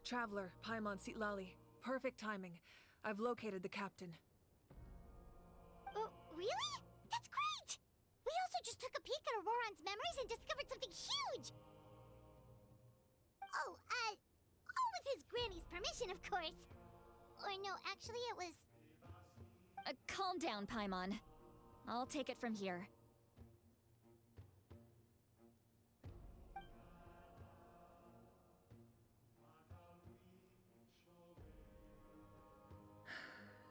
Traveler, Paimon Sitlali. Perfect timing. I've located the captain. Oh, really? That's great! We also just took a peek at Auroran's memories and discovered something huge! Oh, all with his granny's permission, of course. Or no, actually it was... Calm down, Paimon. I'll take it from here.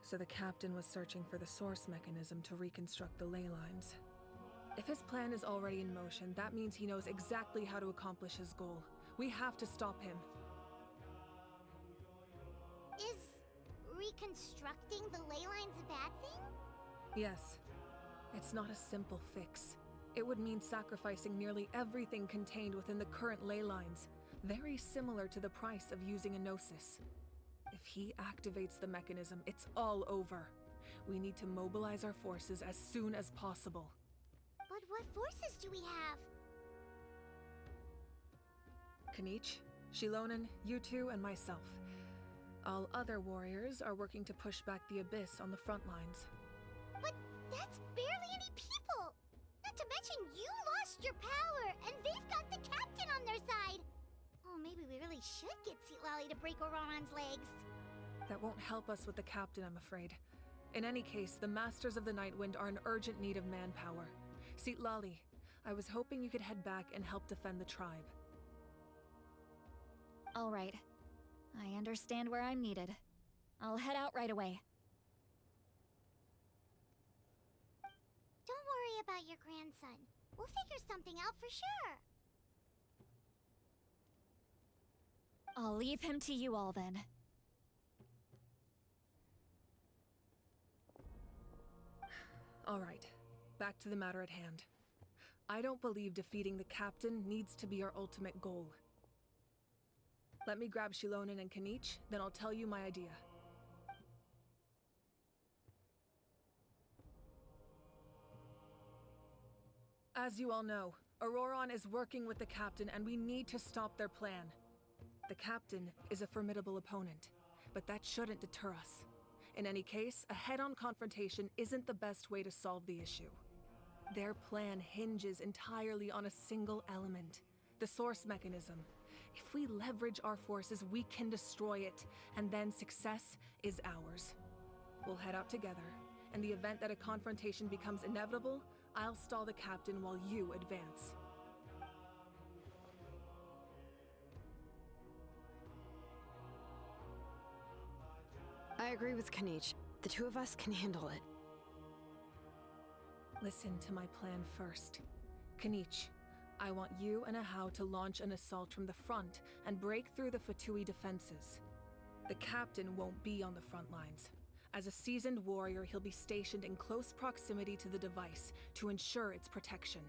So the captain was searching for the source mechanism to reconstruct the ley lines. If his plan is already in motion, that means he knows exactly how to accomplish his goal. We have to stop him. Is reconstructing the ley lines a bad thing? Yes. It's not a simple fix. It would mean sacrificing nearly everything contained within the current ley lines, very similar to the price of using a gnosis. If he activates the mechanism, it's all over. We need to mobilize our forces as soon as possible. But what forces do we have? Kanich, Shilonen, you two, and myself. All other warriors are working to push back the Abyss on the front lines. But that's barely any people! Not to mention you lost your power, and they've got the captain on their side! Oh, maybe we really should get Sitlali to break Auroran's legs. That won't help us with the captain, I'm afraid. In any case, the Masters of the Nightwind are in urgent need of manpower. Sitlali, I was hoping you could head back and help defend the tribe. All right. I understand where I'm needed. I'll head out right away. Don't worry about your grandson. We'll figure something out for sure. I'll leave him to you all then. All right, back to the matter at hand. I don't believe defeating the captain needs to be our ultimate goal. Let me grab Shilonen and Kanich, then I'll tell you my idea. As you all know, Auroran is working with the captain and we need to stop their plan. The captain is a formidable opponent, but that shouldn't deter us. In any case, a head-on confrontation isn't the best way to solve the issue. Their plan hinges entirely on a single element, the source mechanism. If we leverage our forces, we can destroy it, and then success is ours. We'll head out together. In the event that a confrontation becomes inevitable, I'll stall the captain while you advance. I agree with Kanich. The two of us can handle it. Listen to my plan first. Kanich, I want you and Ahau to launch an assault from the front and break through the Fatui defenses. The captain won't be on the front lines. As a seasoned warrior, he'll be stationed in close proximity to the device to ensure its protection.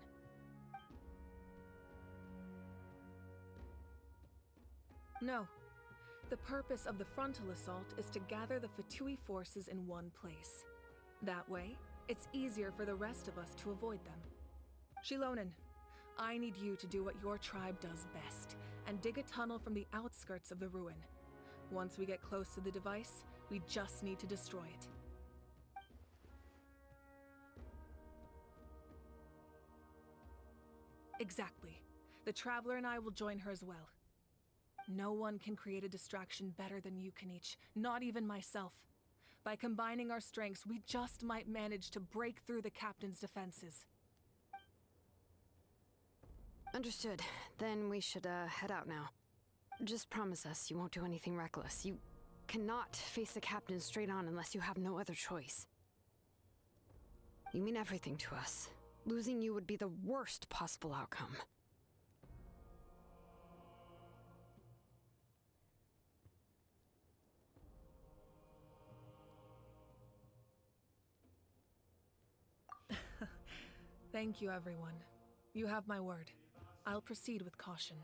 No. The purpose of the frontal assault is to gather the Fatui forces in one place. That way, it's easier for the rest of us to avoid them. Shilonen, I need you to do what your tribe does best, and dig a tunnel from the outskirts of the ruin. Once we get close to the device, we just need to destroy it. Exactly. The Traveler and I will join her as well. No one can create a distraction better than you, Kanich, not even myself. By combining our strengths, we just might manage to break through the captain's defenses. Understood. Then we should, head out now. Just promise us you won't do anything reckless. You cannot face the captain straight on unless you have no other choice. You mean everything to us. Losing you would be the worst possible outcome. Thank you, everyone. You have my word. I'll proceed with caution.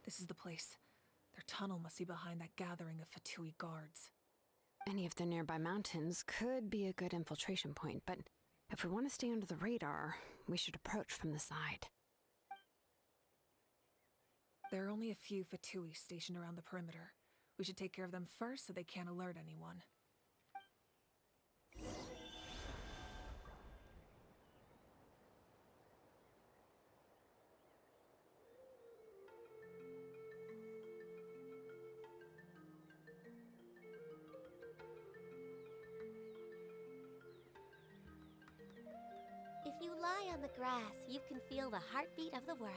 This is the place. Their tunnel must be behind that gathering of Fatui guards. Any of the nearby mountains could be a good infiltration point, but if we want to stay under the radar, we should approach from the side. There are only a few Fatui stationed around the perimeter. We should take care of them first so they can't alert anyone. If you lie on the grass, you can feel the heartbeat of the world.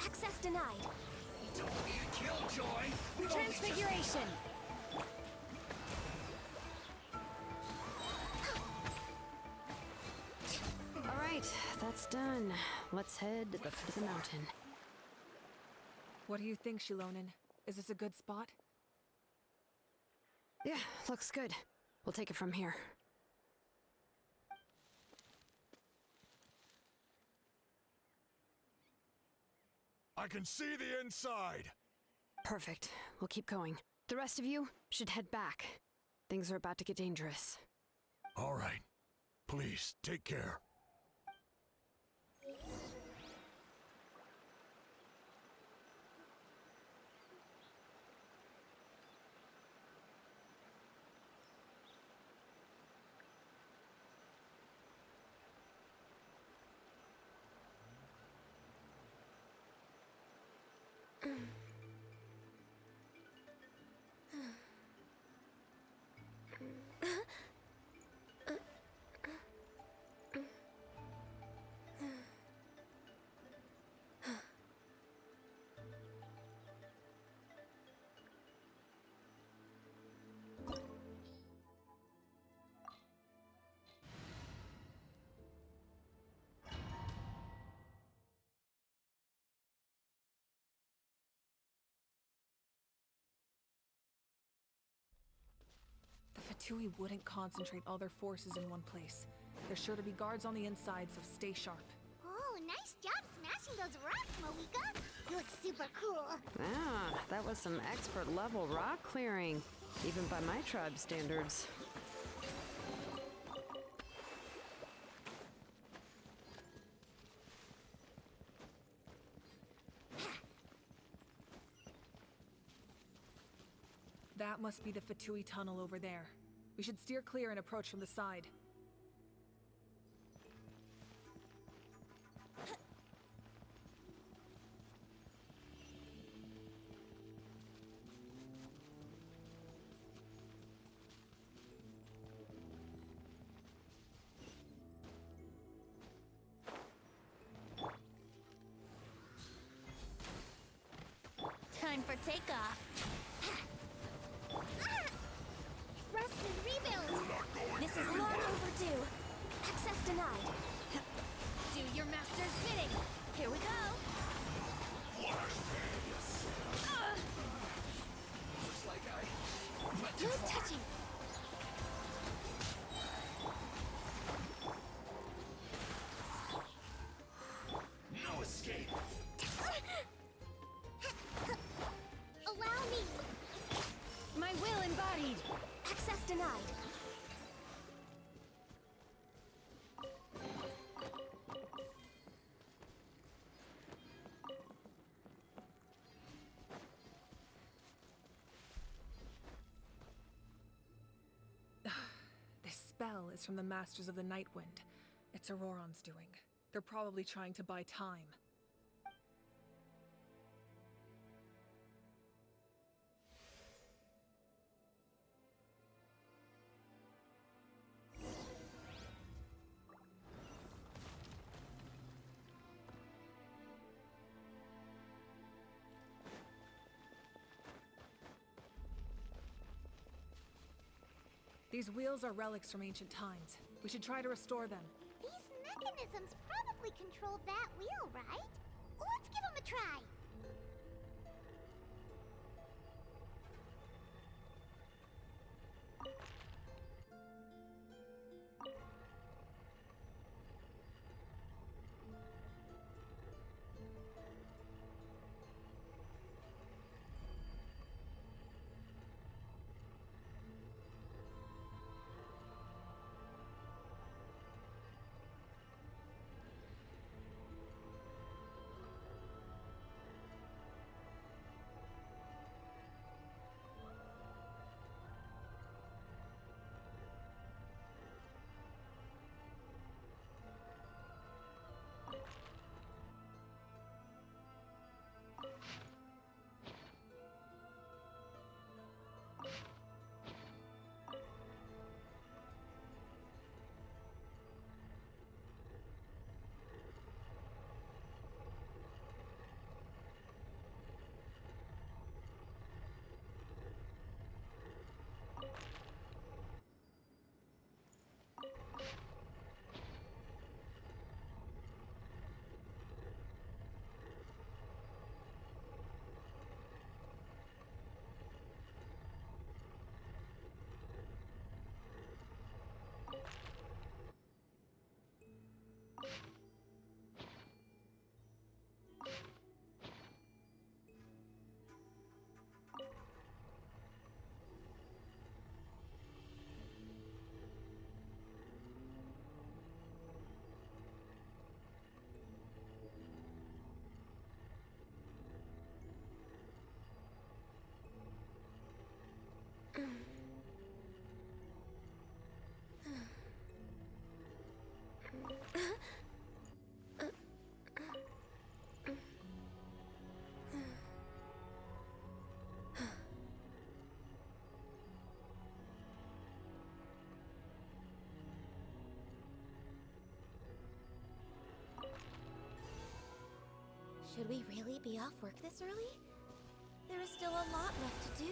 Access denied. Don't be a killjoy! Transfiguration. All right, that's done. Let's head to the foot of the mountain. What do you think, Shilonen? Is this a good spot? Yeah, looks good. We'll take it from here. I can see the inside! Perfect. We'll keep going. The rest of you should head back. Things are about to get dangerous. All right. Please, take care. The Fatui wouldn't concentrate all their forces in one place. There's sure to be guards on the inside, so stay sharp. Oh, nice job smashing those rocks, Moika. You look super cool. Ah, that was some expert level rock clearing, even by my tribe standards. That must be the Fatui tunnel over there. We should steer clear and approach from the side. Time for takeoff. Thrust and rebound. denied. Do your master's bidding. Here we go. No touching. No escape. Allow me. My will embodied. Access denied. This spell is from the Masters of the Night Wind. It's Auroron's doing. They're probably trying to buy time. These wheels are relics from ancient times. We should try to restore them. These mechanisms probably control that wheel, right? Let's give them a try. Should we really be off work this early? There is still a lot left to do.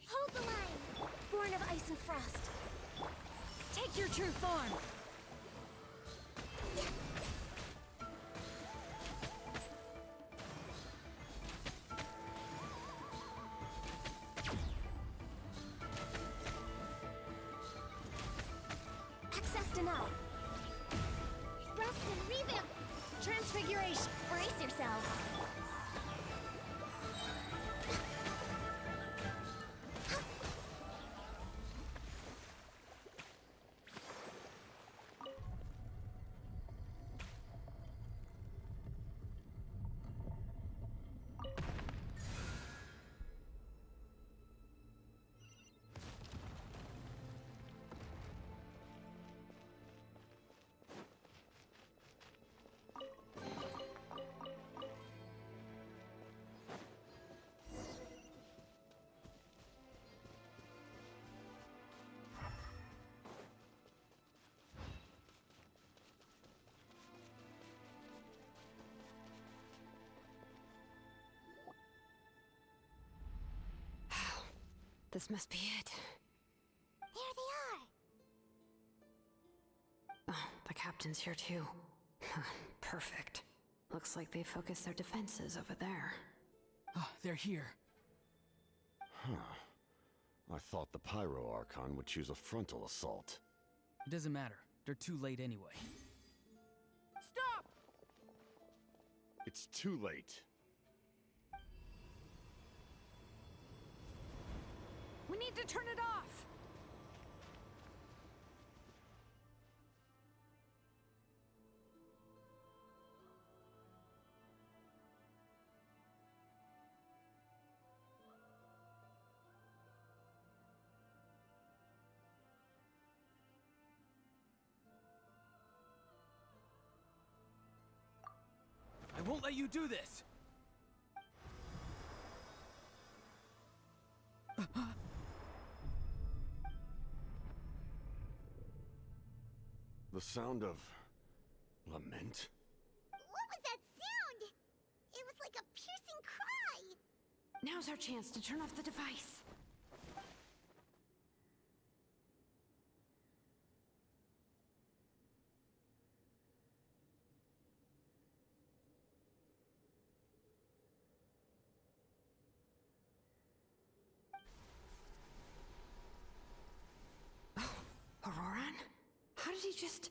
Hold the line! Born of ice and frost. Take your true form. Access denied. Rest and revamp. Transfiguration. Brace yourselves. This must be it. There they are. Oh, the captain's here too. Perfect. Looks like they focused their defenses over there. Ah, they're here. Huh. I thought the Pyro Archon would choose a frontal assault. It doesn't matter. They're too late anyway. Stop! It's too late. We need to turn it off! I won't let you do this! The sound of... lament? What was that sound? It was like a piercing cry. Now's our chance to turn off the device. Auroran? How did he just...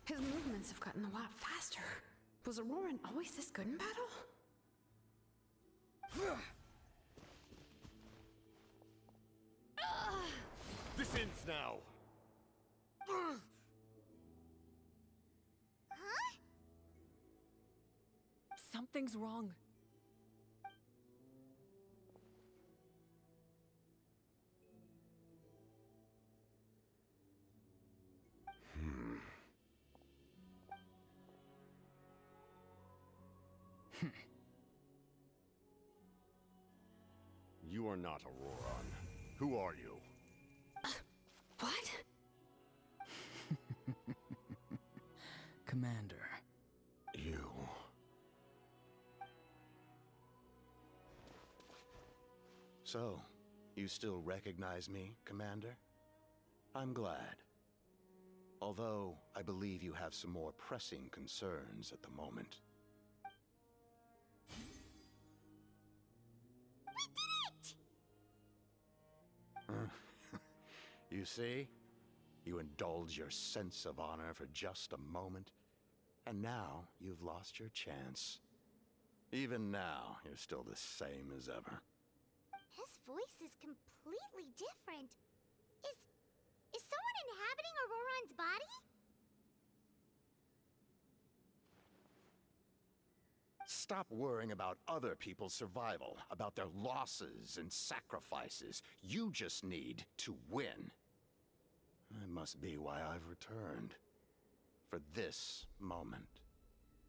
His movements have gotten a lot faster. Was Auroran always this good in battle? This ends now! Huh? Something's wrong. You are not Auroran. Who are you? What? Commander. You... So, you still recognize me, Commander? I'm glad. Although, I believe you have some more pressing concerns at the moment. You see? You indulge your sense of honor for just a moment, and now you've lost your chance. Even now, you're still the same as ever. His voice is completely different. Is someone inhabiting Auroran's body? Stop worrying about other people's survival, about their losses and sacrifices. You just need to win. That must be why I've returned. For this moment.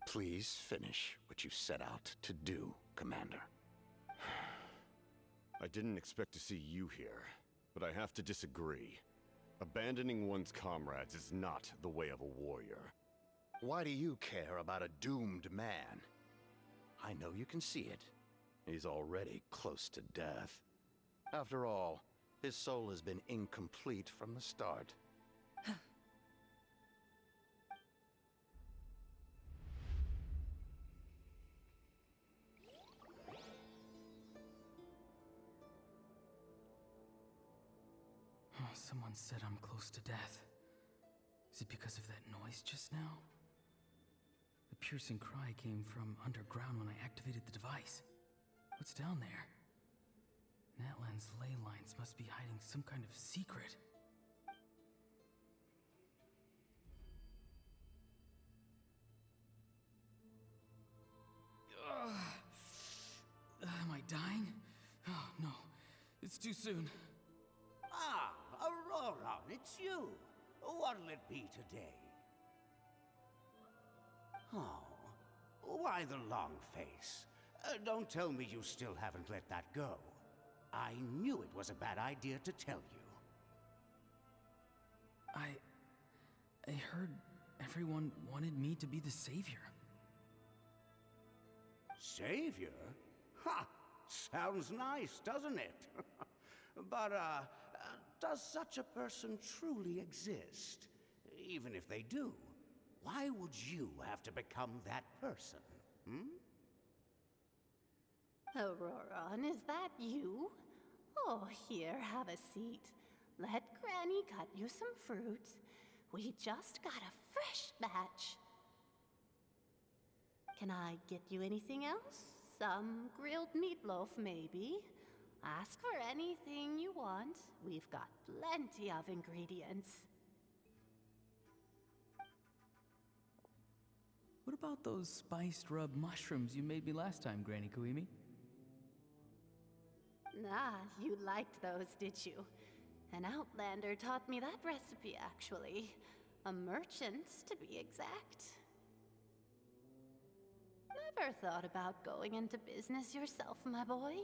Please finish what you set out to do, Commander. I didn't expect to see you here, but I have to disagree. Abandoning one's comrades is not the way of a warrior. Why do you care about a doomed man? I know you can see it. He's already close to death. After all, his soul has been incomplete from the start. Oh, someone said I'm close to death. Is it because of that noise just now? The piercing cry came from underground when I activated the device. What's down there? Natlan's ley lines must be hiding some kind of secret. Am I dying? Oh, no. It's too soon. Ah, Auroran, it's you. What'll it be today? Oh, why the long face? Don't tell me you still haven't let that go. I knew it was a bad idea to tell you. I heard everyone wanted me to be the savior. Savior? Ha! Sounds nice, doesn't it? But, does such a person truly exist? Even if they do, why would you have to become that person? Hmm? Auroron, is that you? Oh, here, have a seat. Let Granny cut you some fruit. We just got a fresh batch. Can I get you anything else? Some grilled meatloaf, maybe? Ask for anything you want. We've got plenty of ingredients. What about those spiced rub mushrooms you made me last time, Granny Kuimi? Ah, you liked those, did you? An outlander taught me that recipe, actually. A merchant, to be exact. Never thought about going into business yourself, my boy?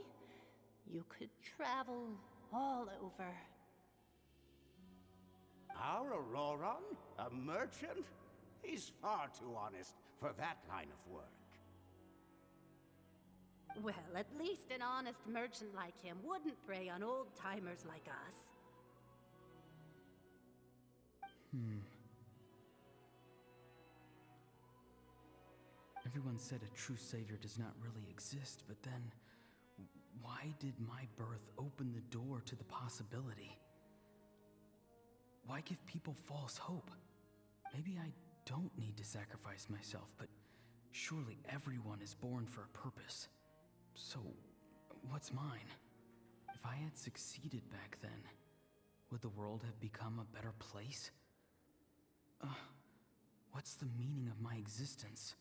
You could travel all over. Our Auroron? A merchant? He's far too honest for that line of work. Well, at least an honest merchant like him wouldn't prey on old-timers like us. Everyone said a true savior does not really exist, but then why did my birth open the door to the possibility? Why give people false hope? Maybe I don't need to sacrifice myself, but surely everyone is born for a purpose. So, what's mine? If I had succeeded back then, would the world have become a better place? What's the meaning of my existence?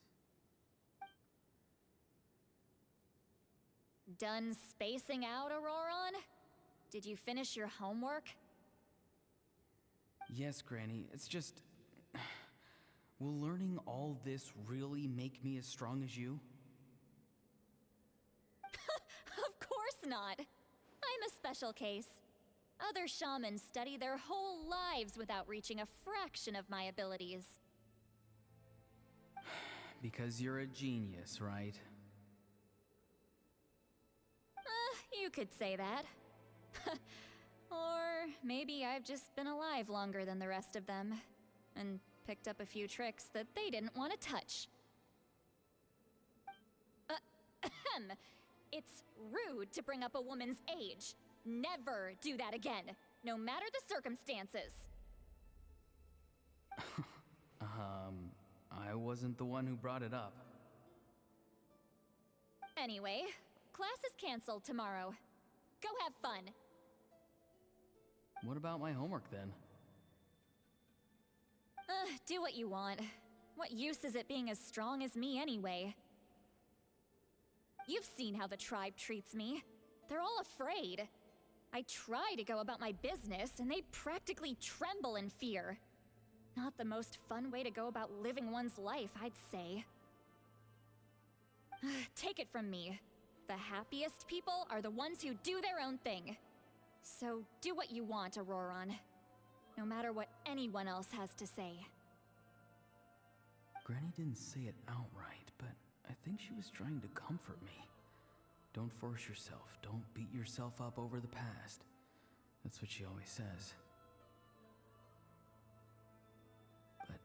Done spacing out, Auroron? Did you finish your homework? Yes, Granny, it's just... Will learning all this really make me as strong as you? Of course not! I'm a special case. Other shamans study their whole lives without reaching a fraction of my abilities. Because you're a genius, right? You could say that. Or maybe I've just been alive longer than the rest of them, and picked up a few tricks that they didn't want to touch. It's rude to bring up a woman's age. Never do that again, no matter the circumstances. I wasn't the one who brought it up. Anyway, class is canceled tomorrow. Go have fun. What about my homework then? Do what you want. What use is it being as strong as me anyway? You've seen how the tribe treats me. They're all afraid. I try to go about my business, and they practically tremble in fear. Not the most fun way to go about living one's life, I'd say. Take it from me. The happiest people are the ones who do their own thing. So do what you want, Auroron. No matter what anyone else has to say. Granny didn't say it outright, but I think she was trying to comfort me. Don't force yourself. Don't beat yourself up over the past. That's what she always says. But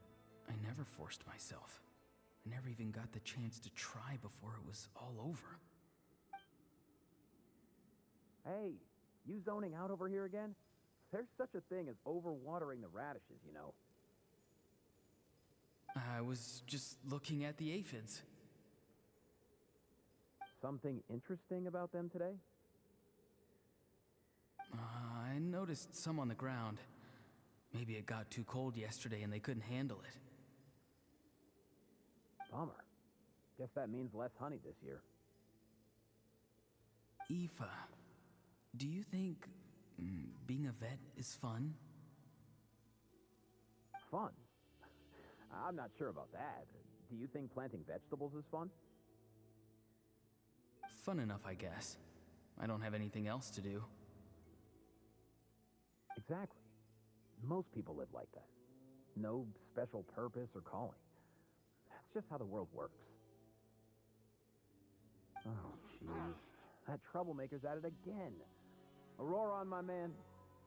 I never forced myself. I never even got the chance to try before it was all over. Hey, you zoning out over here again? There's such a thing as overwatering the radishes, you know. I was just looking at the aphids. Something interesting about them today? I noticed some on the ground. Maybe it got too cold yesterday and they couldn't handle it. Bummer. Guess that means less honey this year. Aoife, do you think being a vet is fun? Fun? I'm not sure about that. Do you think planting vegetables is fun? Fun enough, I guess. I don't have anything else to do. Exactly. Most people live like that. No special purpose or calling. That's just how the world works. Oh, jeez. That troublemaker's at it again. Auroron, my man,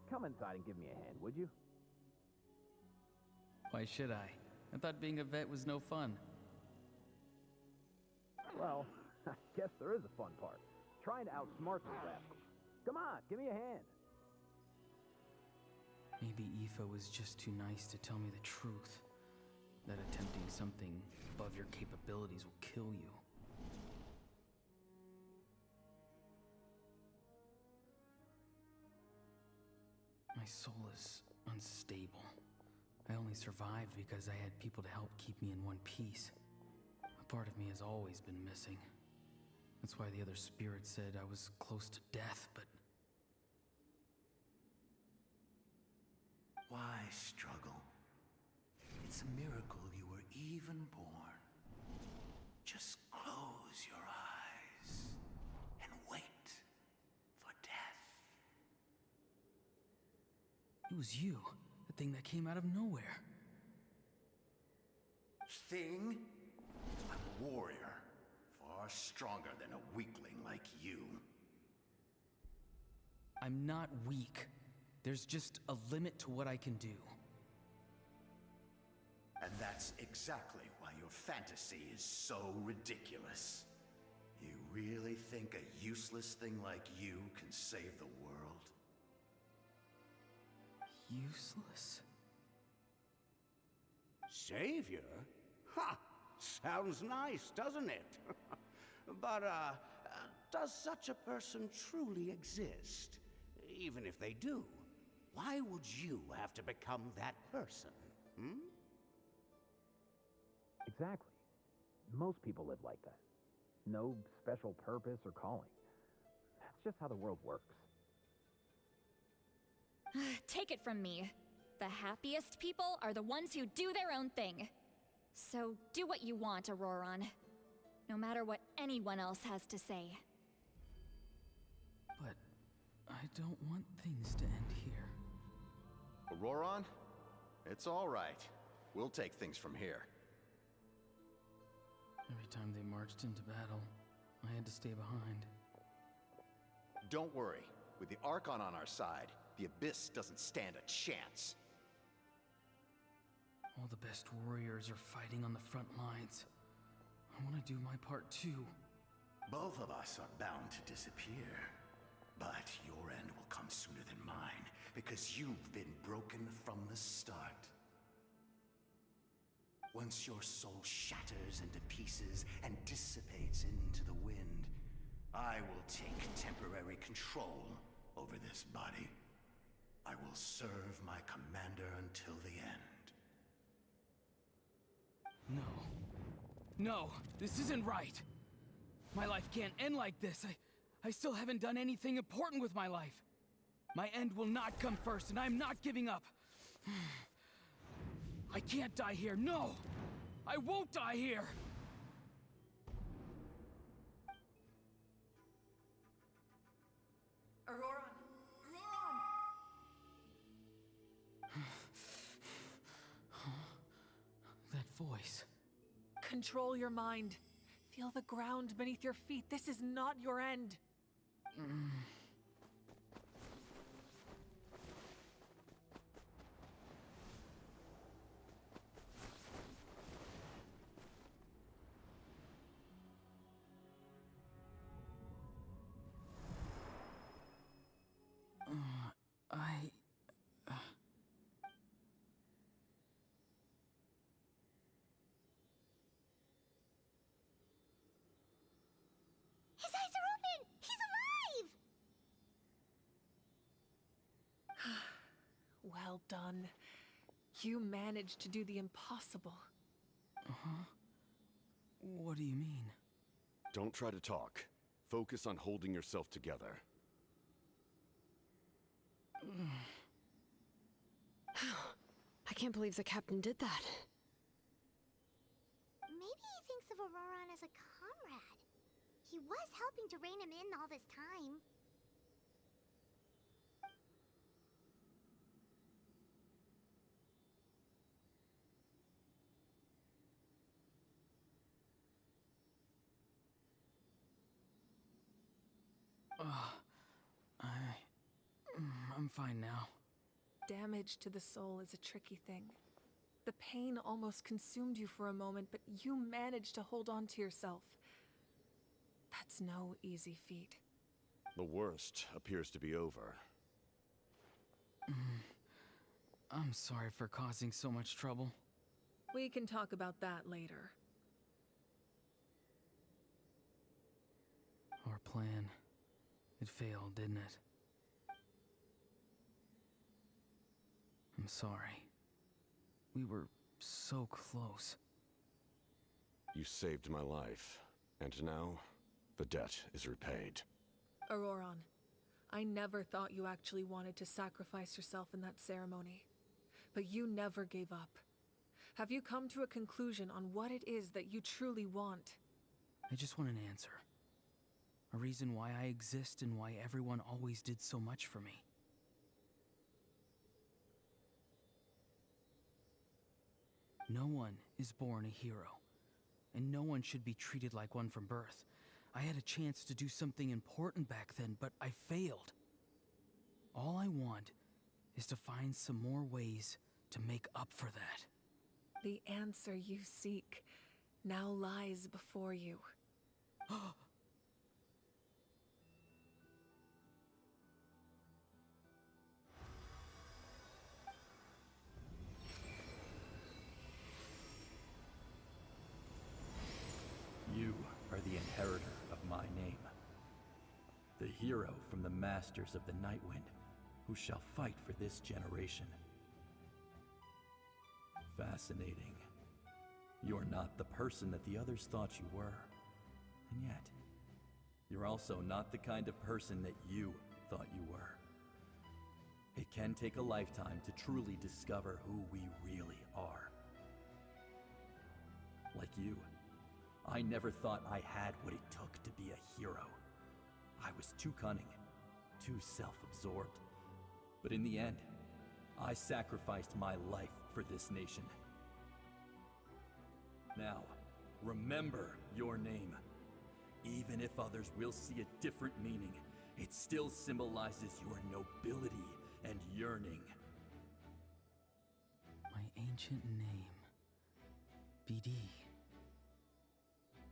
come inside and give me a hand, would you? Why should I? I thought being a vet was no fun. Well, I guess there is a fun part. Trying to outsmart these rascals. Come on, give me a hand. Maybe Aoife was just too nice to tell me the truth. That attempting something above your capabilities will kill you. My soul is unstable. I only survived because I had people to help keep me in one piece. A part of me has always been missing. That's why the other spirits said I was close to death, but... Why struggle? It's a miracle you were even born. Just close your eyes and wait for death. It was you, the thing that came out of nowhere. Thing? I'm a warrior, far stronger than a weakling like you. I'm not weak. There's just a limit to what I can do. And that's exactly why your fantasy is so ridiculous. You really think a useless thing like you can save the world? Useless? Savior? Ha! Sounds nice, doesn't it? But, does such a person truly exist? Even if they do, why would you have to become that person? Hmm? Exactly. Most people live like that. No special purpose or calling. That's just how the world works. Take it from me. The happiest people are the ones who do their own thing. So do what you want, Auroron. No matter what anyone else has to say. But I don't want things to end here. Auroron? It's all right. We'll take things from here. Every time they marched into battle, I had to stay behind. Don't worry. With the Archon on our side, the Abyss doesn't stand a chance. All the best warriors are fighting on the front lines. I want to do my part too. Both of us are bound to disappear. But your end will come sooner than mine, because you've been broken from the start. Once your soul shatters into pieces and dissipates into the wind, I will take temporary control over this body. I will serve my commander until the end. No. No, this isn't right. My life can't end like this. I still haven't done anything important with my life. My end will not come first, and I'm not giving up. I can't die here, no! I won't die here! Auroron! That voice. Control your mind. Feel the ground beneath your feet. This is not your end. His eyes are open! He's alive! Well done. You managed to do the impossible. Uh-huh. What do you mean? Don't try to talk. Focus on holding yourself together. I can't believe the captain did that. Maybe he thinks of Auroron as a comrade. He was helping to rein him in all this time. I'm fine now. Damage to the soul is a tricky thing. The pain almost consumed you for a moment, but you managed to hold on to yourself. That's no easy feat. The worst appears to be over. I'm sorry for causing so much trouble. We can talk about that later. Our plan, it failed, didn't it? I'm sorry. We were so close. You saved my life, and now the debt is repaid. Auroron, I never thought you actually wanted to sacrifice yourself in that ceremony. But you never gave up. Have you come to a conclusion on what it is that you truly want? I just want an answer. A reason why I exist and why everyone always did so much for me. No one is born a hero, and no one should be treated like one from birth. I had a chance to do something important back then, but I failed. All I want is to find some more ways to make up for that. The answer you seek now lies before you. You are the inheritor of my name. The hero from the masters of the Nightwind, who shall fight for this generation. Fascinating. You're not the person that the others thought you were. And yet, you're also not the kind of person that you thought you were. It can take a lifetime to truly discover who we really are. Like you, I never thought I had what it took to be a hero. I was too cunning, too self-absorbed. But in the end, I sacrificed my life for this nation. Now, remember your name. Even if others will see a different meaning, it still symbolizes your nobility and yearning. My ancient name. BD.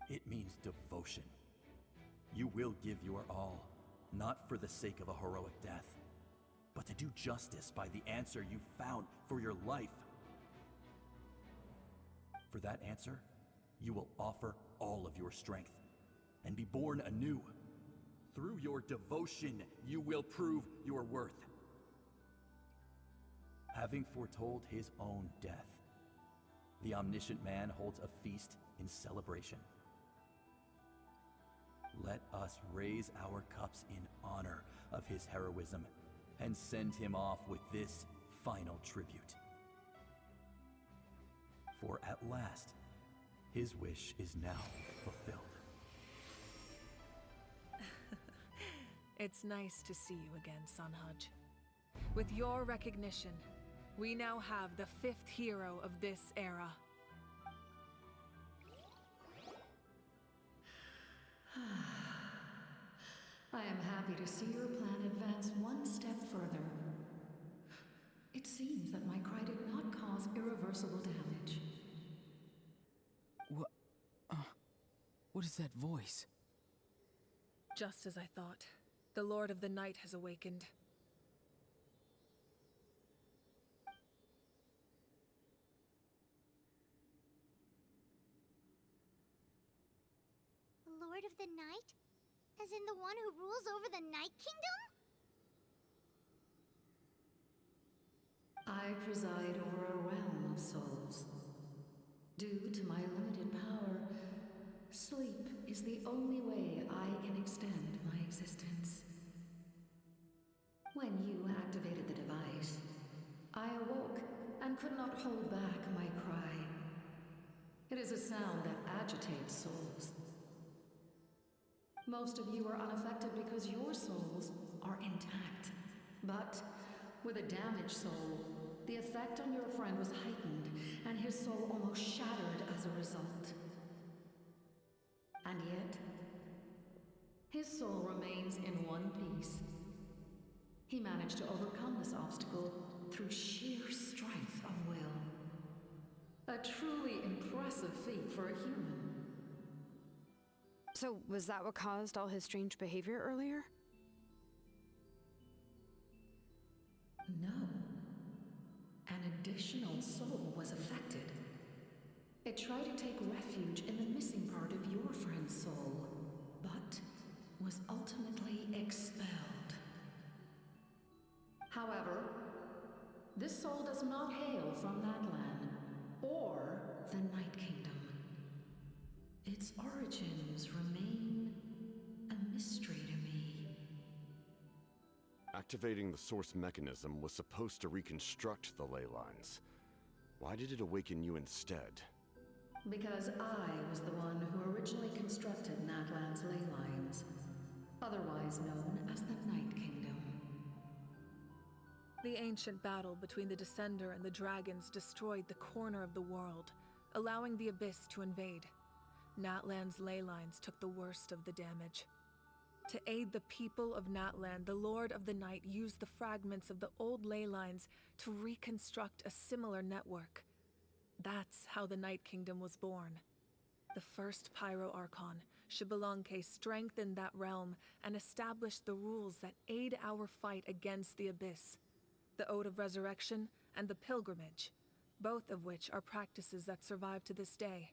It means devotion. You will give your all, not for the sake of a heroic death, but to do justice by the answer you found for your life. For that answer, you will offer all of your strength and be born anew. Through your devotion, you will prove your worth. Having foretold his own death, the omniscient man holds a feast in celebration. Let us raise our cups in honor of his heroism and send him off with this final tribute. For at last, his wish is now fulfilled. It's nice to see you again, Sunhudge. With your recognition, we now have the 5th hero of this era. I am happy to see your plan advance one step further. It seems that my cry did not cause irreversible damage. What is that voice? Just as I thought. The Lord of the Night has awakened. The Lord of the Night? As in the one who rules over the Night Kingdom? I preside over a realm of souls. Due to my limited power, sleep is the only way I can extend my existence. When you activated the device, I awoke and could not hold back my cry. It is a sound that agitates souls. Most of you are unaffected because your souls are intact. But with a damaged soul, the effect on your friend was heightened, and his soul almost shattered as a result. And yet, his soul remains in one piece. He managed to overcome this obstacle through sheer strength of will. A truly impressive feat for a human. So, was that what caused all his strange behavior earlier? No. An additional soul was affected. It tried to take refuge in the missing part of your friend's soul, but was ultimately expelled. However, this soul does not hail from Natlan or the Night Kingdom. Its origins remain a mystery to me. Activating the source mechanism was supposed to reconstruct the ley lines. Why did it awaken you instead? Because I was the one who originally constructed Natlan's ley lines, otherwise known as the Night Kingdom. The ancient battle between the Descender and the dragons destroyed the corner of the world, allowing the Abyss to invade. Natlan's ley lines took the worst of the damage. To aid the people of Natlan, the Lord of the Night used the fragments of the old ley lines to reconstruct a similar network. That's how the Night Kingdom was born. The first Pyro Archon, Xbalanque, strengthened that realm and established the rules that aid our fight against the Abyss. The Ode of Resurrection and the Pilgrimage, both of which are practices that survive to this day.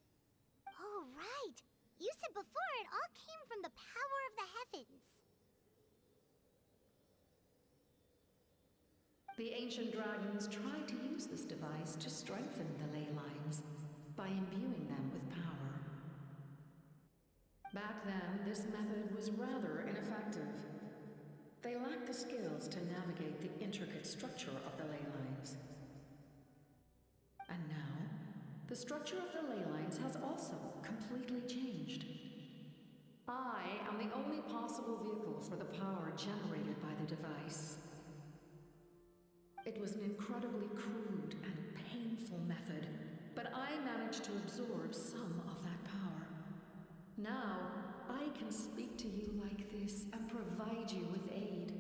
Oh, right! You said before it all came from the power of the heavens. The ancient dragons tried to use this device to strengthen the ley lines by imbuing them with power. Back then, this method was rather ineffective. They lacked the skills to navigate the intricate structure of the ley lines. And now, the structure of the ley lines has also completely changed. I am the only possible vehicle for the power generated by the device. It was an incredibly crude and painful method, but I managed to absorb some of that power. Now, I can speak to you like this and provide you with aid.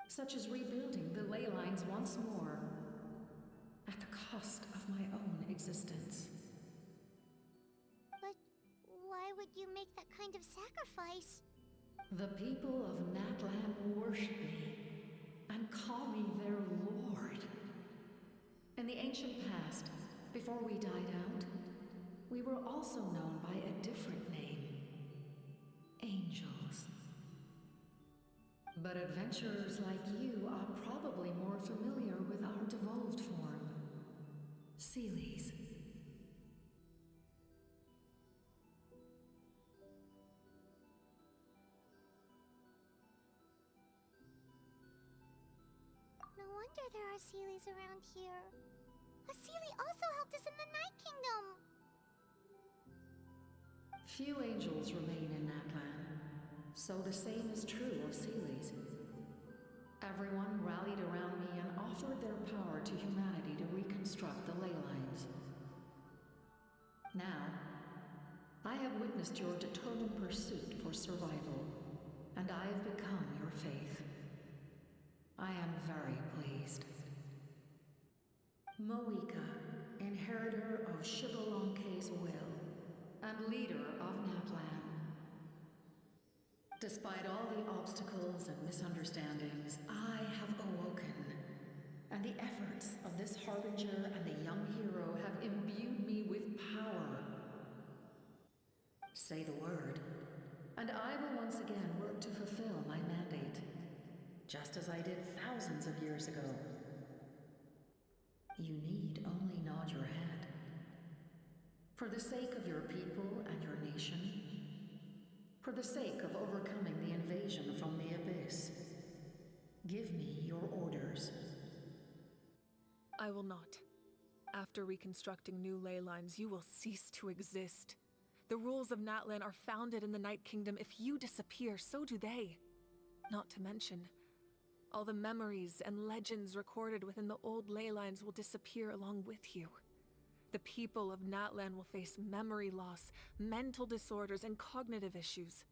Such as rebuilding the ley lines once more, at the cost of my own existence. But why would you make that kind of sacrifice? The people of Natlan worship me and call me their lord. In the ancient past, before we died out, we were also known by a different name. Angels. But adventurers like you are probably more familiar with our devolved form. Seelies. No wonder there are Seelies around here. A Seelie also helped us in the Night Kingdom. Few angels remain in Natlan, so the same is true of Seelies. Everyone rallied around me and offered their power to humanity to reconstruct the ley lines. Now, I have witnessed your determined pursuit for survival, and I have become your faith. I am very pleased. Moika, inheritor of Xbalanque's will, and leader of Natlan. Despite all the obstacles and misunderstandings, I have awoken, and the efforts of this Harbinger and the young hero have imbued me with power. Say the word, and I will once again work to fulfill my mandate, just as I did thousands of years ago. You need only nod your head. For the sake of your people and your nation, for the sake of overcoming the invasion from the Abyss, give me your orders. I will not. After reconstructing new ley lines, you will cease to exist. The rules of Natlan are founded in the Night Kingdom. If you disappear, so do they. Not to mention, all the memories and legends recorded within the old ley lines will disappear along with you. The people of Natlan will face memory loss, mental disorders, and cognitive issues.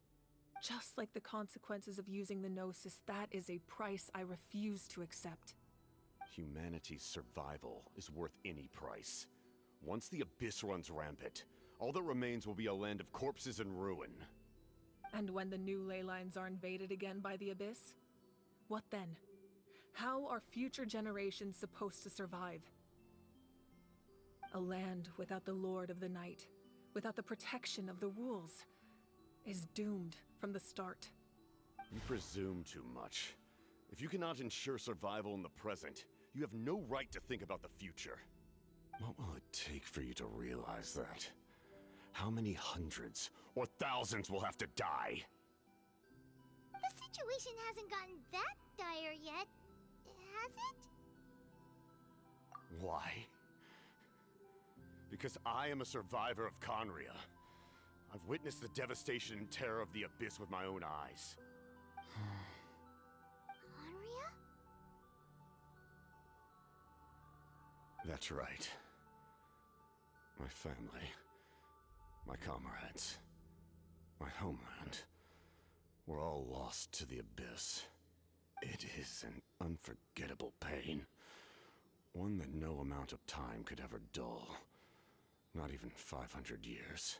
Just like the consequences of using the Gnosis, that is a price I refuse to accept. Humanity's survival is worth any price. Once the Abyss runs rampant, all that remains will be a land of corpses and ruin. And when the new ley lines are invaded again by the Abyss? What then? How are future generations supposed to survive? A land without the Lord of the Night, without the protection of the rules, is doomed from the start. You presume too much. If you cannot ensure survival in the present, you have no right to think about the future. What will it take for you to realize that? How many hundreds or thousands will have to die? The situation hasn't gotten that dire yet, has it? Why? Because I am a survivor of Conria. I've witnessed the devastation and terror of the Abyss with my own eyes. Conria? That's right. My family, my comrades, my homeland, were all lost to the Abyss. It is an unforgettable pain. One that no amount of time could ever dull. Not even 500 years.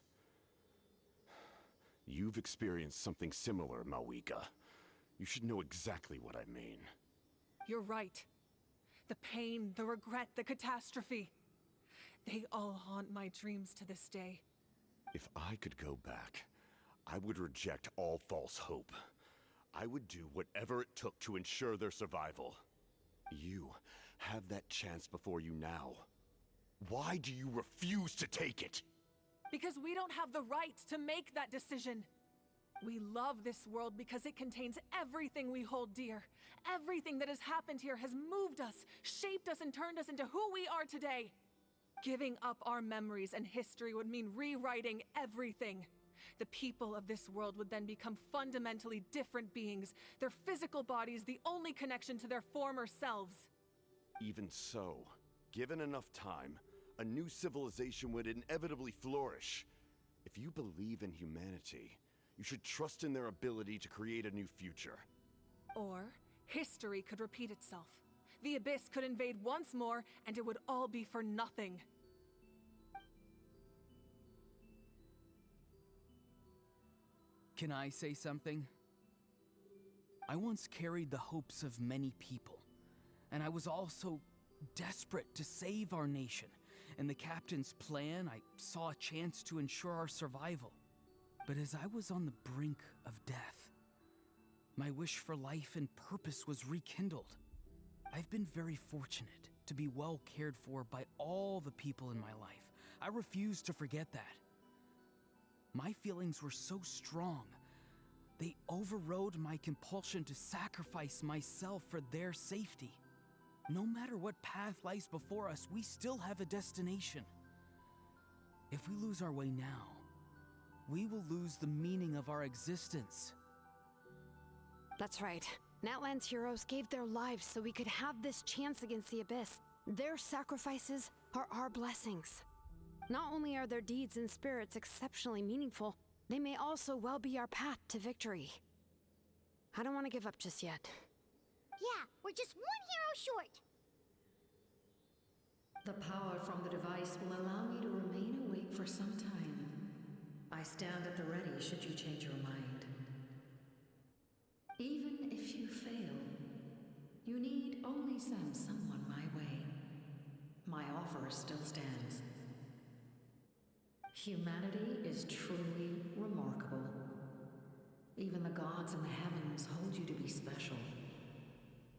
You've experienced something similar, Mawika. You should know exactly what I mean. You're right. The pain, the regret, the catastrophe. They all haunt my dreams to this day. If I could go back, I would reject all false hope. I would do whatever it took to ensure their survival. You have that chance before you now. Why do you refuse to take it? Because we don't have the right to make that decision. We love this world because it contains everything we hold dear. Everything that has happened here has moved us, shaped us, and turned us into who we are today. Giving up our memories and history would mean rewriting everything. The people of this world would then become fundamentally different beings, their physical bodies the only connection to their former selves. Even so, given enough time, a new civilization would inevitably flourish. If you believe in humanity, you should trust in their ability to create a new future. Or, history could repeat itself. The Abyss could invade once more, and it would all be for nothing. Can I say something? I once carried the hopes of many people, and I was also desperate to save our nation. In the captain's plan, I saw a chance to ensure our survival. But as I was on the brink of death, my wish for life and purpose was rekindled. I've been very fortunate to be well cared for by all the people in my life. I refuse to forget that. My feelings were so strong, they overrode my compulsion to sacrifice myself for their safety. No matter what path lies before us, we still have a destination. If we lose our way now, we will lose the meaning of our existence. That's right. Natlan's heroes gave their lives so we could have this chance against the Abyss. Their sacrifices are our blessings. Not only are their deeds and spirits exceptionally meaningful, they may also well be our path to victory. I don't want to give up just yet. Yeah, we're just one hero short. The power from the device will allow me to remain awake for some time. I stand at the ready should you change your mind. Even if you fail, you need only send someone my way. My offer still stands. Humanity is truly remarkable. Even the gods in the heavens hold you to be special.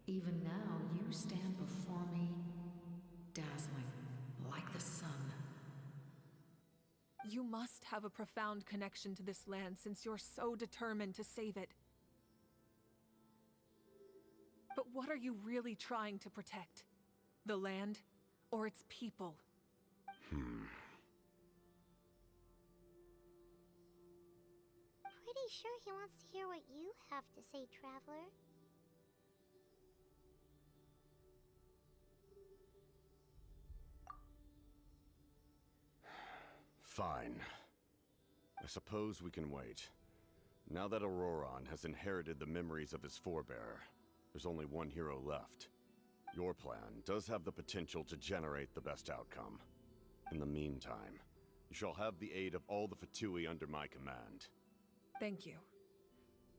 Even now, you stand before me, dazzling like the sun. You must have a profound connection to this land since you're so determined to save it. But what are you really trying to protect? The land or its people? Pretty sure he wants to hear what you have to say, Traveler. Fine. I suppose we can wait. Now that Auroron has inherited the memories of his forebearer, there's only one hero left. Your plan does have the potential to generate the best outcome. In the meantime, you shall have the aid of all the Fatui under my command. Thank you.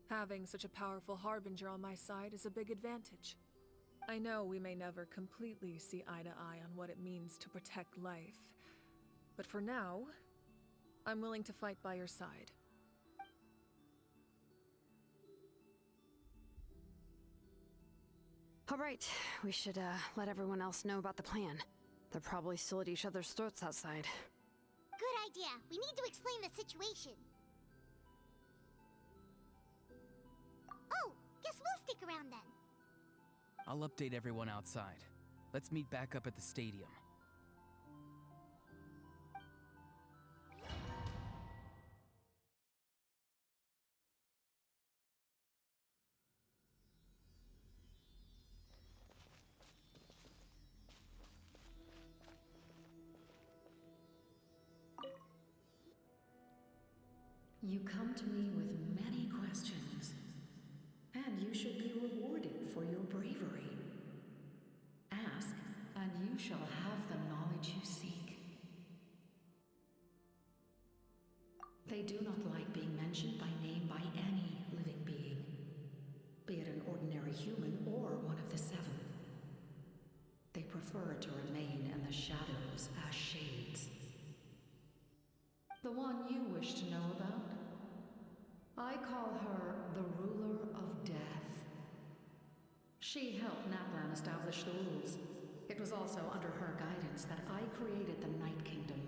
Having such a powerful harbinger on my side is a big advantage. I know we may never completely see eye to eye on what it means to protect life, but for now, I'm willing to fight by your side. All right, we should let everyone else know about the plan. They're probably still at each other's throats outside. Good idea. We need to explain the situation. Oh, guess we'll stick around then. I'll update everyone outside. Let's meet back up at the stadium. You come to me with many questions, and you should be rewarded for your bravery. Ask, and you shall have the knowledge you seek. They do not like being mentioned by name by any living being, be it an ordinary human or one of the seven. They prefer to remain in the shadows as shades. The one you wish to know about? I call her the Ruler of Death. She helped Natlan establish the rules. It was also under her guidance that I created the Night Kingdom.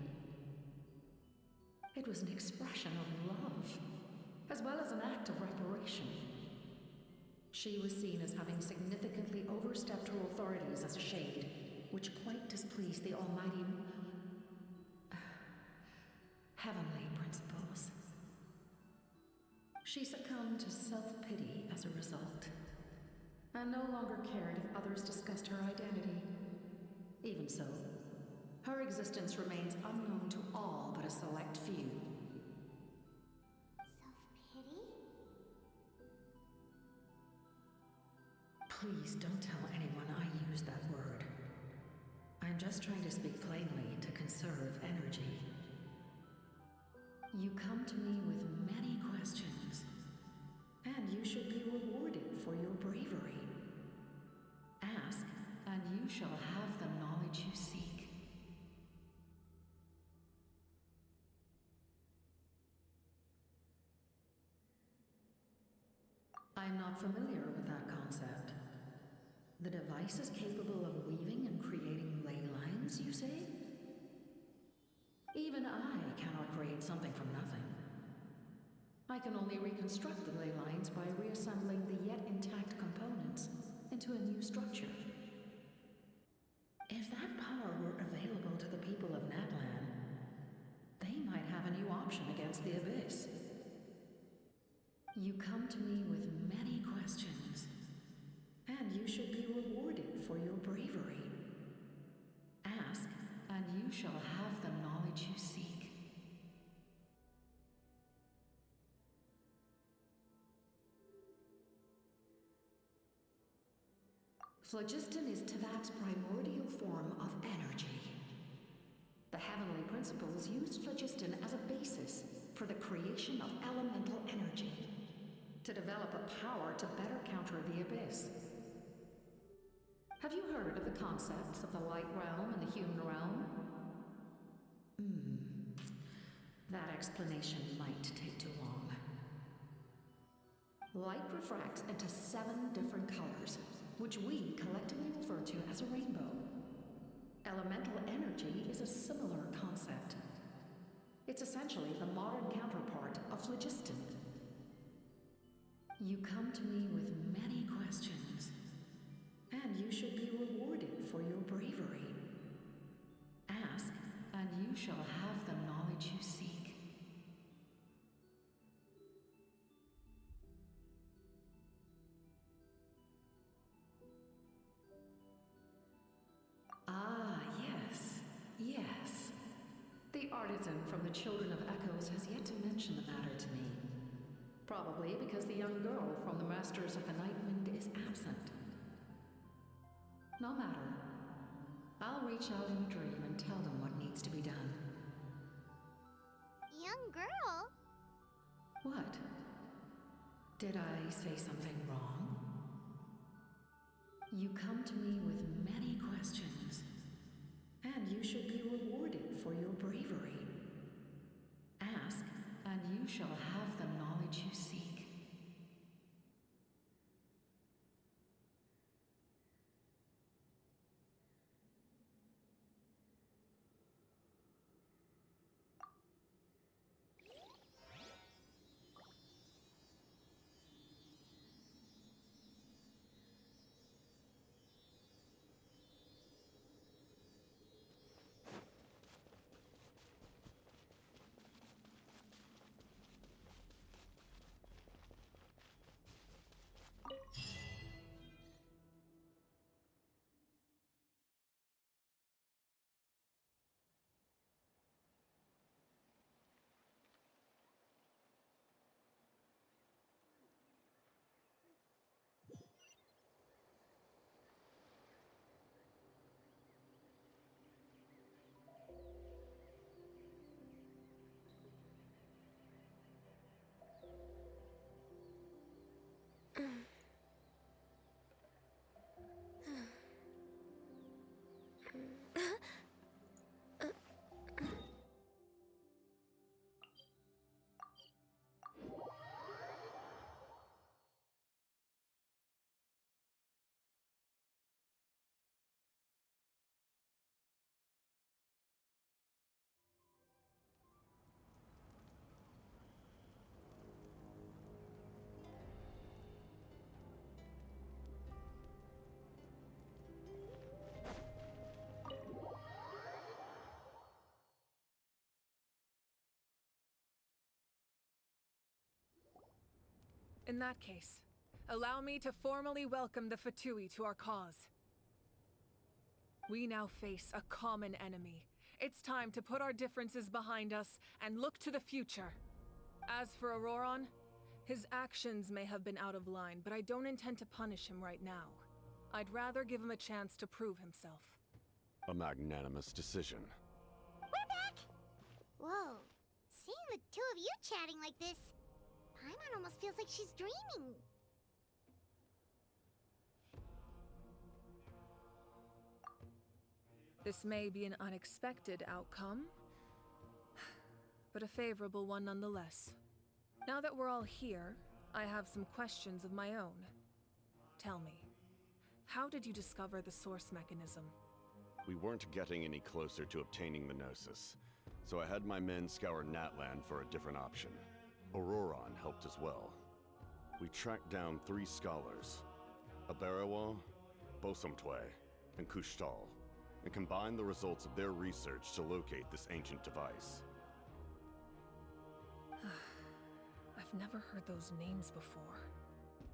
It was an expression of love, as well as an act of reparation. She was seen as having significantly overstepped her authorities as a shade, which quite displeased the almighty heavenly principles. She succumbed to self-pity as a result, and no longer cared if others discussed her identity. Even so, her existence remains unknown to all but a select few. Self-pity? Please don't tell anyone I used that word. I'm just trying to speak plainly to conserve energy. You come to me with many questions, and you should be rewarded for your bravery. Ask, and you shall have the knowledge you seek. I'm not familiar with that concept. The device is capable of weaving and creating ley lines, you say? Even I cannot create something from nothing. I can only reconstruct the ley lines by reassembling the yet intact components into a new structure. If that power were available to the people of Natlan, they might have a new option against the Abyss. You come to me with many questions, and you should be rewarded for your bravery. Ask, and you shall have the knowledge you seek. Phlogiston is Teyvat's primordial form of energy. The heavenly principles used phlogiston as a basis for the creation of elemental energy, to develop a power to better counter the Abyss. Have you heard of the concepts of the light realm and the human realm? That explanation might take too long. Light refracts into 7 different colors, which we collectively refer to as a rainbow. Elemental energy is a similar concept. It's essentially the modern counterpart of phlogiston. You come to me with many questions, and you should be rewarded for your bravery. Ask, and you shall have the knowledge you seek. Ah, yes. The artisan from the Children of Echoes has yet to mention the matter to me. Probably because the young girl from the Masters of the Nightwind is absent. No matter. I'll reach out in a dream and tell them what needs to be done. Young girl? What? Did I say something wrong? You come to me with many questions, and you should be rewarded for your bravery. Ask, and you shall have the knowledge you seek. In that case, allow me to formally welcome the Fatui to our cause. We now face a common enemy. It's time to put our differences behind us and look to the future. As for Auroron, his actions may have been out of line, but I don't intend to punish him right now. I'd rather give him a chance to prove himself. A magnanimous decision. We're back! Whoa. Seeing the two of you chatting like this, Paimon almost feels like she's dreaming. This may be an unexpected outcome, but a favorable one nonetheless. Now that we're all here, I have some questions of my own. Tell me, how did you discover the source mechanism? We weren't getting any closer to obtaining the Gnosis, so I had my men scour Natlan for a different option. Auroron helped as well. We tracked down 3 scholars, Abarawa, Bosamtwe, and Kushtal, and combined the results of their research to locate this ancient device. I've never heard those names before.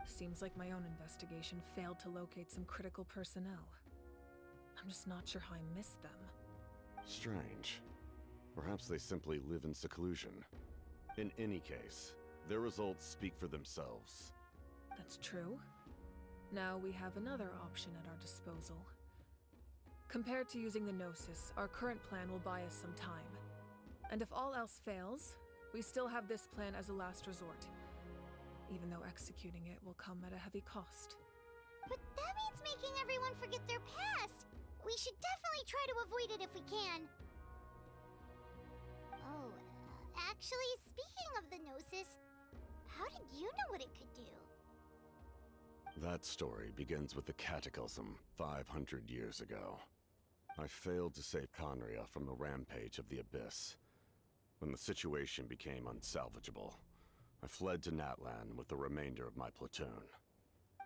Seems like my own investigation failed to locate some critical personnel. I'm just not sure how I missed them. Strange. Perhaps they simply live in seclusion. In any case, their results speak for themselves. That's true. Now we have another option at our disposal. Compared to using the Gnosis, our current plan will buy us some time. And if all else fails, we still have this plan as a last resort. Even though executing it will come at a heavy cost. But that means making everyone forget their past! We should definitely try to avoid it if we can. Oh, actually, speaking of the Gnosis, how did you know what it could do? That story begins with the Cataclysm 500 years ago. I failed to save Conria from the rampage of the Abyss. When the situation became unsalvageable, I fled to Natlan with the remainder of my platoon,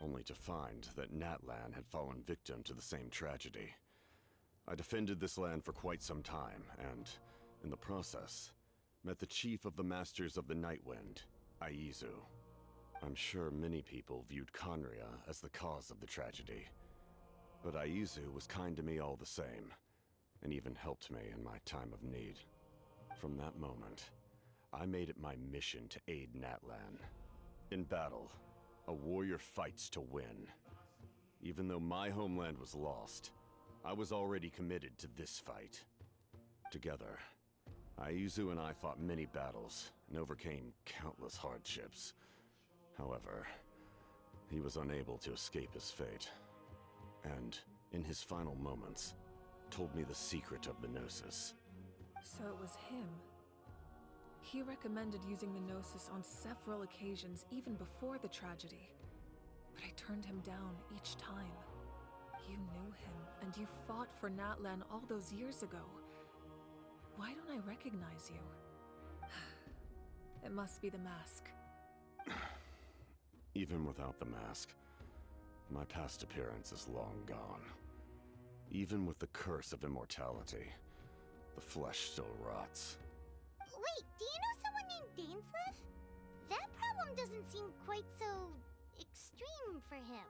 only to find that Natlan had fallen victim to the same tragedy. I defended this land for quite some time, and, in the process, met the chief of the Masters of the Nightwind, Aizu. I'm sure many people viewed Conria as the cause of the tragedy, but Aizu was kind to me all the same, and even helped me in my time of need. From that moment, I made it my mission to aid Natlan. In battle, a warrior fights to win. Even though my homeland was lost, I was already committed to this fight. Together, Aizu and I fought many battles and overcame countless hardships. However, he was unable to escape his fate, and, in his final moments, told me the secret of the Gnosis. So it was him. He recommended using the Gnosis on several occasions, even before the tragedy. But I turned him down each time. You knew him, and you fought for Natlan all those years ago. Why don't I recognize you? It must be the mask. Even without the mask, my past appearance is long gone. Even with the curse of immortality, the flesh still rots. Wait, do you know someone named Dainsleif? That problem doesn't seem quite so extreme for him.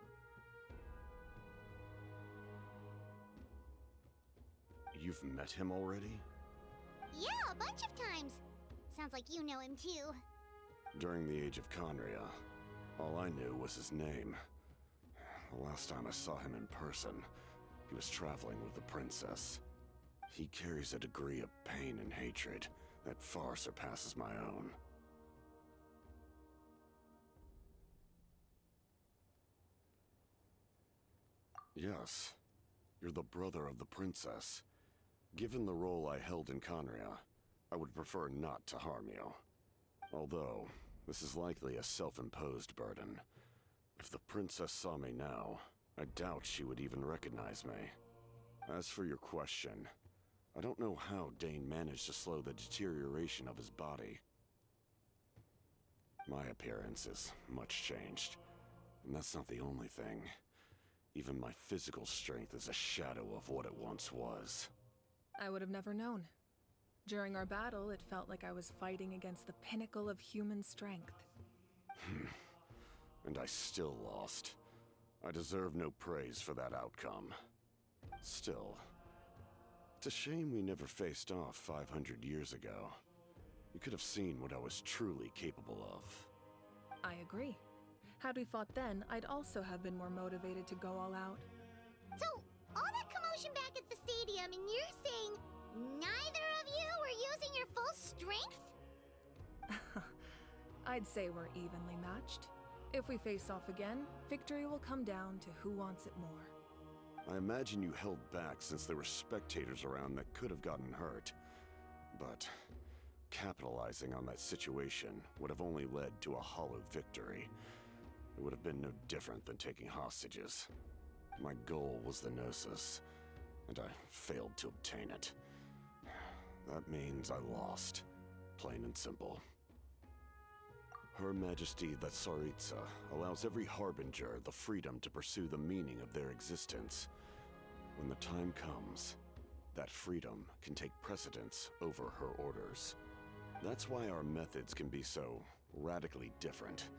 You've met him already? Yeah, a bunch of times. Sounds like you know him too. During the Age of Conria, all I knew was his name. The last time I saw him in person, he was traveling with the princess. He carries a degree of pain and hatred that far surpasses my own. Yes, you're the brother of the princess. Given the role I held in Conria, I would prefer not to harm you. Although, this is likely a self-imposed burden. If the princess saw me now, I doubt she would even recognize me. As for your question, I don't know how Dane managed to slow the deterioration of his body. My appearance is much changed, and that's not the only thing. Even my physical strength is a shadow of what it once was. I would have never known. During our battle, it felt like I was fighting against the pinnacle of human strength. And I still lost. I deserve no praise for that outcome. Still, it's a shame we never faced off 500 years ago. You could have seen what I was truly capable of. I agree. Had we fought then, I'd also have been more motivated to go all out. So, all that commotion back at the stadium, and you're saying neither of you were using your full strength? I'd say we're evenly matched. If we face off again, victory will come down to who wants it more. I imagine you held back since there were spectators around that could have gotten hurt. But capitalizing on that situation would have only led to a hollow victory. It would have been no different than taking hostages. My goal was the Gnosis, and I failed to obtain it. That means I lost, plain and simple. Her Majesty the Tsaritsa allows every Harbinger the freedom to pursue the meaning of their existence. When the time comes, that freedom can take precedence over her orders. That's why our methods can be so radically different,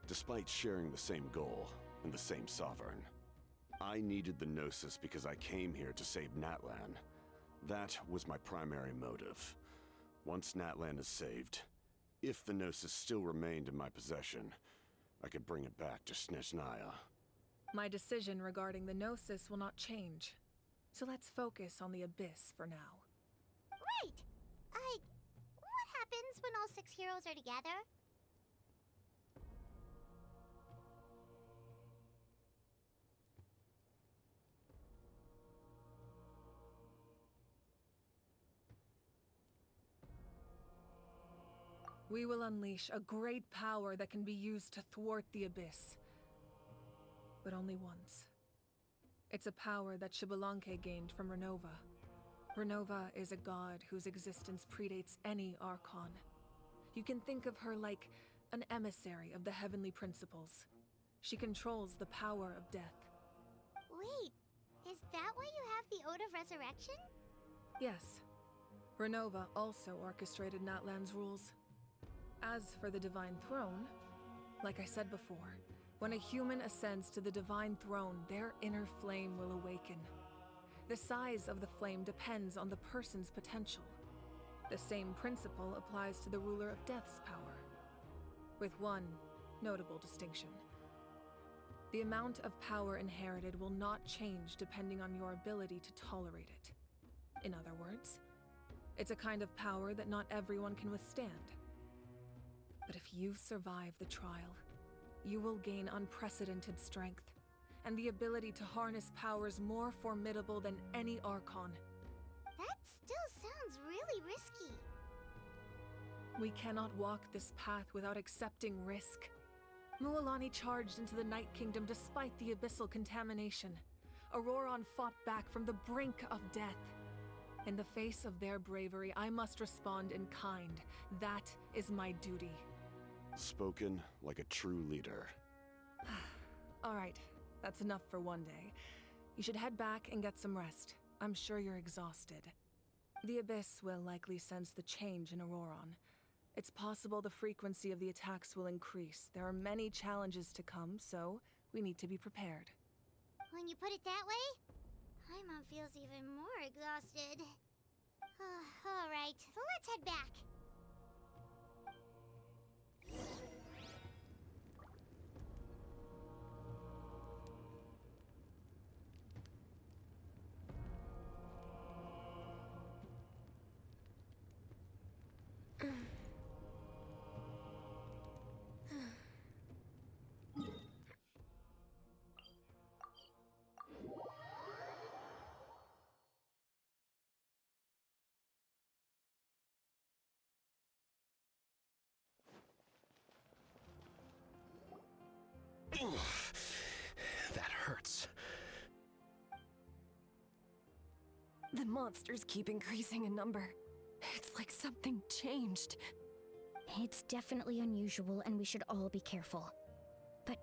despite sharing the same goal and the same sovereign. I needed the Gnosis because I came here to save Natlan. That was my primary motive. Once Natlan is saved, if the Gnosis still remained in my possession, I could bring it back to Snezhnaya. My decision regarding the Gnosis will not change. So let's focus on the Abyss for now. Right! What happens when all 6 heroes are together? We will unleash a great power that can be used to thwart the Abyss. But only once. It's a power that Xbalanque gained from Renova. Renova is a god whose existence predates any Archon. You can think of her like an emissary of the heavenly principles. She controls the power of death. Wait, is that why you have the Ode of Resurrection? Yes. Renova also orchestrated Natlan's rules. As for the Divine Throne, like I said before, when a human ascends to the Divine Throne, their inner flame will awaken. The size of the flame depends on the person's potential. The same principle applies to the ruler of Death's power. With one, Notable distinction. The amount of power inherited will not change depending on your ability to tolerate it. In other words, it's a kind of power that not everyone can withstand. But if you survive the trial, you will gain unprecedented strength, and the ability to harness powers more formidable than any Archon. That still sounds really risky. We cannot walk this path without accepting risk. Mualani charged into the Night Kingdom despite the abyssal contamination. Auroron fought back from the brink of death. In the face of their bravery, I must respond in kind. That is my duty. Spoken like a true leader. All right, that's enough for one day. You should head back and get some rest. I'm sure you're exhausted. The Abyss will likely sense the change in Auroron. It's possible the frequency of the attacks will increase. There are many challenges to come, so we need to be prepared. When you put it that way, Paimon feels even more exhausted. All right, let's head back. That hurts. The monsters keep increasing in number. It's like something changed. It's definitely unusual, and we should all be careful. But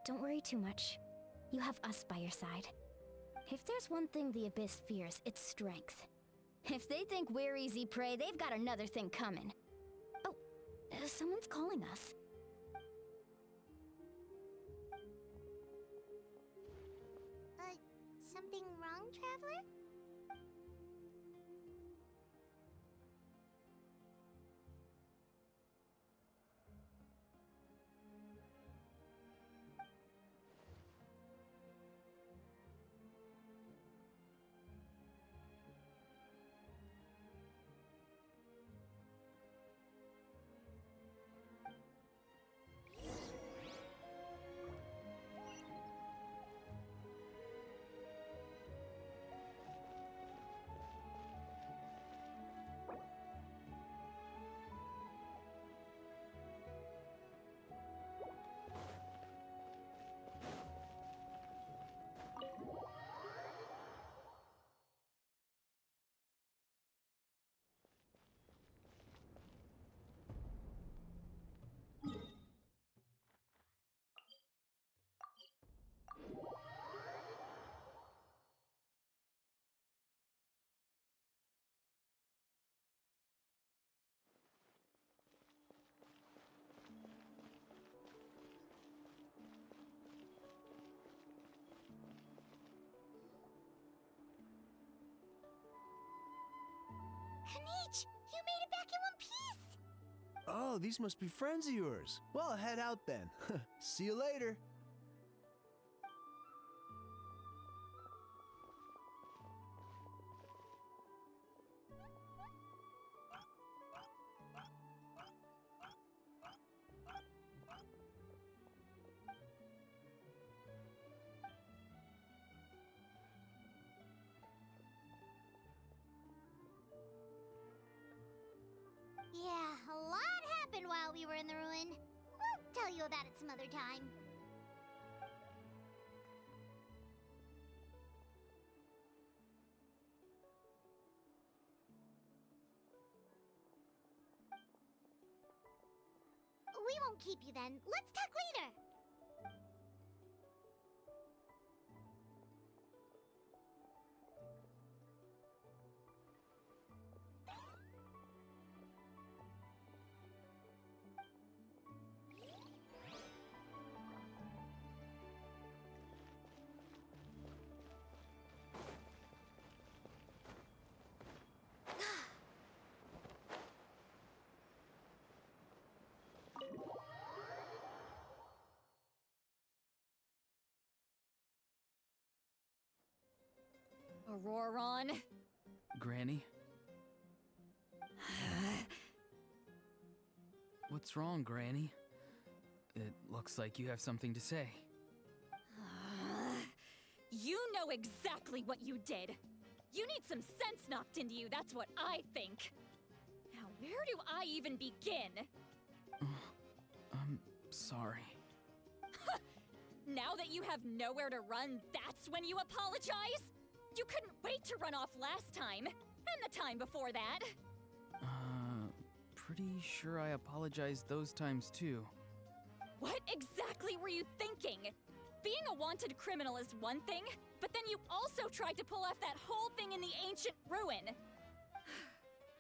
don't worry too much. You have us by your side. If there's one thing the Abyss fears, it's strength. If they think we're easy prey, they've got another thing coming. Oh, someone's calling us. Something wrong, Traveler? Kanich, you made it back in one piece! Oh, these must be friends of yours. Well, head out then. See you later. Yeah, a lot happened while we were in the ruin. We'll tell you about it some other time. We won't keep you then. Let's talk later. Auroron. Granny? What's wrong, Granny? It looks like you have something to say. You know exactly what you did. You need some sense knocked into you, that's what I think. Now, where do I even begin? I'm sorry. Now that you have nowhere to run, that's when you apologize? You couldn't wait to run off last time, and the time before that. Pretty sure I apologized those times too. What exactly were you thinking? Being a wanted criminal is one thing, but then you also tried to pull off that whole thing in the ancient ruin.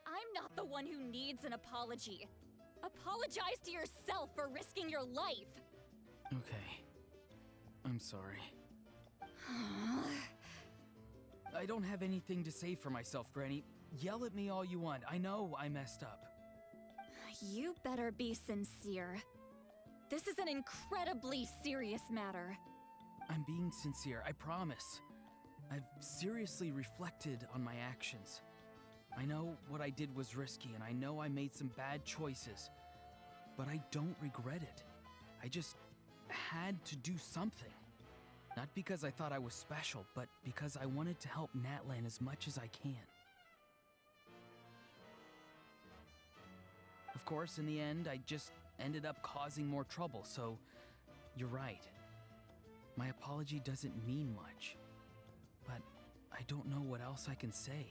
I'm not the one who needs an apology. Apologize to yourself for risking your life. Okay. I'm sorry. I don't have anything to say for myself, Granny. Yell at me all you want. I know I messed up. You better be sincere. This is an incredibly serious matter. I'm being sincere, I promise. I've seriously reflected on my actions. I know what I did was risky, and I know I made some bad choices. But I don't regret it. I just had to do something. Not because I thought I was special, but because I wanted to help Natlan as much as I can. Of course, in the end, I just ended up causing more trouble, so you're right. My apology doesn't mean much, but I don't know what else I can say.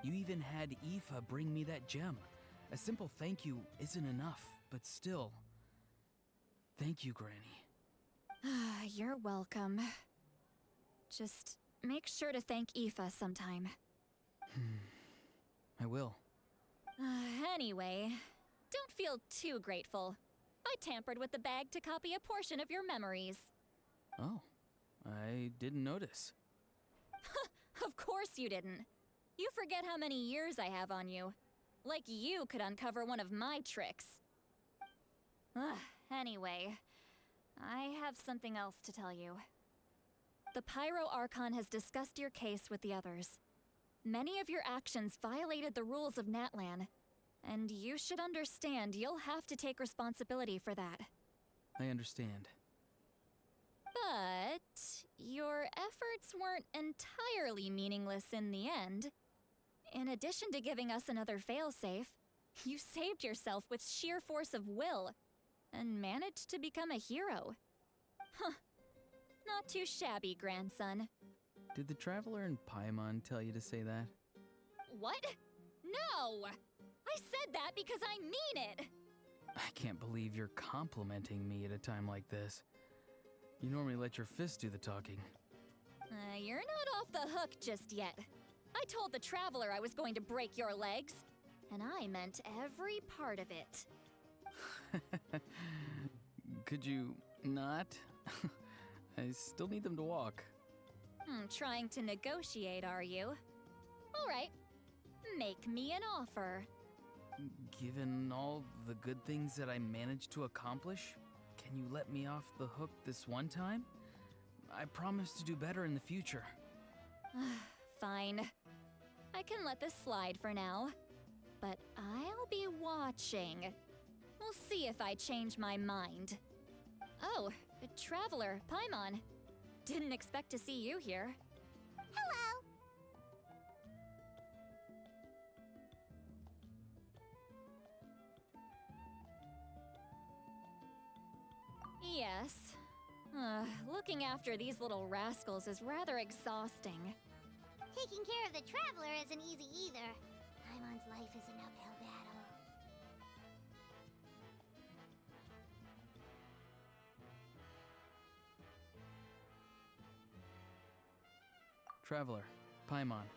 You even had Aoife bring me that gem. A simple thank you isn't enough, but still. Thank you, Granny. You're welcome. Just make sure to thank Aoife sometime. I will. Anyway, don't feel too grateful. I tampered with the bag to copy a portion of your memories. Oh, I didn't notice. Of course you didn't. You forget how many years I have on you. Like you could uncover one of my tricks. Anyway, I have something else to tell you. The Pyro Archon has discussed your case with the others. Many of your actions violated the rules of Natlan, and you should understand you'll have to take responsibility for that. I understand. But your efforts weren't entirely meaningless in the end. In addition to giving us another failsafe, you saved yourself with sheer force of will and managed to become a hero. Huh. Not too shabby, grandson. Did the Traveler and Paimon tell you to say that? What? No! I said that because I mean it! I can't believe you're complimenting me at a time like this. You normally let your fist do the talking. You're not off the hook just yet. I told the Traveler I was going to break your legs, and I meant every part of it. Could you not? I still need them to walk. Trying to negotiate, are you? All right. Make me an offer. Given all the good things that I managed to accomplish, can you let me off the hook this one time? I promise to do better in the future. Fine. I can let this slide for now. But I'll be watching. We'll see if I change my mind. Oh, Traveler, Paimon. Didn't expect to see you here. Hello! Yes. Looking after these little rascals is rather exhausting. Taking care of the Traveler isn't easy either. Paimon's life is an uphill battle. Traveler, Paimon,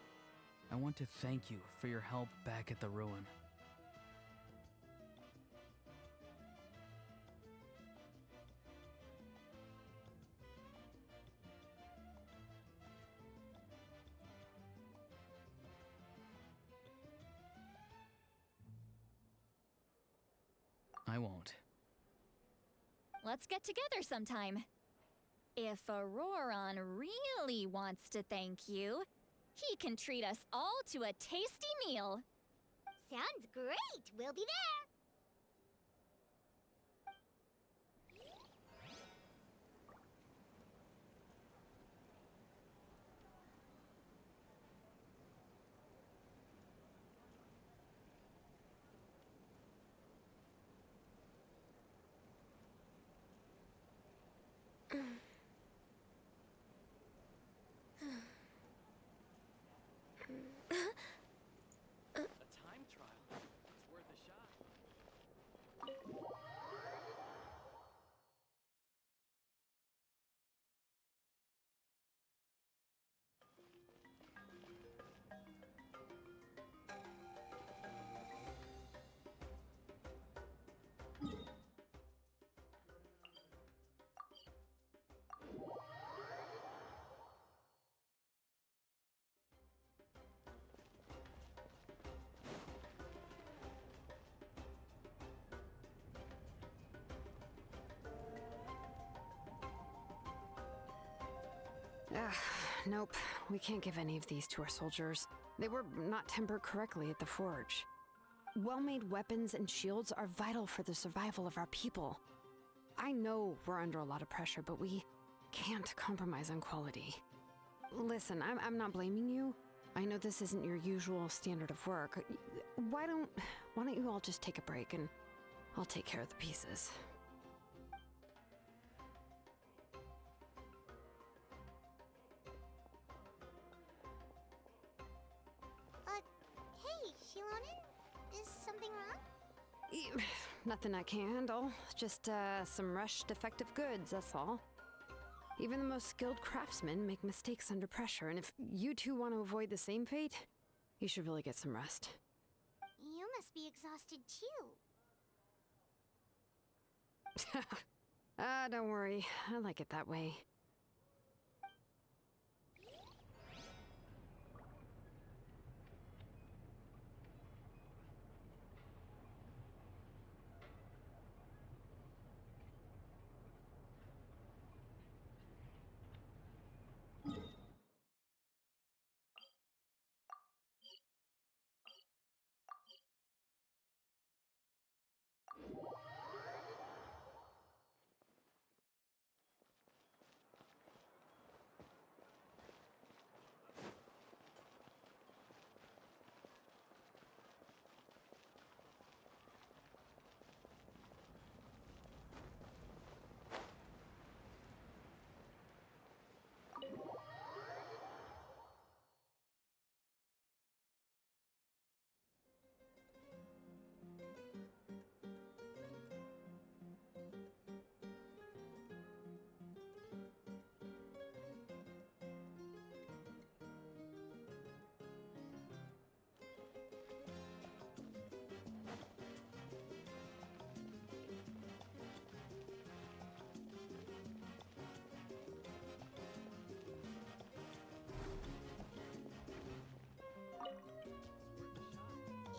I want to thank you for your help back at the ruin. I won't. Let's get together sometime. If Auroron really wants to thank you, He can treat us all to a tasty meal. Sounds great! We'll be there! A time trial. It's worth a shot. Nope. We can't give any of these to our soldiers. They were not tempered correctly at the forge. Well-made weapons and shields are vital for the survival of our people. I know we're under a lot of pressure, but we can't compromise on quality. Listen, I'm not blaming you. I know this isn't your usual standard of work. Why don't you all just take a break and I'll take care of the pieces. Hey, Shilonen? Is something wrong? Nothing I can't handle. Just, some rushed defective goods, that's all. Even the most skilled craftsmen make mistakes under pressure, and if you two want to avoid the same fate, you should really get some rest. You must be exhausted too. Don't worry. I like it that way.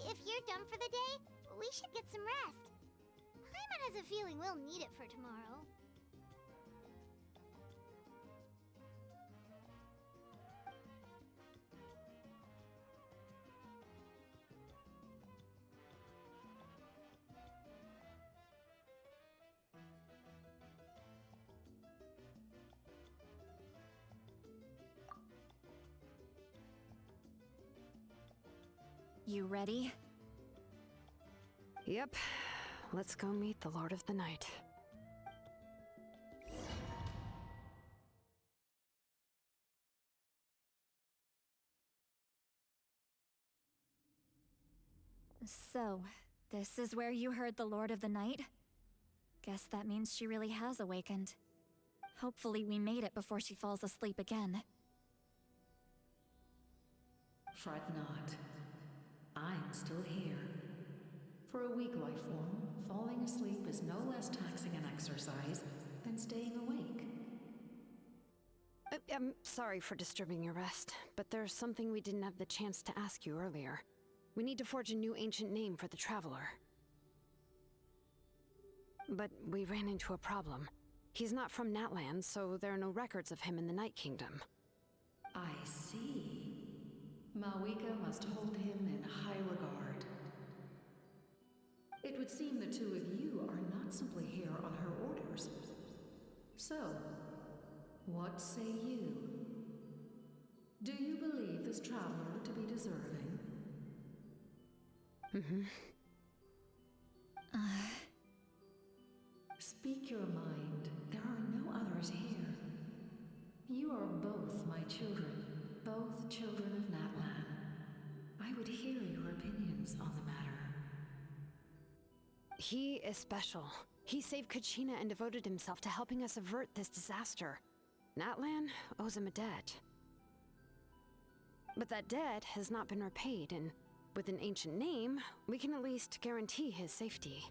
If you're done for the day, we should get some rest. Paimon has a feeling we'll need it for tomorrow. You ready? Yep. Let's go meet the Lord of the Night. So, this is where you heard the Lord of the Night? Guess that means she really has awakened. Hopefully we made it before she falls asleep again. Fret not. I'm still here. For a weak life form, falling asleep is no less taxing an exercise than staying awake. I'm sorry for disturbing your rest, but there's something we didn't have the chance to ask you earlier. We need to forge a new ancient name for the Traveler. But we ran into a problem. He's not from Natlan, so there are no records of him in the Night Kingdom. I see. Mawika must hold him in high regard. It would seem the two of you are not simply here on her orders. So, what say you? Do you believe this traveler to be deserving? Speak your mind. There are no others here. You are both my children, both children of Natlan. I would hear your opinions on the matter. He is special. He saved Kachina and devoted himself to helping us avert this disaster. Natlan owes him a debt. But that debt has not been repaid, and with an ancient name, we can at least guarantee his safety.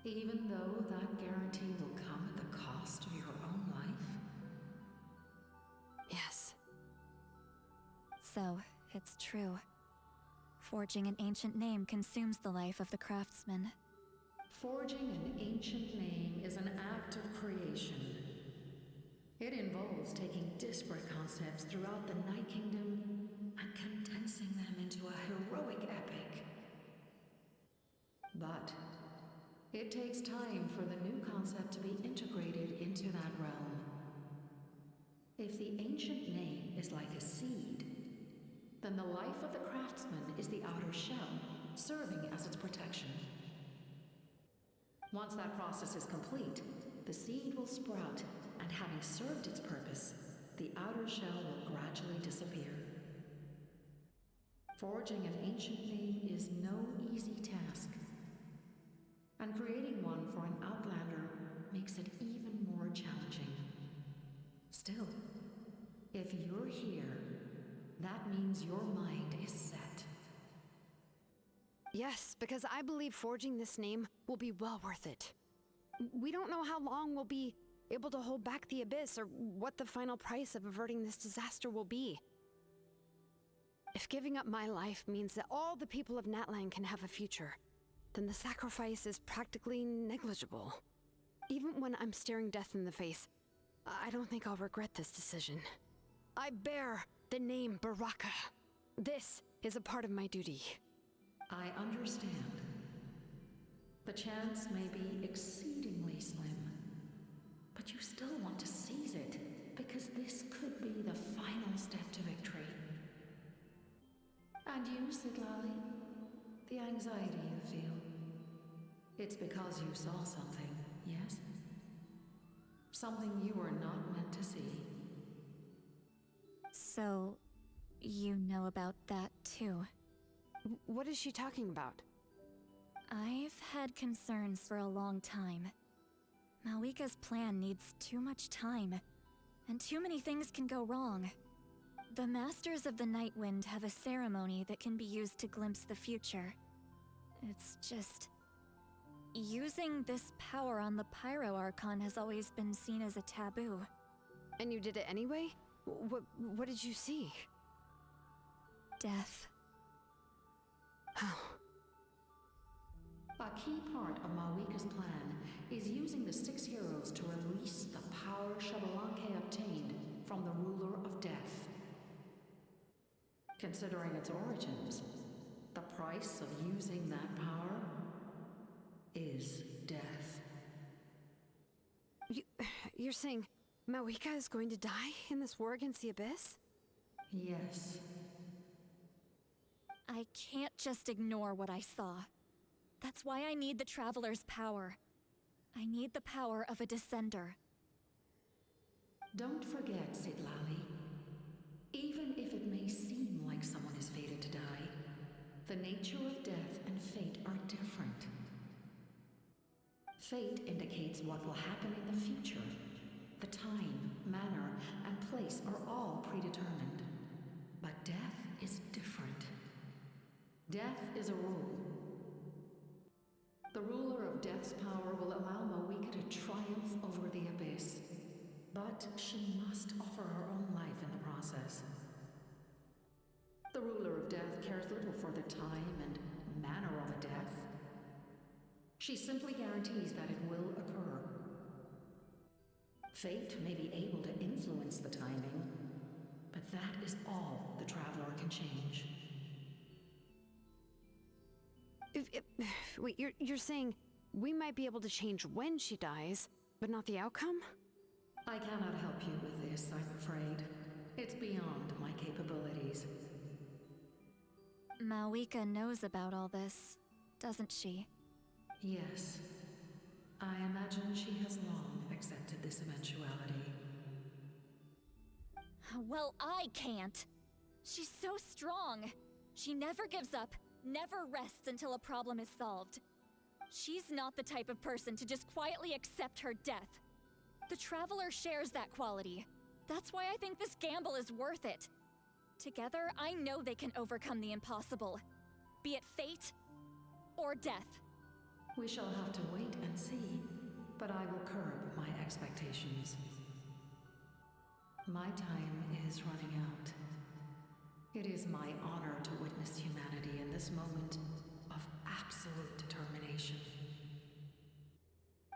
Even though that guarantee will come at the cost of your own life? Yes. So, it's true. Forging an ancient name consumes the life of the craftsman. Forging an ancient name is an act of creation. It involves taking disparate concepts throughout the Night Kingdom and condensing them into a heroic epic. But it takes time for the new concept to be integrated into that realm. If the ancient name is like a seed, then the life of the craftsman is the outer shell, serving as its protection. Once that process is complete, the seed will sprout, and having served its purpose, the outer shell will gradually disappear. Forging an ancient name is no easy task, and creating one for an outlander makes it even more challenging. Still, if you're here, that means your mind is set. Yes, because I believe forging this name will be well worth it. We don't know how long we'll be able to hold back the Abyss or what the final price of averting this disaster will be. If giving up my life means that all the people of Natlan can have a future, then the sacrifice is practically negligible. Even when I'm staring death in the face, I don't think I'll regret this decision. I bear the name Baraka. This is a part of my duty. I understand. The chance may be exceedingly slim, but you still want to seize it, because this could be the final step to victory. And you, Sidlali? The anxiety you feel, it's because you saw something, yes? Something you were not meant to see. So, you know about that too? What is she talking about? I've had concerns for a long time. Mawika's plan needs too much time, and too many things can go wrong. The Masters of the Night Wind have a ceremony that can be used to glimpse the future. It's just... using this power on the Pyro Archon has always been seen as a taboo. And you did it anyway? What did you see? Death. How? A key part of Mawika's plan is using the 6 heroes to release the power Xbalanque obtained from the ruler of death. Considering its origins, the price of using that power is death. You're saying Mawika is going to die in this war against the Abyss? Yes. I can't just ignore what I saw. That's why I need the Traveler's power. I need the power of a Descender. Don't forget, Sidlali. Even if it may seem like someone is fated to die, the nature of death and fate are different. Fate indicates what will happen in the future. The time, manner, and place are all predetermined. But death is different. Death is a rule. The ruler of Death's power will allow Mawika to triumph over the Abyss, but she must offer her own life in the process. The ruler of Death cares little for the time and manner of a death. She simply guarantees that it will occur. Fate may be able to influence the timing, but but that is all the Traveler can change. Wait, you're saying we might be able to change when she dies, but not the outcome? I cannot help you with this, I'm afraid. It's beyond my capabilities. Malwika knows about all this, doesn't she? Yes. I imagine she has long accepted this eventuality. Well, I can't. She's so strong. She never gives up, never rests until a problem is solved. She's not the type of person to just quietly accept her death. The Traveler shares that quality. That's why I think this gamble is worth it. Together, I know they can overcome the impossible. Be it fate or death. We shall have to wait and see, but I will curb my expectations. My time is running out. It is my honor to witness humanity in this moment of absolute determination.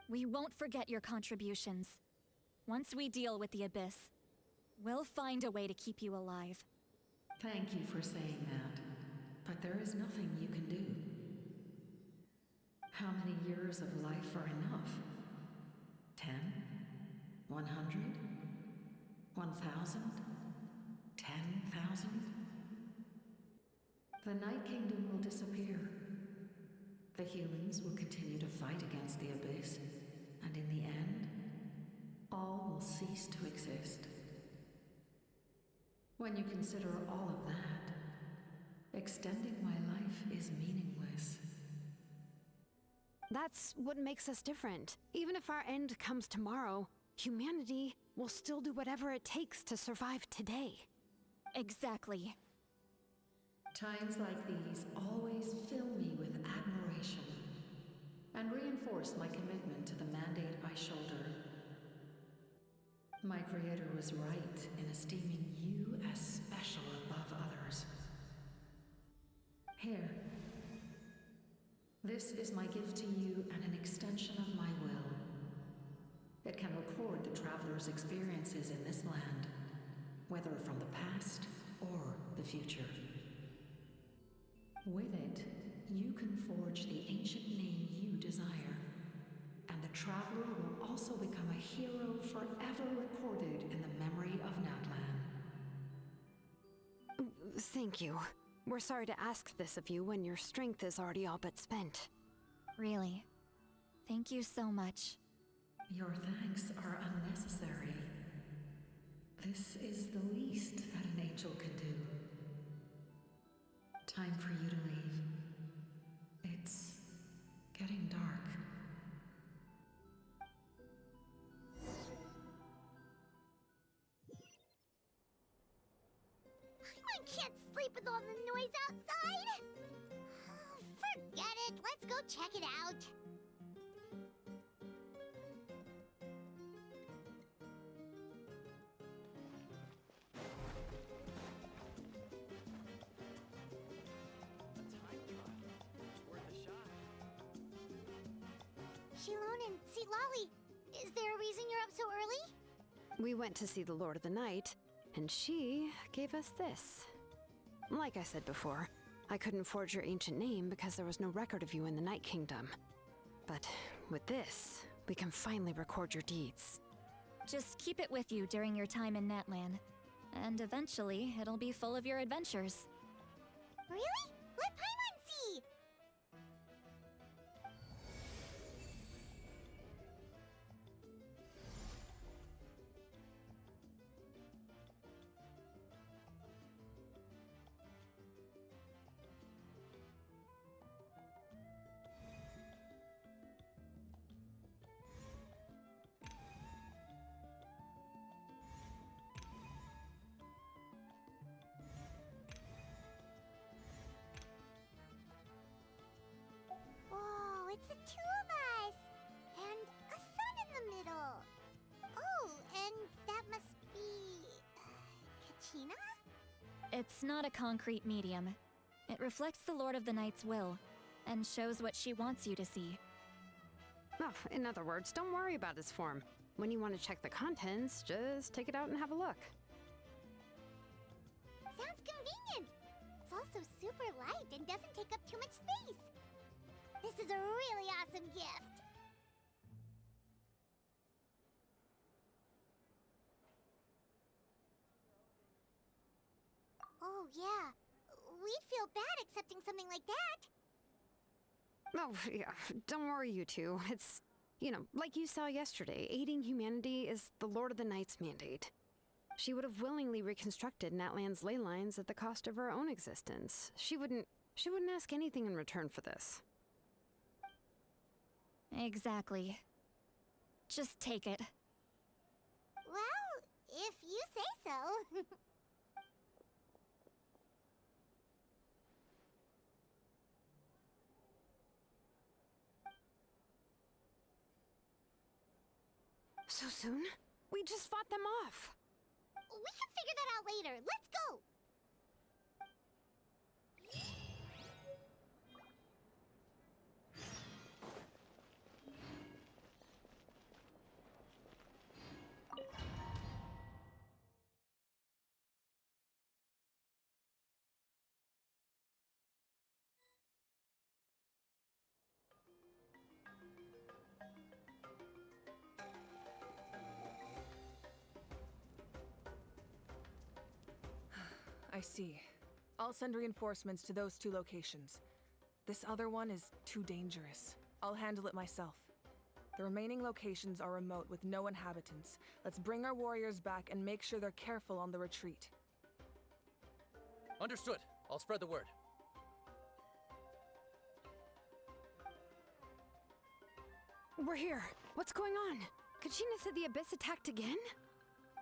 We won't forget your contributions. Once we deal with the Abyss, we'll find a way to keep you alive. Thank you for saying that, but there is nothing you can do. How many years of life are enough? 10? 100? 1,000? 10,000? The Night Kingdom will disappear. The humans will continue to fight against the Abyss, and in the end, all will cease to exist. When you consider all of that, extending my life is meaningless. That's what makes us different. Even if our end comes tomorrow, humanity will still do whatever it takes to survive today. Exactly. Times like these always fill me with admiration and reinforce my commitment to the mandate I shoulder. My Creator was right in esteeming you as special above others. Here. This is my gift to you and an extension of my will. It can record the Traveler's experiences in this land, whether from the past or the future. With it, you can forge the ancient name you desire, and the Traveler will also become a hero forever recorded in the memory of Natlan. Thank you. We're sorry to ask this of you when your strength is already all but spent. Really. Thank you so much. Your thanks are unnecessary. This is the least that an angel can do. Time for you to leave. It's getting dark. I can't sleep with all the noise outside! Forget it, let's go check it out. Shilon and Lolly, is there a reason you're up so early? We went to see the Lord of the Night, and she gave us this. Like I said before, I couldn't forge your ancient name because there was no record of you in the Night Kingdom. But with this, we can finally record your deeds. Just keep it with you during your time in Natlan, and eventually it'll be full of your adventures. Really? Let Paimon see! Whoa, it's the two of us! And a sun in the middle! Oh, and that must be... Kachina? It's not a concrete medium. It reflects the Lord of the Night's will, and shows what she wants you to see. Oh, in other words, don't worry about its form. When you want to check the contents, just take it out and have a look. is a really awesome gift. Oh, yeah. We'd feel bad accepting something like that. Oh, yeah, don't worry, you two. It's, like you saw yesterday, aiding humanity is the Lord of the Night's mandate. She would have willingly reconstructed Natlan's ley lines at the cost of her own existence. She wouldn't ask anything in return for this. Exactly. Just take it. Well, if you say so. So soon? We just fought them off. We can figure that out later. Let's go! I see. I'll send reinforcements to those 2 locations. This other one is too dangerous. I'll handle it myself. The remaining locations are remote with no inhabitants. Let's bring our warriors back and make sure they're careful on the retreat. Understood. I'll spread the word. We're here. What's going on? Kachina said the Abyss attacked again?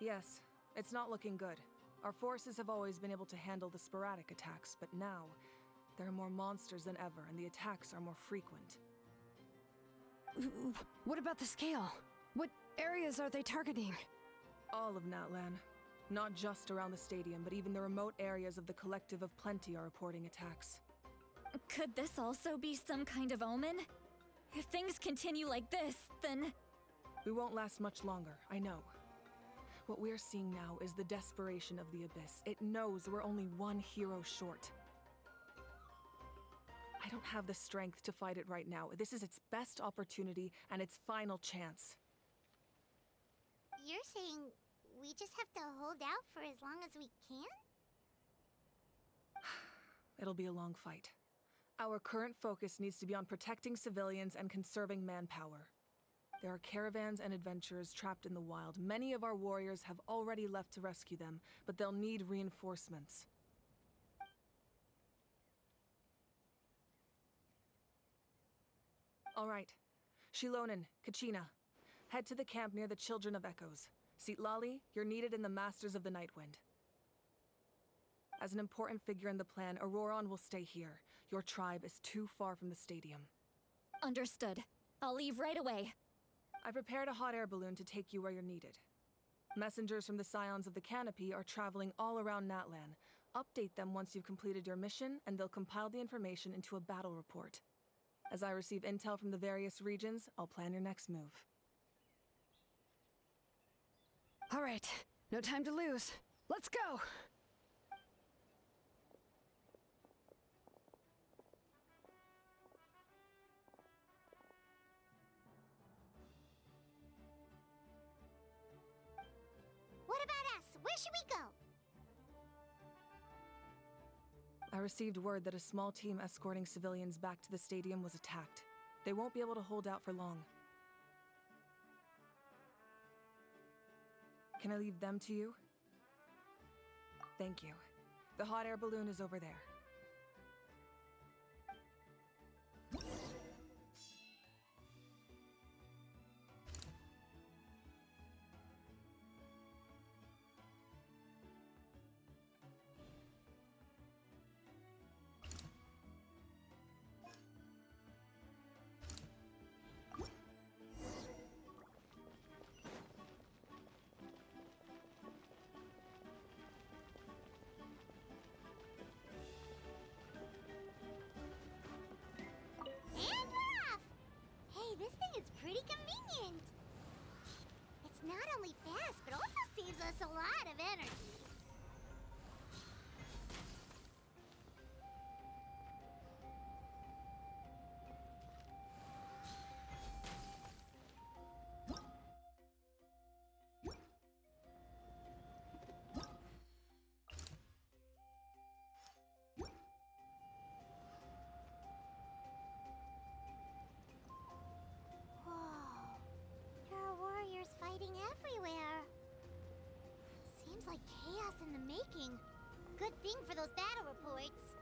Yes, it's not looking good. Our forces have always been able to handle the sporadic attacks, but now, there are more monsters than ever, and the attacks are more frequent. What about the scale? What areas are they targeting? All of Natlan. Not just around the stadium, but even the remote areas of the Collective of Plenty are reporting attacks. Could this also be some kind of omen? If things continue like this, then... We won't last much longer, I know. What we're seeing now is the desperation of the Abyss. It knows we're only one hero short. I don't have the strength to fight it right now. This is its best opportunity and its final chance. You're saying we just have to hold out for as long as we can? It'll be a long fight. Our current focus needs to be on protecting civilians and conserving manpower. There are caravans and adventurers trapped in the wild. Many of our warriors have already left to rescue them, but they'll need reinforcements. All right. Shilonen, Kachina, head to the camp near the Children of Echoes. Citlali, you're needed in the Masters of the Nightwind. As an important figure in the plan, Auroron will stay here. Your tribe is too far from the stadium. Understood. I'll leave right away. I prepared a hot air balloon to take you where you're needed. Messengers from the Scions of the Canopy are traveling all around Natlan. Update them once you've completed your mission, and they'll compile the information into a battle report. As I receive intel from the various regions, I'll plan your next move. All right, no time to lose. Let's go! What about us? Where should we go? I received word that a small team escorting civilians back to the stadium was attacked. They won't be able to hold out for long. Can I leave them to you? Thank you. The hot air balloon is over there. in the making. Good thing for those battle reports.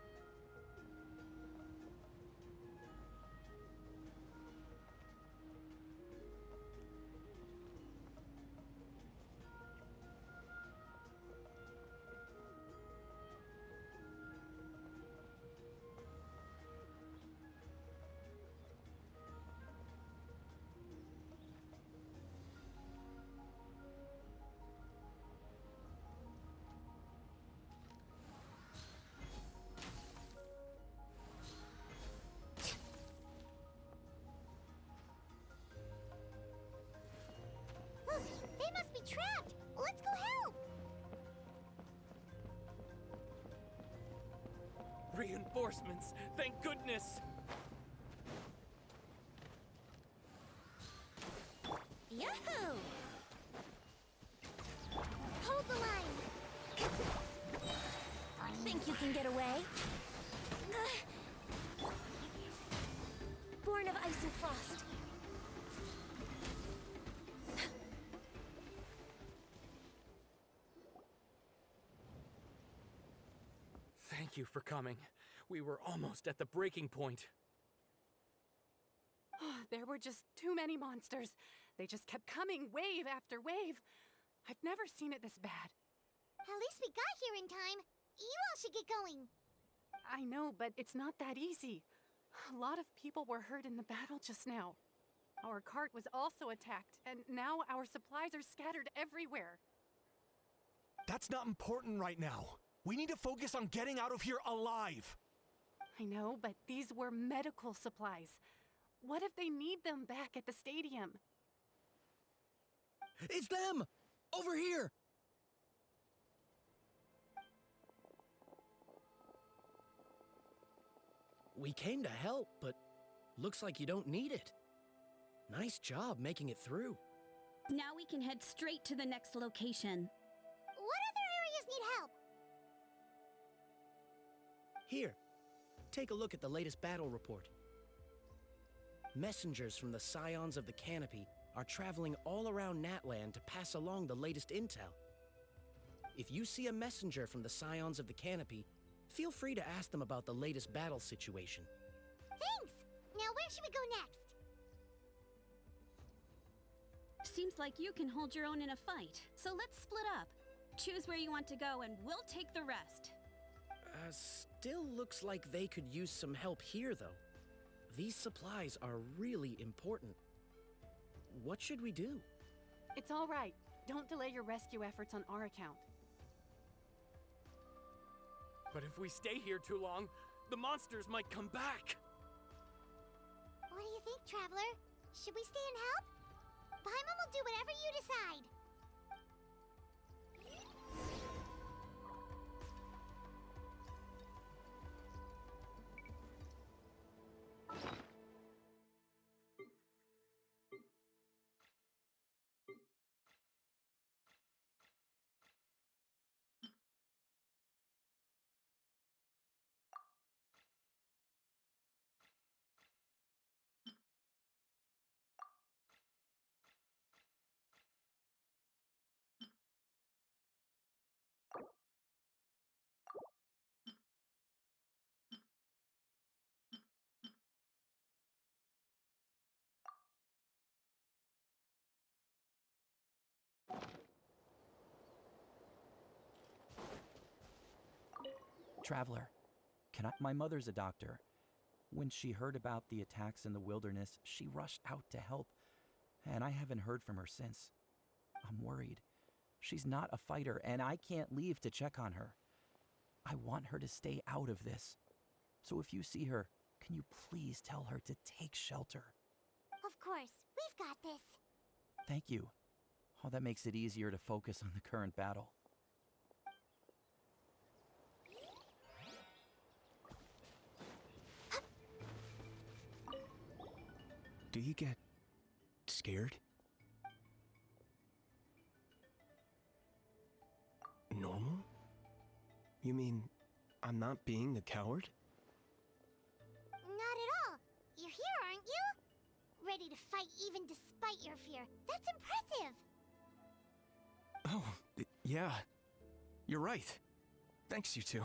They must be trapped! Let's go help! Reinforcements! Thank goodness! Yahoo! Hold the line! Think you can get away? Born of ice and frost. Thank you for coming. We were almost at the breaking point. There were just too many monsters. They just kept coming, wave after wave. I've never seen it this bad. At least we got here in time. You all should get going. I know, but it's not that easy. A lot of people were hurt in the battle just now. Our cart was also attacked, and now our supplies are scattered everywhere. That's not important right now. We need to focus on getting out of here alive. I know, but these were medical supplies. What if they need them back at the stadium? It's them! Over here! We came to help, but looks like you don't need it. Nice job making it through. Now we can head straight to the next location. What other areas need help? Here, take a look at the latest battle report. Messengers from the Scions of the Canopy are traveling all around Natland to pass along the latest intel. If you see a messenger from the Scions of the Canopy, feel free to ask them about the latest battle situation. Thanks! Now where should we go next? Seems like you can hold your own in a fight, so let's split up. Choose where you want to go and we'll take the rest. Still looks like they could use some help here, though. These supplies are really important. What should we do? It's all right. Don't delay your rescue efforts on our account. But if we stay here too long, the monsters might come back! What do you think, Traveler? Should we stay and help? Paimon will do whatever you decide. Traveler, my mother's a doctor. When she heard about the attacks in the wilderness, she rushed out to help, and I haven't heard from her since. I'm worried. She's not a fighter, and I can't leave to check on her. I want her to stay out of this. So if you see her, can you please tell her to take shelter? Of course, we've got this. Thank you. Oh, that makes it easier to focus on the current battle. Do you get scared? Normal? You mean I'm not being the coward? Not at all. You're here, aren't you? Ready to fight even despite your fear. That's impressive. Oh, yeah. You're right. Thanks, you two.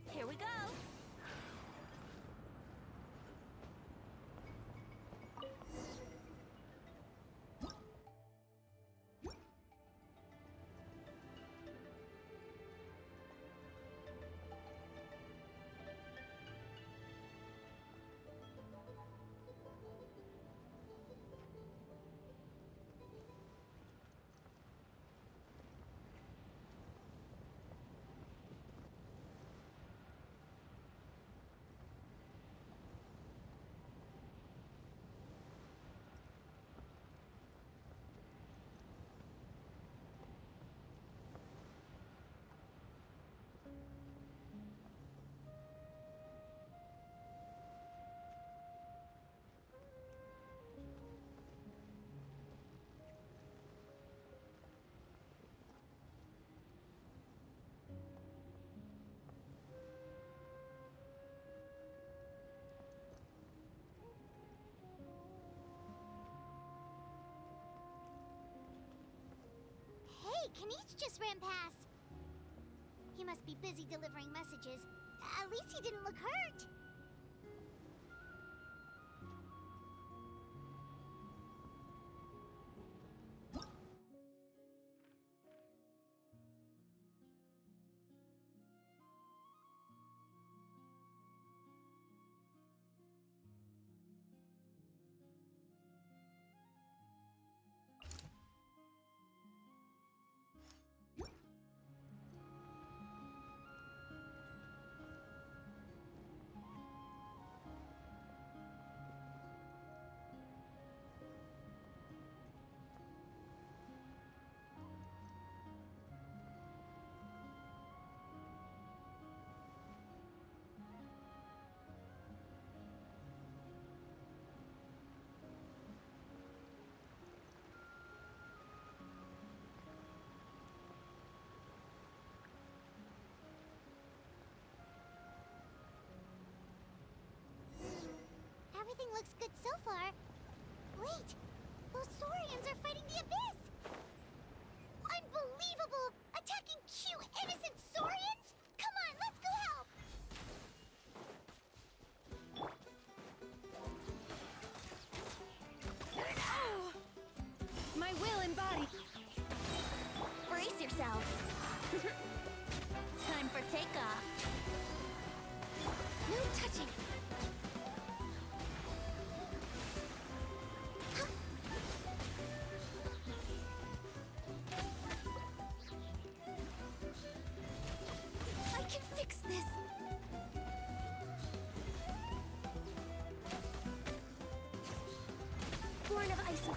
Here we go. Hey, Kanish just ran past. He must be busy delivering messages. At least he didn't look hurt. Everything looks good so far. Wait, those Saurians are fighting the Abyss! Unbelievable! Attacking cute, innocent Saurians? Come on, let's go help! Oh! My will embodied. Brace yourselves. Time for takeoff. No touching. I can fix this. Born of ice,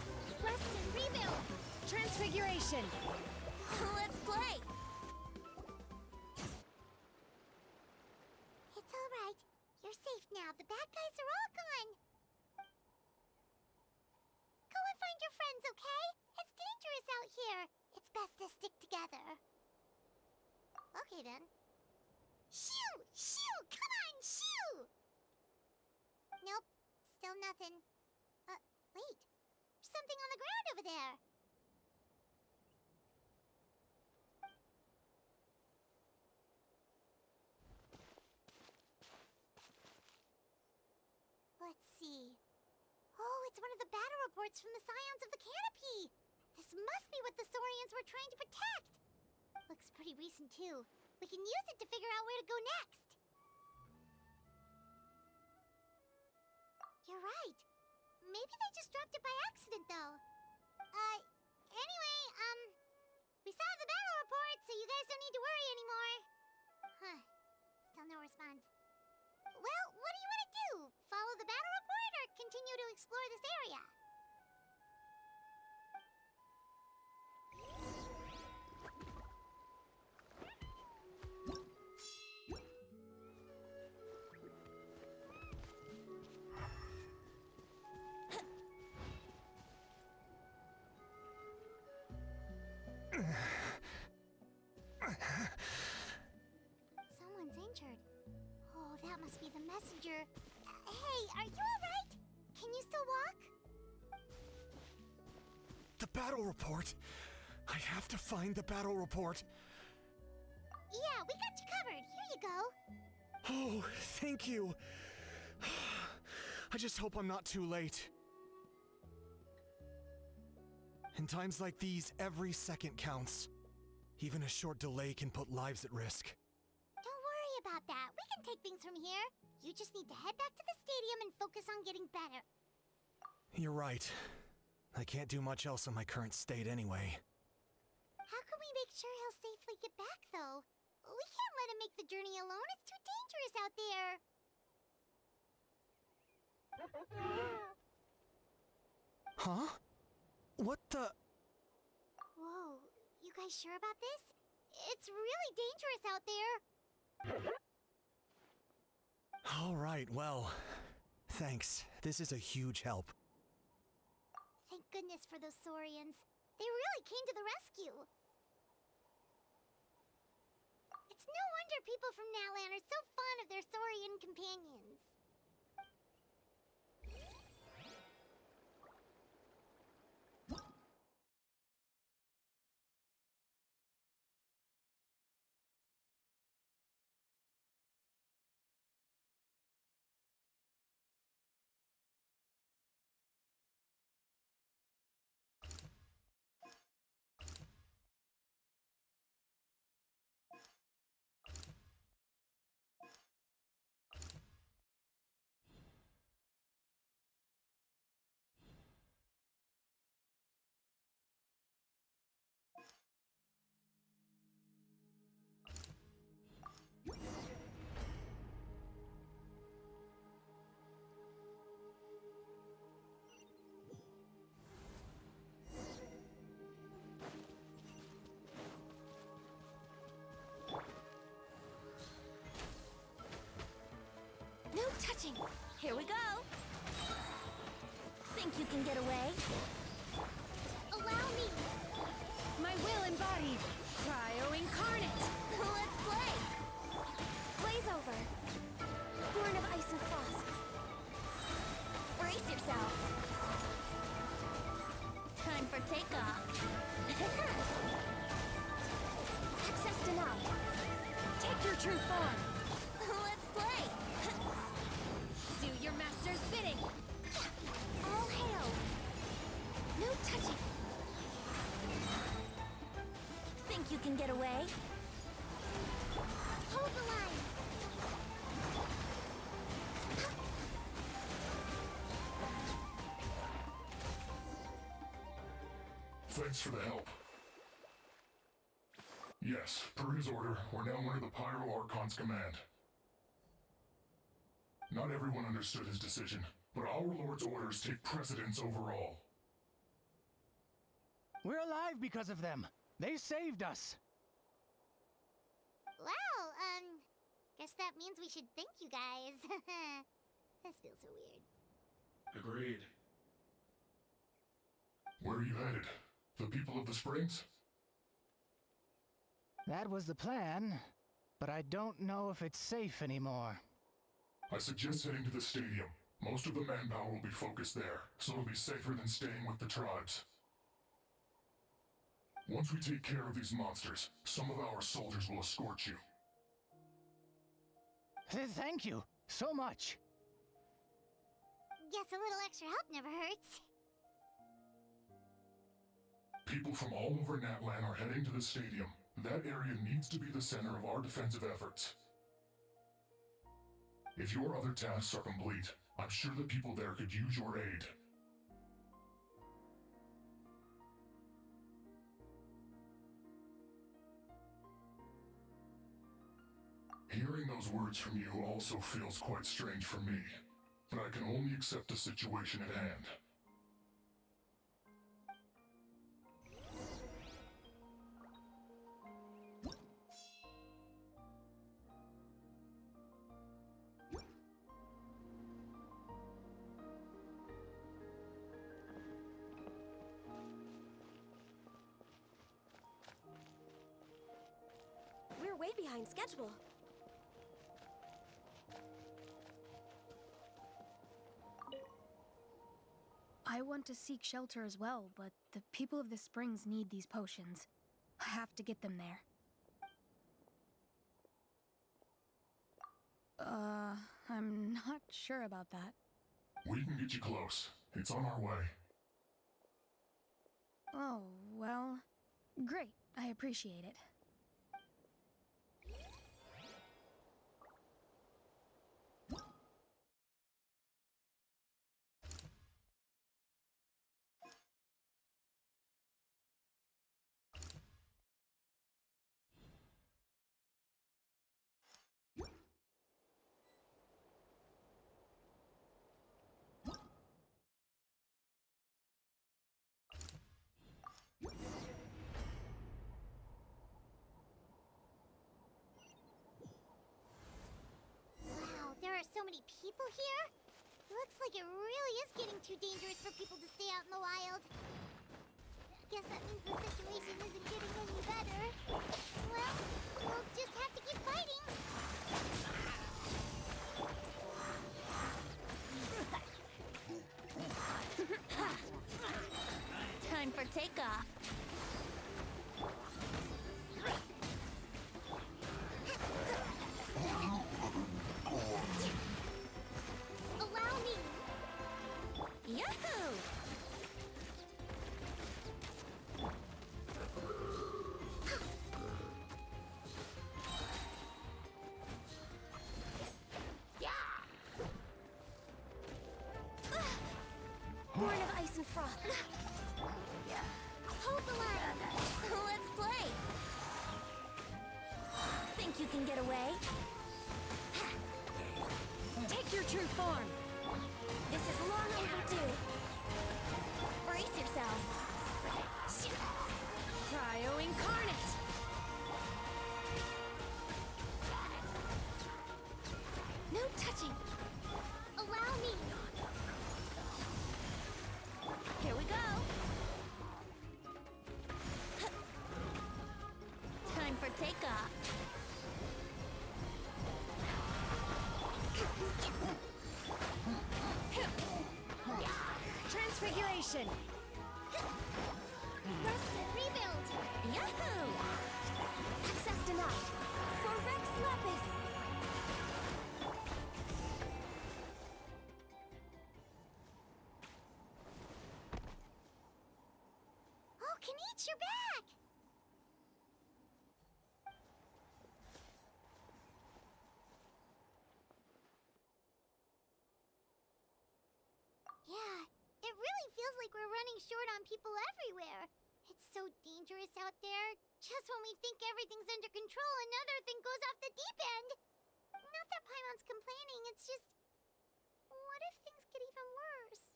rest and rebuild. Transfiguration. Let's play. It's all right. You're safe now. The bad guys are all gone. Go and find your friends, okay? It's dangerous out here. It's best to stick together. Okay, then. Shoo! Shoo! Come on, shoo! Nope. Still nothing. Wait. There's something on the ground over there. Let's see. Oh, it's one of the battle reports from the Scions of the Canopy. This must be what the Saurians were trying to protect. Looks pretty recent, too. We can use it to figure out where to go next. You're right. Maybe they just dropped it by accident, though. Anyway, we saw the battle report, so you guys don't need to worry anymore. Huh. Still no response. Well, what do you want to do? Follow the battle report or continue to explore this area? Someone's injured. Oh, that must be the messenger. Hey, are you alright? Can you still walk? The battle report. I have to find the battle report. Yeah, we got you covered. Here you go. Oh, thank you. I just hope I'm not too late. In times like these, every second counts. Even a short delay can put lives at risk. Don't worry about that. We can take things from here. You just need to head back to the stadium and focus on getting better. You're right. I can't do much else in my current state anyway. How can we make sure he'll safely get back, though? We can't let him make the journey alone. It's too dangerous out there. Huh? What the... Whoa, you guys sure about this? It's really dangerous out there. All right, well, thanks. This is a huge help. Thank goodness for those Saurians. They really came to the rescue. It's no wonder people from Natlan are so fond of their Saurian companions. No touching. Here we go. Think you can get away? Allow me. My will embodied. Cryo incarnate. Let's play. Blaze over. Born of ice and frost. Brace yourself. Time for takeoff. Access denied. Take your true form. Let's play. Do your master's bidding. All hail. No touching. Think you can get away? Hold the line. Thanks for the help. Yes, per his order, we're now under the Pyro Archon's command. Not everyone understood his decision, but our Lord's orders take precedence over all. We're alive because of them. They saved us. Well, guess that means we should thank you guys. This feels so weird. Agreed. Where are you headed? The people of the Springs? That was the plan, but I don't know if it's safe anymore. I suggest heading to the stadium. Most of the manpower will be focused there, so it'll be safer than staying with the tribes. Once we take care of these monsters, some of our soldiers will escort you. Thank you so much. Guess a little extra help never hurts. People from all over Natlan are heading to the stadium. That area needs to be the center of our defensive efforts. If your other tasks are complete, I'm sure the people there could use your aid. Hearing those words from you also feels quite strange for me, but I can only accept the situation at hand. We're way behind schedule. I want to seek shelter as well, but the people of the springs need these potions. I have to get them there. I'm not sure about that. We can get you close. It's on our way. Oh, well, great. I appreciate it. Wow, there are so many people here? Looks like it really is getting too dangerous for people to stay out in the wild. Guess that means the situation isn't getting any better. Well, we'll just have to keep fighting. Time for takeoff. Allow me. Yahoo! Born of ice and frost. Hold the line. Let's play! Think you can get away? Take your true form. This is long overdue. Brace yourself. Cryo incarnate. No touching. Allow me. Here we go. Time for takeoff. Transfiguration. Rest and rebuild. Yahoo! Access denied. For Rex Lapis. Oh, Kanichi, you're back! Yeah, it really feels like we're running short on people everywhere. It's so dangerous out there. Just when we think everything's under control, another thing goes off the deep end. Not that Paimon's complaining, it's just... What if things get even worse?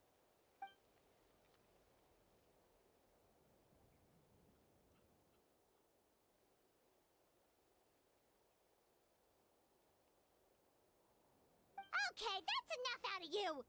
Okay, that's enough out of you!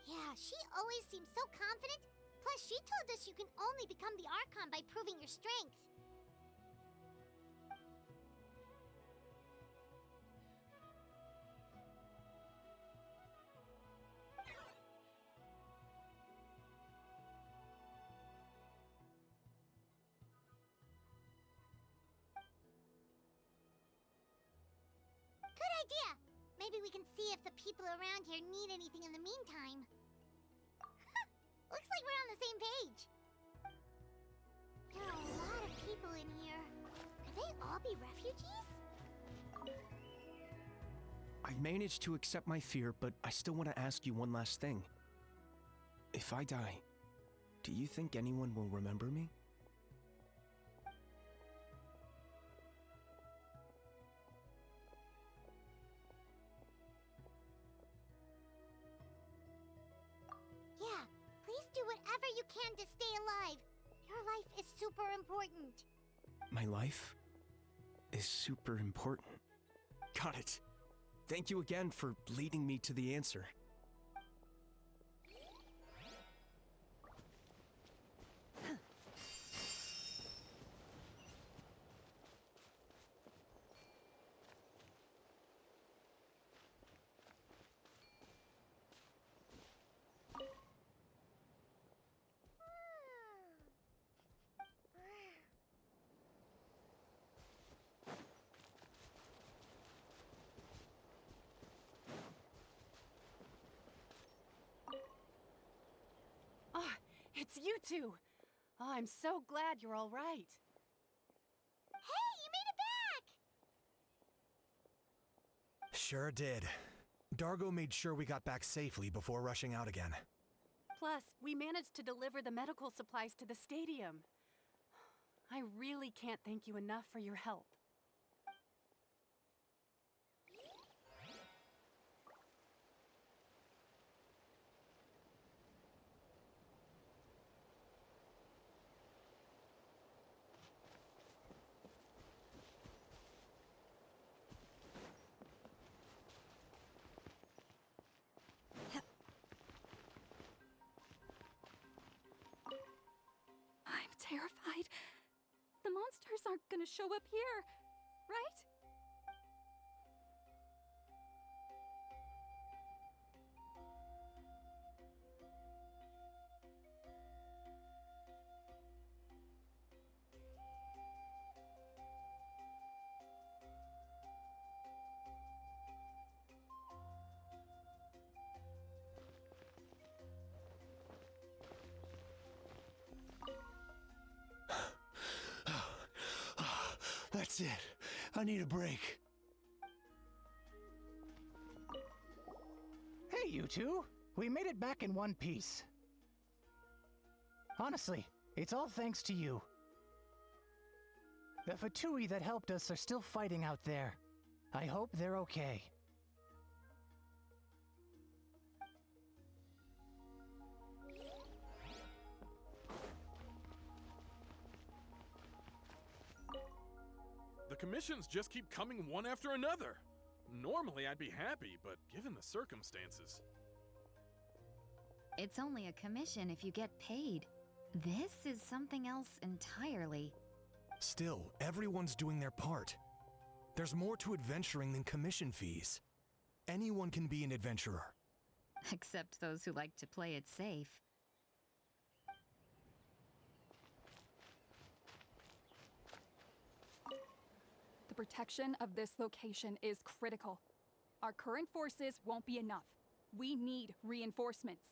Yeah, she always seems so confident. Plus, she told us you can only become the Archon by proving your strength. Good idea! Maybe we can see if the people around here need anything in the meantime. Looks like we're on the same page. There are a lot of people in here. Could they all be refugees? I've managed to accept my fear, but I still want to ask you one last thing. If I die, do you think anyone will remember me? Yeah, please do whatever you can to stay alive. Your life is super important. My life is super important. Got it. Thank you again for leading me to the answer. It's you two! Oh, I'm so glad you're all right. Hey, you made it back! Sure did. Dargo made sure we got back safely before rushing out again. Plus, we managed to deliver the medical supplies to the stadium. I really can't thank you enough for your help. I'm terrified. The monsters aren't gonna show up here, right? That's it. I need a break. Hey, you two! We made it back in one piece. Honestly, it's all thanks to you. The Fatui that helped us are still fighting out there. I hope they're okay. The commissions just keep coming one after another. Normally I'd be happy, but given the circumstances... It's only a commission if you get paid. This is something else entirely. Still, everyone's doing their part. There's more to adventuring than commission fees. Anyone can be an adventurer. Except those who like to play it safe. The protection of this location is critical. Our current forces won't be enough. We need reinforcements.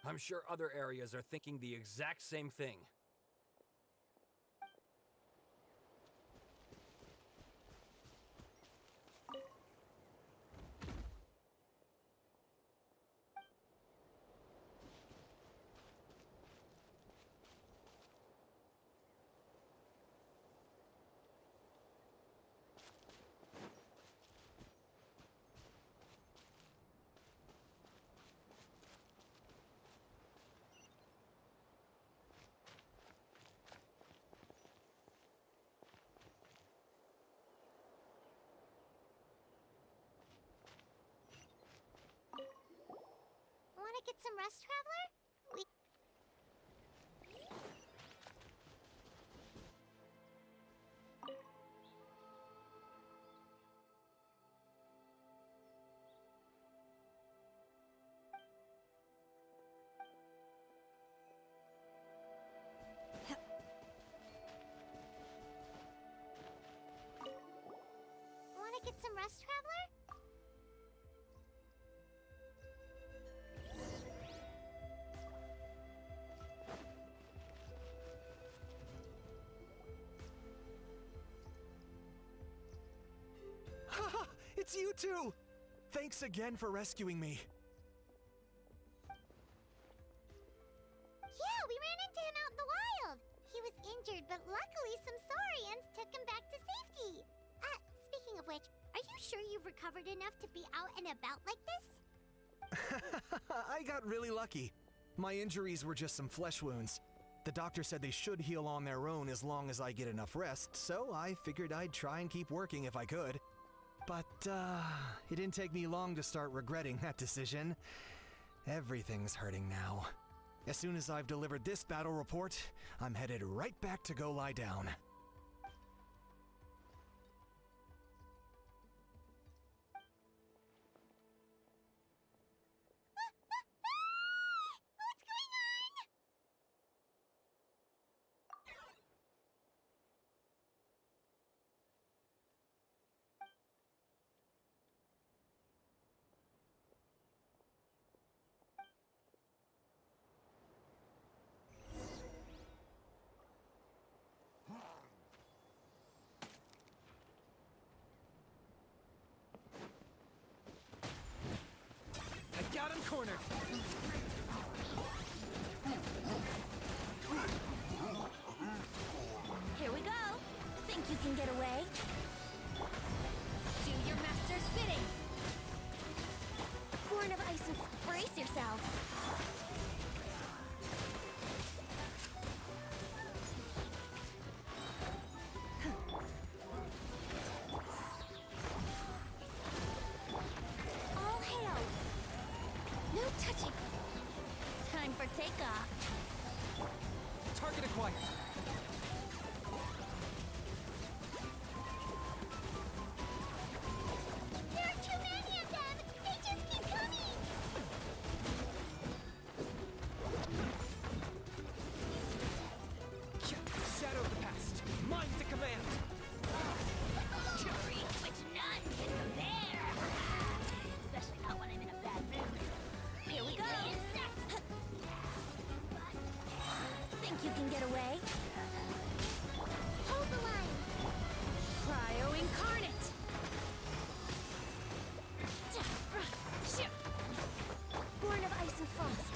I'm sure other areas are thinking the exact same thing. get some rest, Traveler? We... Wanna get some rest, Traveler? Haha! It's you two! Thanks again for rescuing me. Yeah, we ran into him out in the wild. He was injured, but luckily some saurians took him back to safety. Speaking of which, are you sure you've recovered enough to be out and about like this? I got really lucky. My injuries were just some flesh wounds. The doctor said they should heal on their own as long as I get enough rest, so I figured I'd try and keep working if I could. But, it didn't take me long to start regretting that decision. Everything's hurting now. As soon as I've delivered this battle report, I'm headed right back to go lie down. What's going on? I got him cornered! Here we go. Think you can get away? Do your master's bidding. Born of ice and brace yourself. All hail. No touching. Time for takeoff. Target acquired. There are too many of them! They just keep coming! Shadow of the past. Mine to command. Fury which none can compare. Especially not when I'm in a bad mood. Here we go. Think you can get away? Hold the line! Cryo incarnate. Born of ice and frost.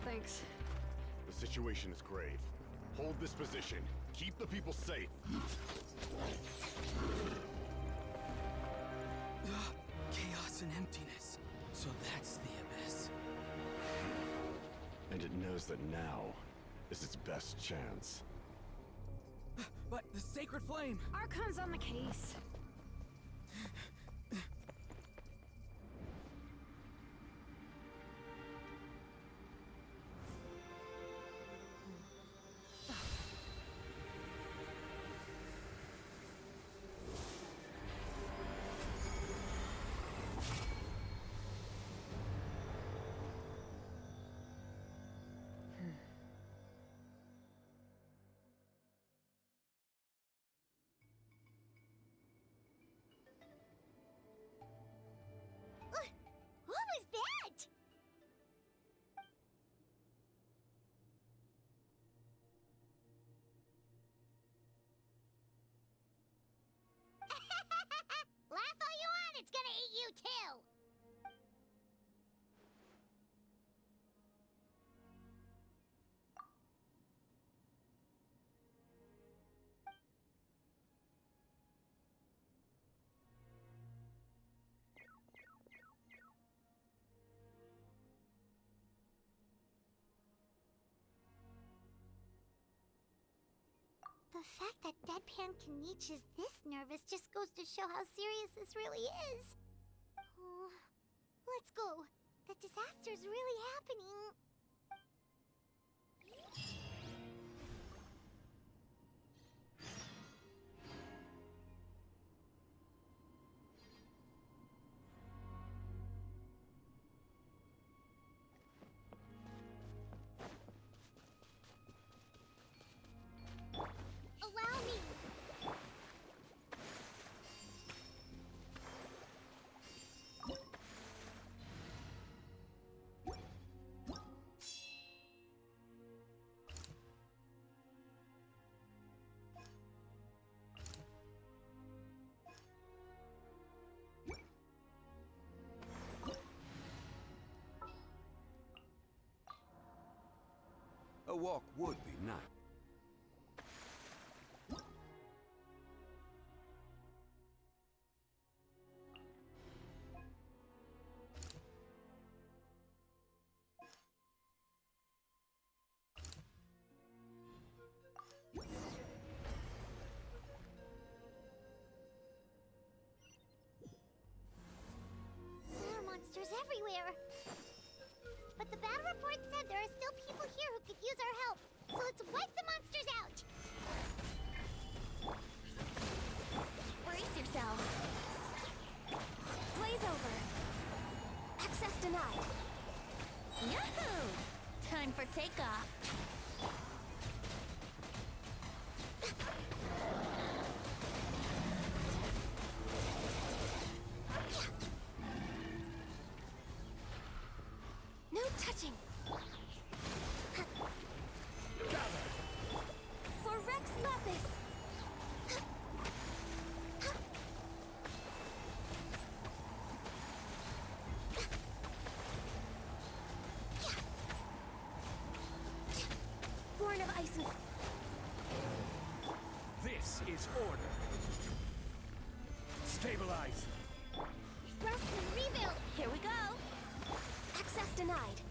Thanks. The situation is grave. Hold this position. Keep the people safe. Chaos and emptiness. So that's the abyss. says that now is its best chance. But the sacred flame! Archon's on the case. What was that? Laugh all you want, it's gonna eat you too! The fact that Deadpan Kaniche is this nervous just goes to show how serious this really is. Oh, let's go. The disaster's really happening. Allow me. A walk would be nice. There are monsters everywhere. But the battle report said there are still people here who could use our help. So let's wipe the monsters out. Brace yourself. Blaze over. Access denied. Yahoo! Time for takeoff. No touching. For Rex Lapis. Born of ice and... This is order. Stabilize. Rest and rebuild. Here we go. Access denied.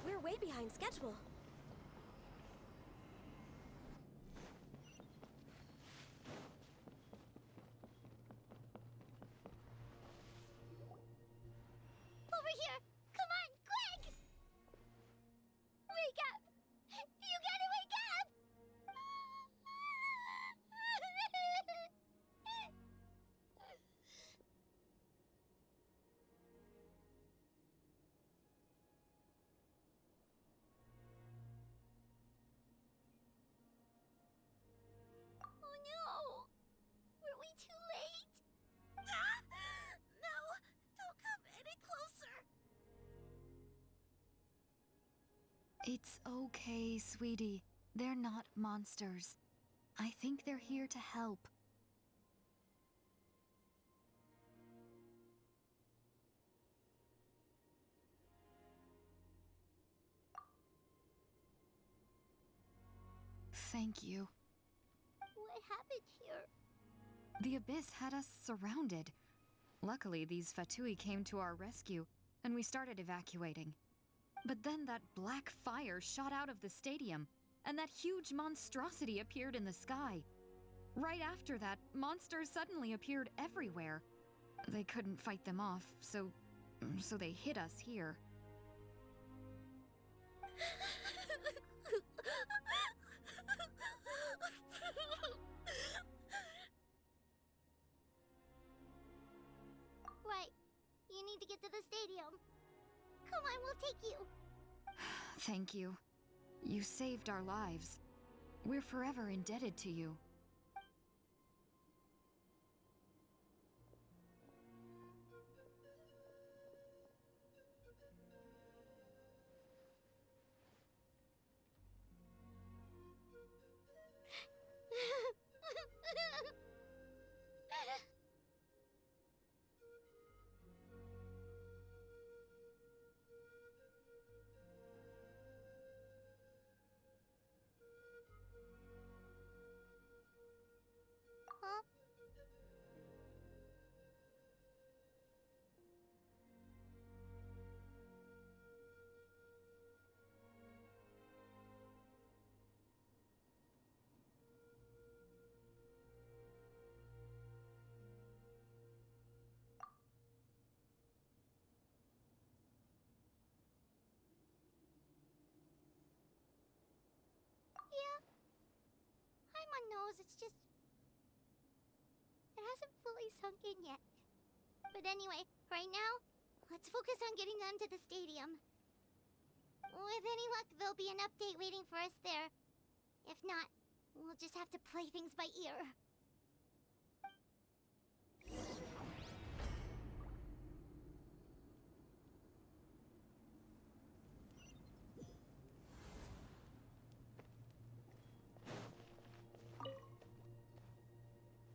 We're way behind schedule. Over here. Come on, quick. Wake up. You gotta wake up. Oh no! Were we too late? No! Don't come any closer! It's okay, sweetie. They're not monsters. I think they're here to help. Thank you. What happened here. The Abyss had us surrounded. Luckily, these Fatui came to our rescue, and we started evacuating. But then that black fire shot out of the stadium, and that huge monstrosity appeared in the sky. Right after that, monsters suddenly appeared everywhere. They couldn't fight them off, so they hit us here. Right. You need to get to the stadium. Come on, we'll take you. Thank you. You saved our lives. We're forever indebted to you. Huh? Yeah. Paimon knows, it's just... It hasn't fully sunk in yet. But anyway, right now, let's focus on getting them to the stadium. With any luck, there'll be an update waiting for us there. If not, we'll just have to play things by ear.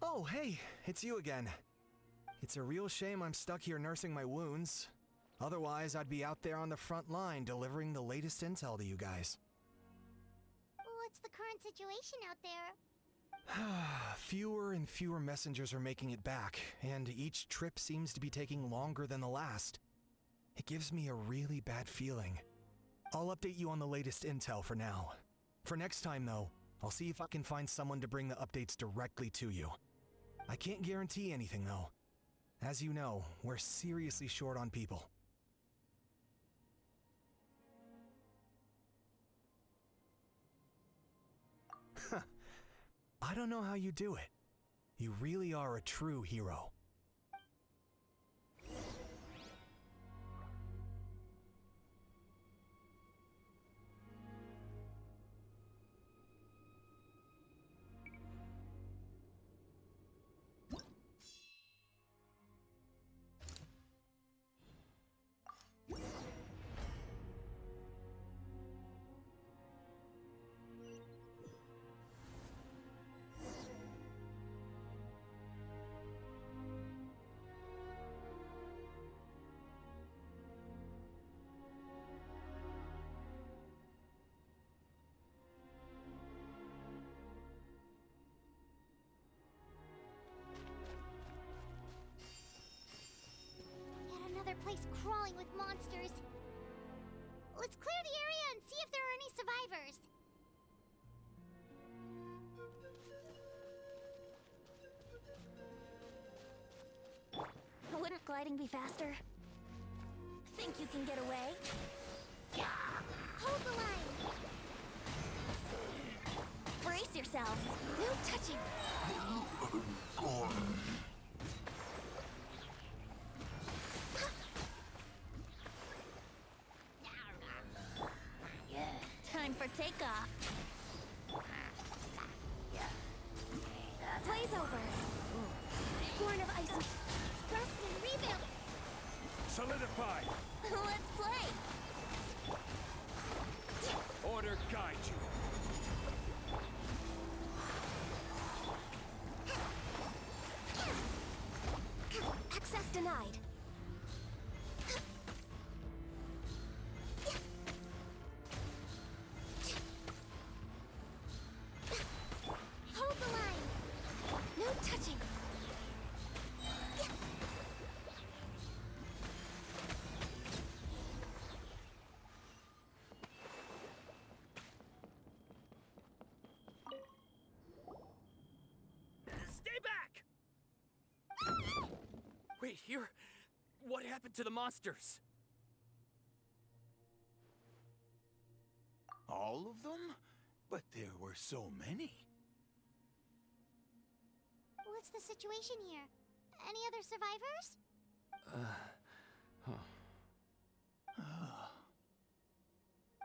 Oh, hey, it's you again. It's a real shame I'm stuck here nursing my wounds. Otherwise, I'd be out there on the front line delivering the latest intel to you guys. What's the current situation out there? Fewer and fewer messengers are making it back, and each trip seems to be taking longer than the last. It gives me a really bad feeling. I'll update you on the latest intel for now. For next time, though, I'll see if I can find someone to bring the updates directly to you. I can't guarantee anything, though. As you know, we're seriously short on people. I don't know how you do it. You really are a true hero. Another place crawling with monsters. Let's clear the area and see if there are any survivors. Wouldn't gliding be faster? Think you can get away? Hold the line. Brace yourselves. No touching. Time for takeoff. Blaze over. Born of ice. Thrust and rebuild. Solidify! Let's play. Order guide you. Access denied. Hold the line. here? What happened to the monsters? All of them? But there were so many. What's the situation here? Any other survivors?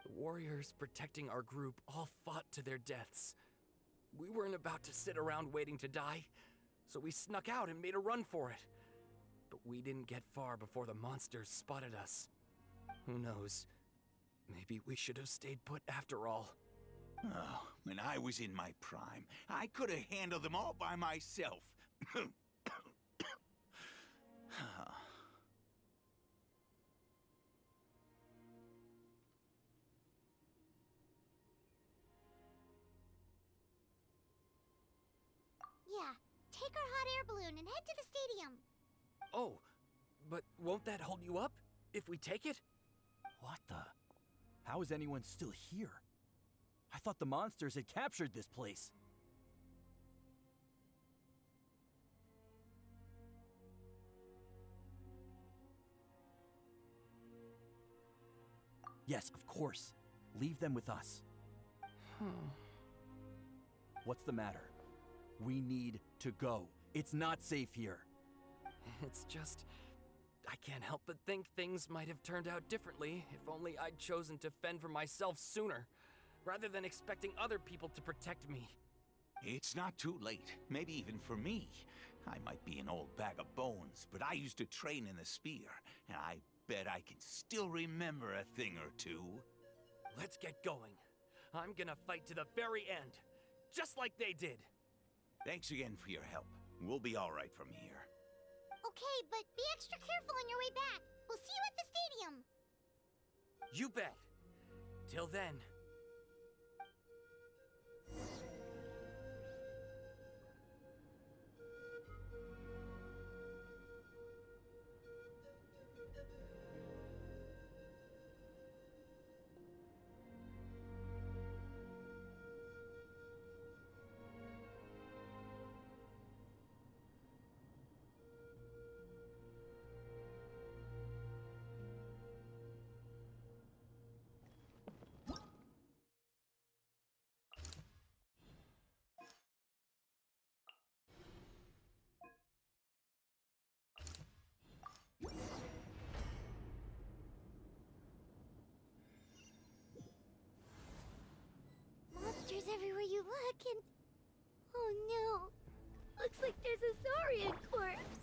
The warriors protecting our group all fought to their deaths. We weren't about to sit around waiting to die, so we snuck out and made a run for it. But we didn't get far before the monsters spotted us. Who knows? Maybe we should have stayed put after all. Oh, when I was in my prime, I could have handled them all by myself. Yeah, take our hot air balloon and head to the stadium. Oh, but won't that hold you up if we take it? What the? How is anyone still here? I thought the monsters had captured this place. Yes, of course. Leave them with us. What's the matter? We need to go. It's not safe here. It's just... I can't help but think things might have turned out differently if only I'd chosen to fend for myself sooner, rather than expecting other people to protect me. It's not too late, maybe even for me. I might be an old bag of bones, but I used to train in the spear, and I bet I can still remember a thing or two. Let's get going. I'm gonna fight to the very end, just like they did. Thanks again for your help. We'll be all right from here. Okay, but be extra careful on your way back. We'll see you at the stadium. You bet. Till then. Monsters everywhere you look, and... Oh no. Looks like there's a Saurian corpse.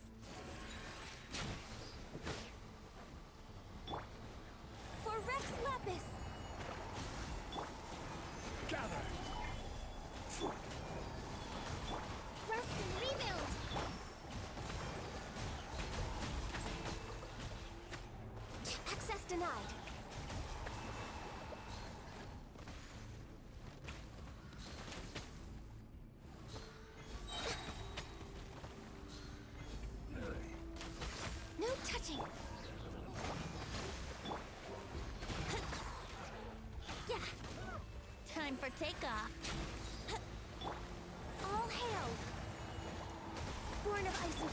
For Rex Lapis! Gather! Rest and rebuild! Access denied. No touching! Yeah. Time for takeoff. All hail! Born of ice and...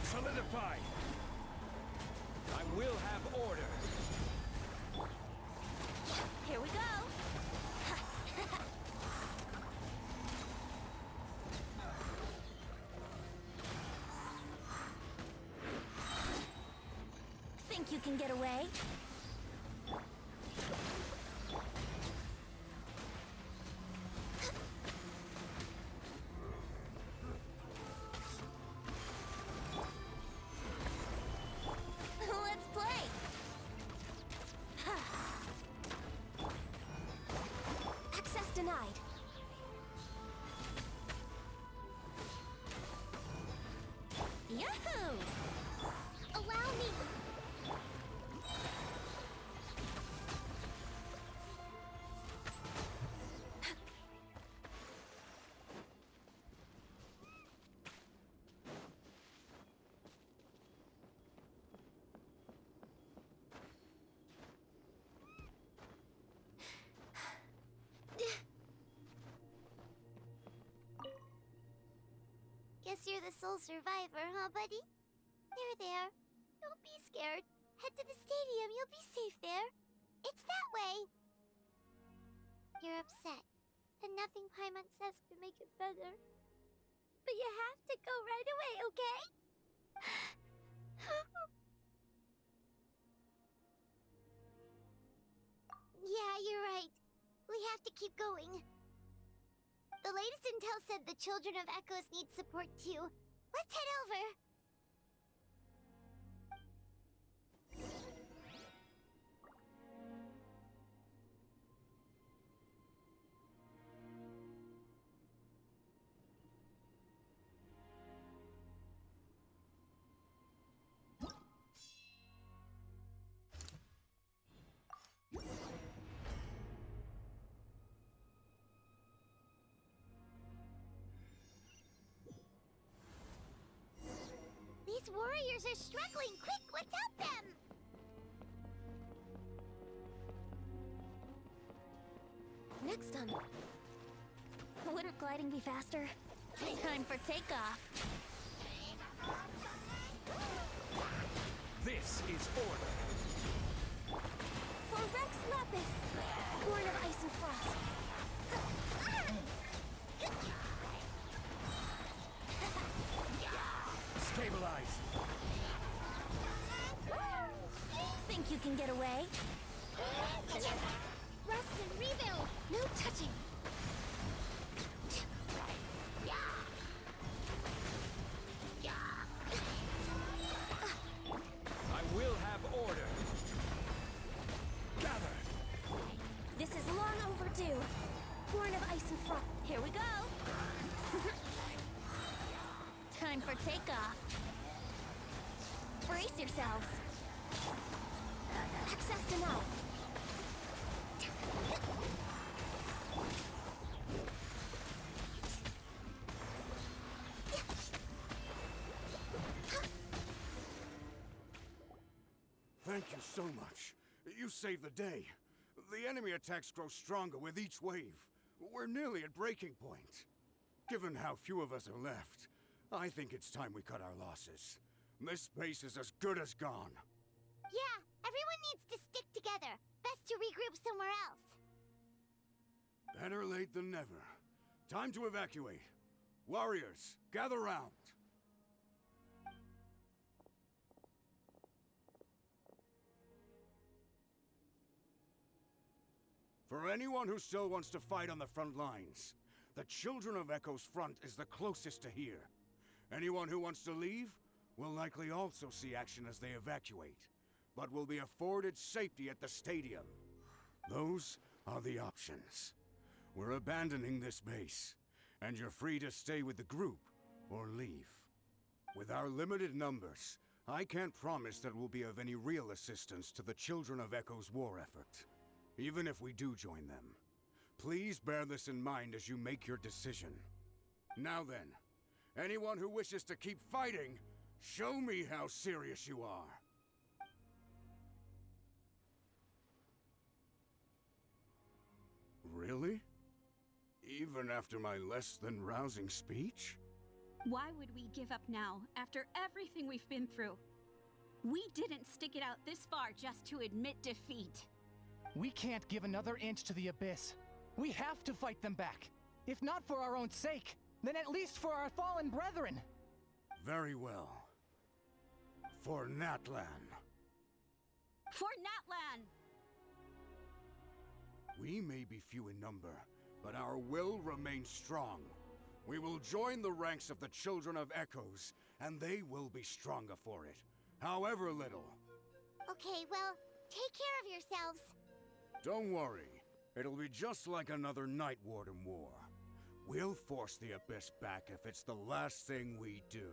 Solidify! I will have order. Here we go. Think you can get away? Let's play. Access denied. Yahoo! Allow me! Guess you're the sole survivor, huh, buddy? There. Don't be scared. Head to the stadium, you'll be safe there. It's that way. You're upset, and nothing Paimon says can make it better. But you have to go right away, okay? Yeah, you're right. We have to keep going. The latest intel said the Children of Echoes need support too. Let's head over. These warriors are struggling. Quick, let's help them! Next time. Wouldn't gliding be faster? Time for takeoff. This is order. For Rex Lapis, born of ice and frost. Stabilize. Think you can get away? Rest and rebuild. No touching. I will have order. Gather. This is long overdue. Born of ice and frost. Here we go. Time for takeoff. Brace yourselves. Access denied. Thank you so much. You saved the day. The enemy attacks grow stronger with each wave. We're nearly at breaking point. Given how few of us are left, I think it's time we cut our losses. This base is as good as gone. Yeah, everyone needs to stick together. Best to regroup somewhere else. Better late than never. Time to evacuate. Warriors, gather round. For anyone who still wants to fight on the front lines, the Children of Echo's front is the closest to here. Anyone who wants to leave will likely also see action as they evacuate, but will be afforded safety at the stadium. Those are the options. We're abandoning this base, and you're free to stay with the group or leave. With our limited numbers, I can't promise that we'll be of any real assistance to the Children of Echo's war effort. Even if we do join them, please bear this in mind as you make your decision. Now then, anyone who wishes to keep fighting, show me how serious you are. Really? Even after my less than rousing speech? Why would we give up now, after everything we've been through? We didn't stick it out this far just to admit defeat. We can't give another inch to the Abyss. We have to fight them back. If not for our own sake, then at least for our fallen brethren. Very well. For Natlan. For Natlan! We may be few in number, but our will remains strong. We will join the ranks of the Children of Echoes, and they will be stronger for it, however little. Okay, well, take care of yourselves. Don't worry. It'll be just like another Night Warden war. We'll force the Abyss back if it's the last thing we do.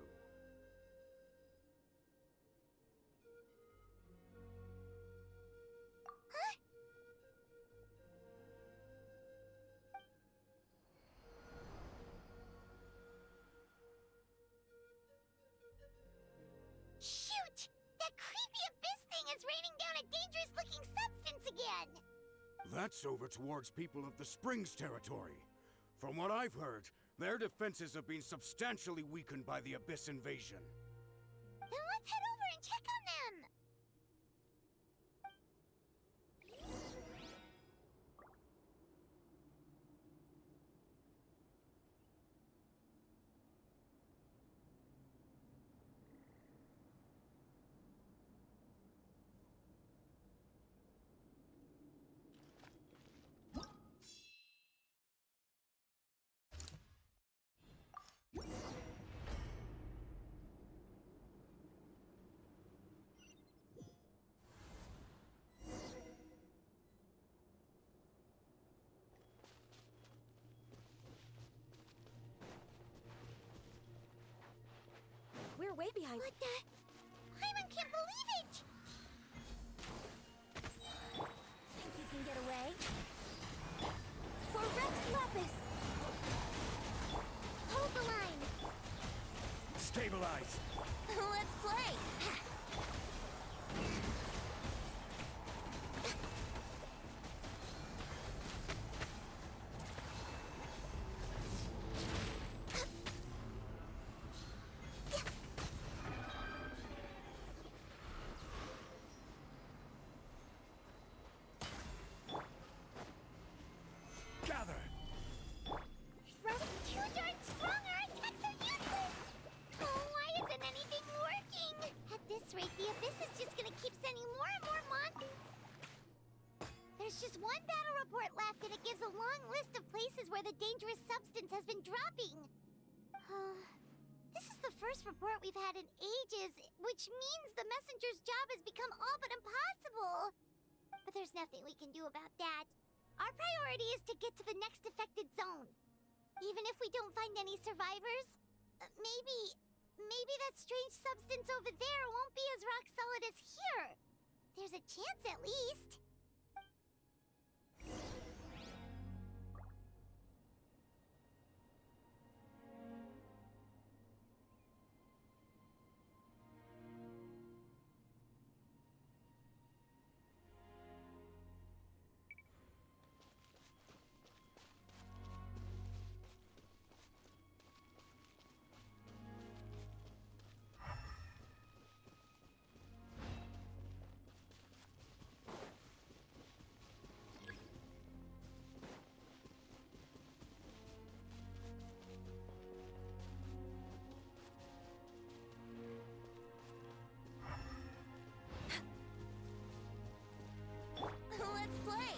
Shoot! That creepy Abyss thing is raining down a dangerous-looking substance again! That's over towards people of the Springs territory. From what I've heard, Their defenses have been substantially weakened by the Abyss invasion. Then let's head over and check on them! We're way behind. What the? Paimon can't believe it! Think you can get away? For Rex Lapis! Hold the line! Stabilize! Let's play! Gather! Shroud's too darn strong, our attacks are useless! Oh, why isn't anything working? At this rate, the Abyss is just gonna keep sending more and more There's just one battle report left, and it gives a long list of places where the dangerous substance has been dropping. This is the first report we've had in ages, which means the messenger's job has become all but impossible. But there's nothing we can do about that. Our priority is to get to the next affected zone. Even if we don't find any survivors, maybe that strange substance over there won't be as rock solid as here. There's a chance at least. Let's play!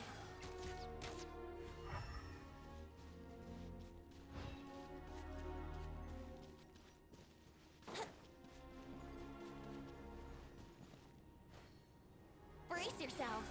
Brace yourselves!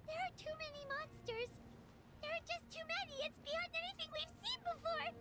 There are too many monsters. There are just too many. It's beyond anything we've seen before.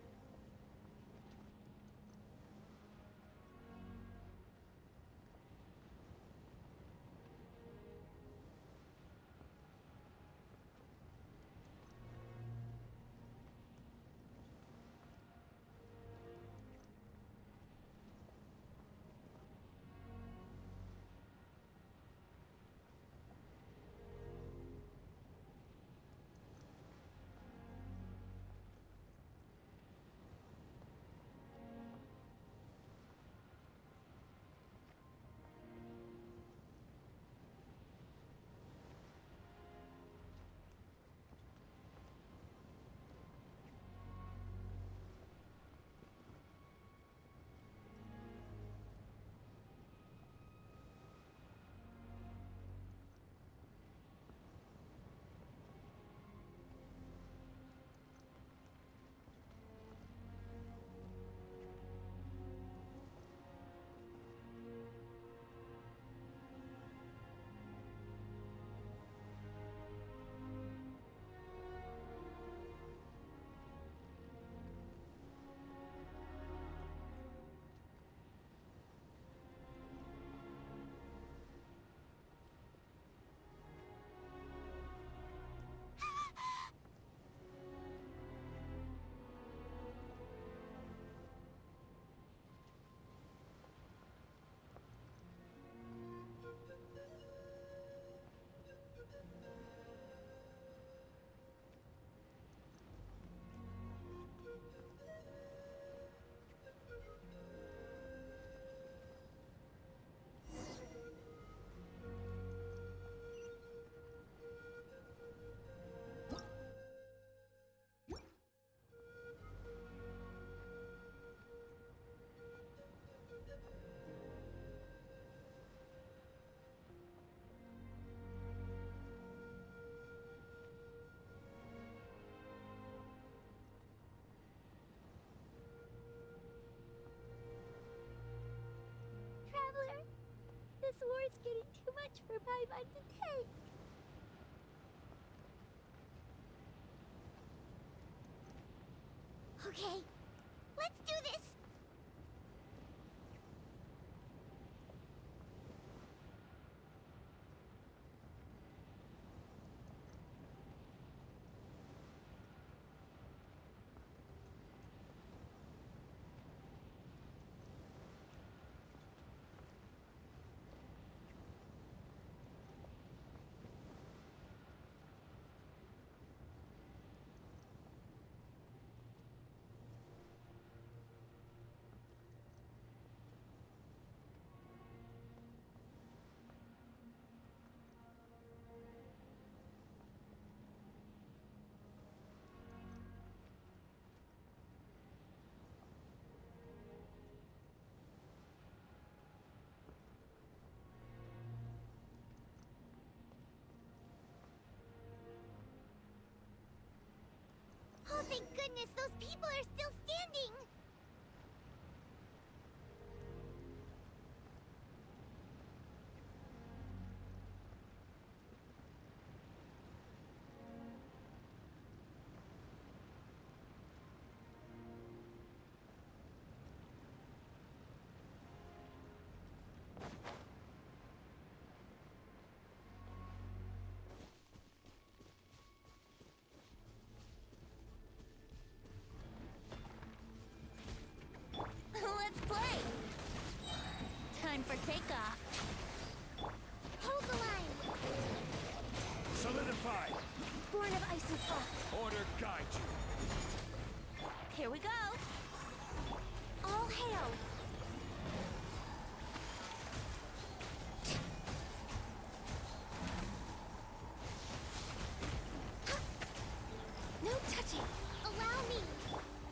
This war's getting too much for Paimon to take. Okay, let's do this! Oh, thank goodness, those people are still standing! Let's play! Time for takeoff. Hold the line! Solidify! Born of ice and frost. Order guide you. Here we go! All hail! No touching! Allow me!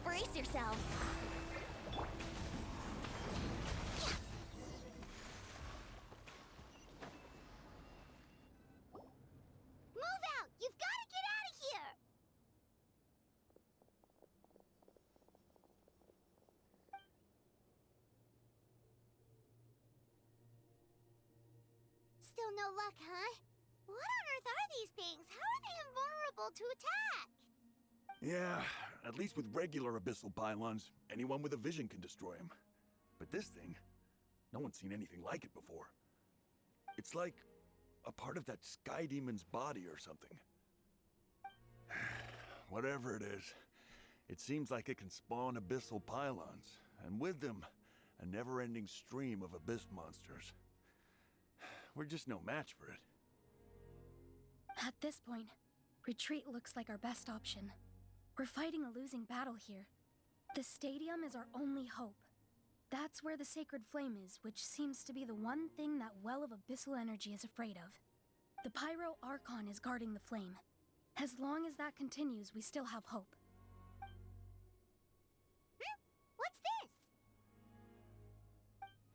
Brace yourselves! Move out! You've got to get out of here! Still no luck, huh? What on earth are these things? How are they invulnerable to attack? Yeah, at least with regular abyssal pylons, anyone with a vision can destroy them. But this thing, no one's seen anything like it before. It's like a part of that sky demon's body or something. Whatever it is, it seems like it can spawn abyssal pylons, and with them, a never-ending stream of abyss monsters. We're just no match for it. At this point, retreat looks like our best option. We're fighting a losing battle here. The stadium is our only hope. That's where the sacred flame is, which seems to be the one thing that well of abyssal energy is afraid of. The Pyro Archon is guarding the flame. As long as that continues, we still have hope. What's this?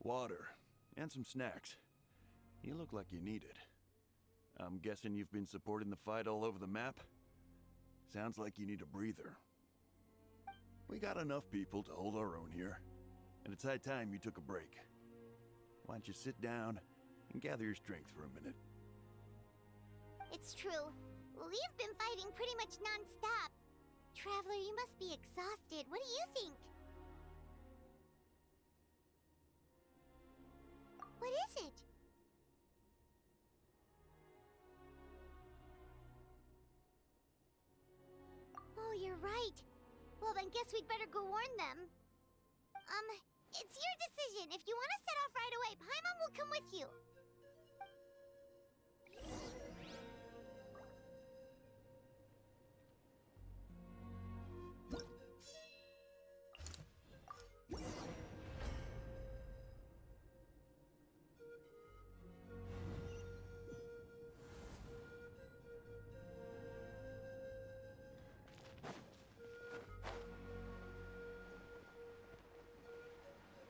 Water, and some snacks. You look like you need it. I'm guessing you've been supporting the fight all over the map? Sounds like you need a breather. We got enough people to hold our own here, and it's high time you took a break. Why don't you sit down and gather your strength for a minute? It's true. We've been fighting pretty much non-stop. Traveler, you must be exhausted. What do you think? What is it? Oh, you're right. Well, then guess we'd better go warn them. It's your decision. If you want to set off right away, Paimon will come with you.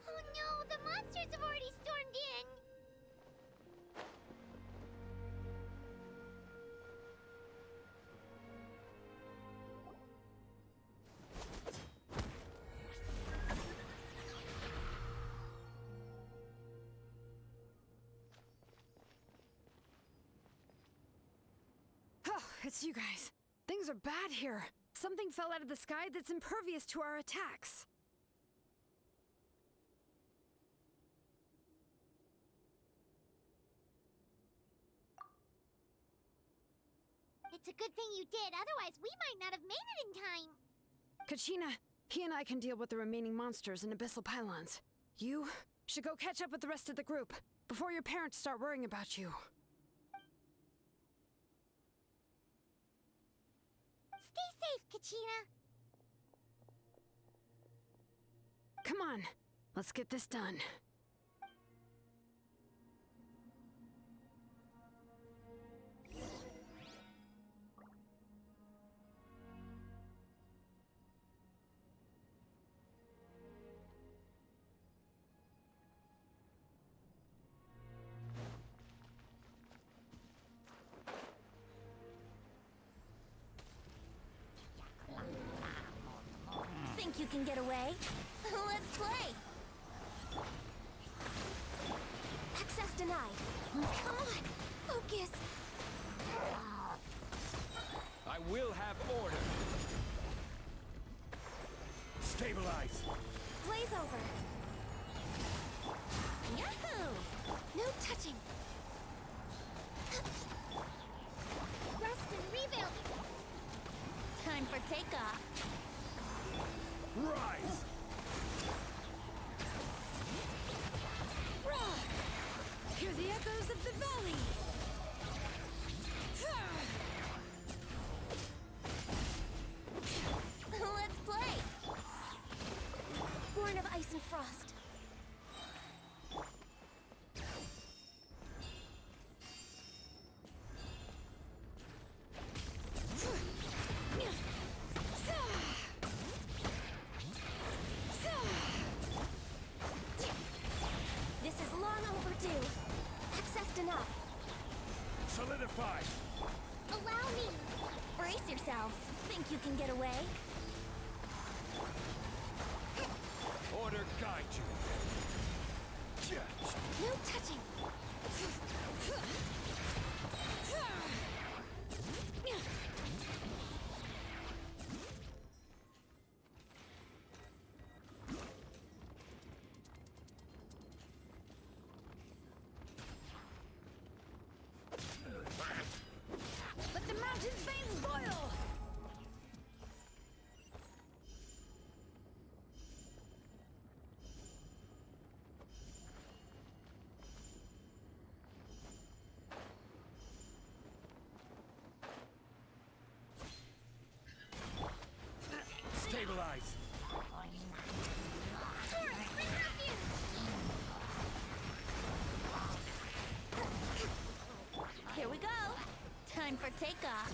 Oh no, the monsters have already stormed in! You guys, things are bad here. Something fell out of the sky that's impervious to our attacks. It's a good thing you did, otherwise we might not have made it in time. Kachina, he and I can deal with the remaining monsters and abyssal pylons. You should go catch up with the rest of the group before your parents start worrying about you. Stay safe, Kachina. Come on, let's get this done. Think you can get away? Let's play! Access denied. Come on, focus! I will have order. Stabilize! Blaze over! Yahoo! No touching! Rest and rebuild. Time for takeoff. Rise! Roar! Hear the echoes of the valley! Let's play! Born of ice and frost. This is long overdue. Access denied. Solidify! Allow me. Brace yourselves. Think you can get away? Order guide you. No touching. Let the mountain's veins boil! Stabilize! Here we go. Time for takeoff.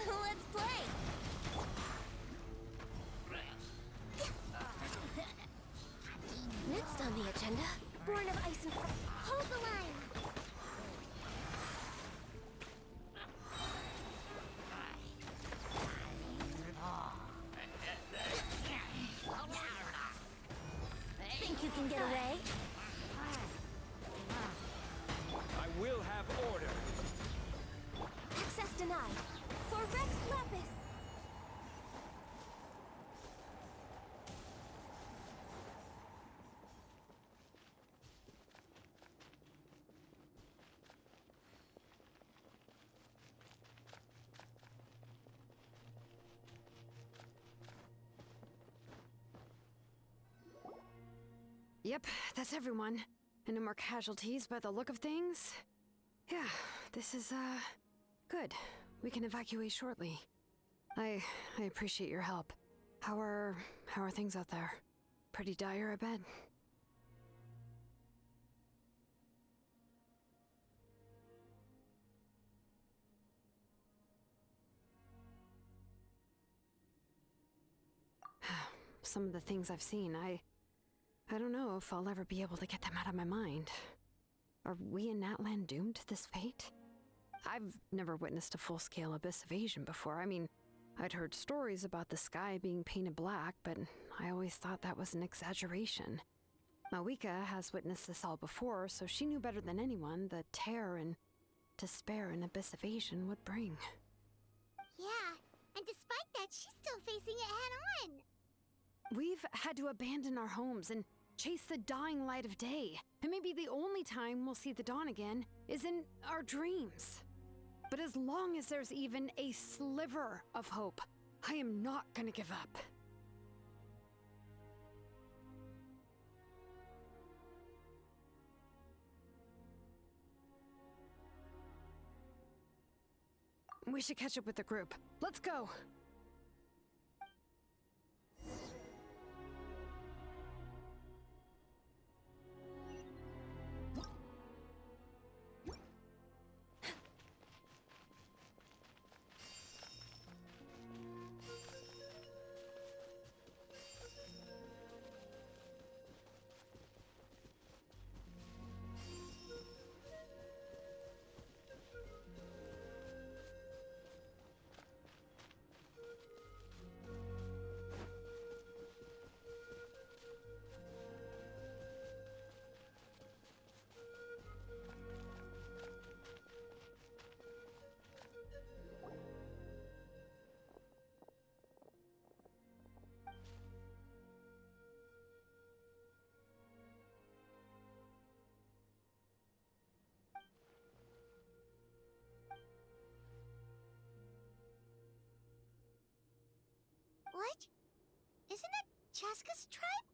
Let's play. Next on the agenda, Born of Ice and Frost. Hold the line. Think you can get away? I will have order. Access denied. For Rex Lapis. Yep, that's everyone. And no more casualties by the look of things. Yeah, this is, good. We can evacuate shortly. I appreciate your help. How are things out there? Pretty dire, I bet. Some of the things I've seen, I don't know if I'll ever be able to get them out of my mind. Are we in Natlan doomed to this fate? I've never witnessed a full-scale abyss invasion before. I mean, I'd heard stories about the sky being painted black, but I always thought that was an exaggeration. Malika has witnessed this all before, so she knew better than anyone the terror and despair an abyss of Asian would bring. Yeah, and despite that, she's still facing it head-on. We've had to abandon our homes and chase the dying light of day. And maybe the only time we'll see the dawn again is in our dreams. But as long as there's even a sliver of hope, I am not gonna give up. We should catch up with the group. Let's go! What? Isn't that Chaska's tribe?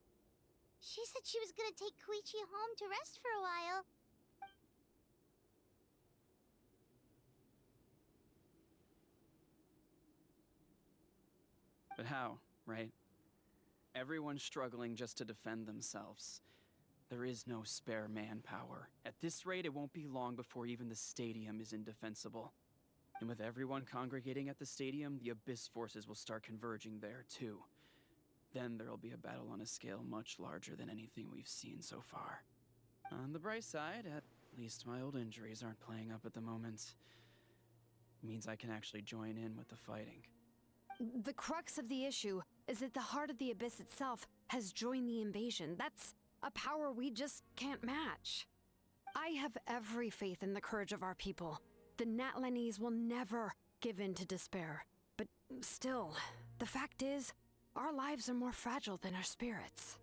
She said she was gonna take Koichi home to rest for a while. But how, right? Everyone's struggling just to defend themselves. There is no spare manpower. At this rate, it won't be long before even the stadium is indefensible. And with everyone congregating at the stadium, the Abyss forces will start converging there, too. Then there'll be a battle on a scale much larger than anything we've seen so far. On the bright side, at least my old injuries aren't playing up at the moment. Means I can actually join in with the fighting. The crux of the issue is that the heart of the Abyss itself has joined the invasion. That's a power we just can't match. I have every faith in the courage of our people. The Natlanese will never give in to despair. But still, the fact is, our lives are more fragile than our spirits.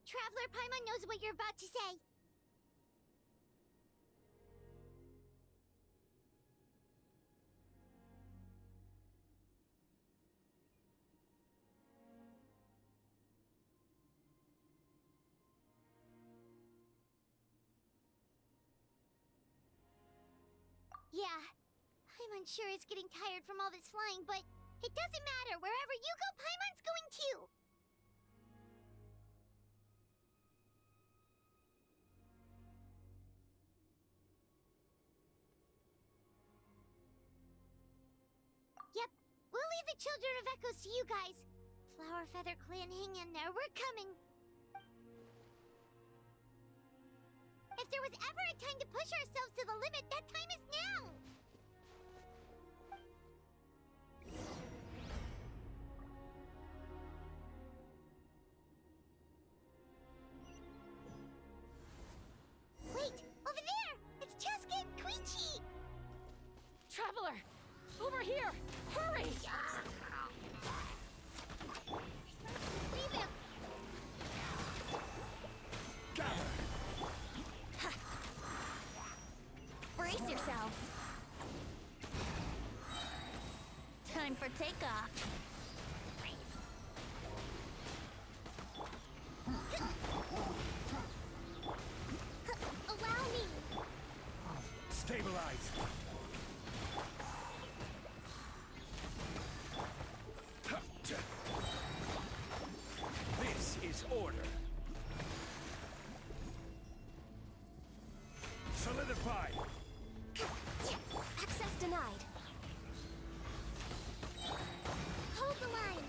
Traveler Paimon knows what you're about to say. Yeah, Paimon's sure is getting tired from all this flying, but it doesn't matter. Wherever you go, Paimon's going too. Yep, we'll leave the Children of Echoes to you guys. Flower Feather Clan, hang in there. We're coming. If there was ever a time to push ourselves to the limit, that time is now! Wait! Over there! It's Chaska and Koichi! Traveler! Over here! Hurry! Leave him! Brace yourself. Time for takeoff. Allow me! Stabilize! This is order. Solidify! Access denied. Hold the line.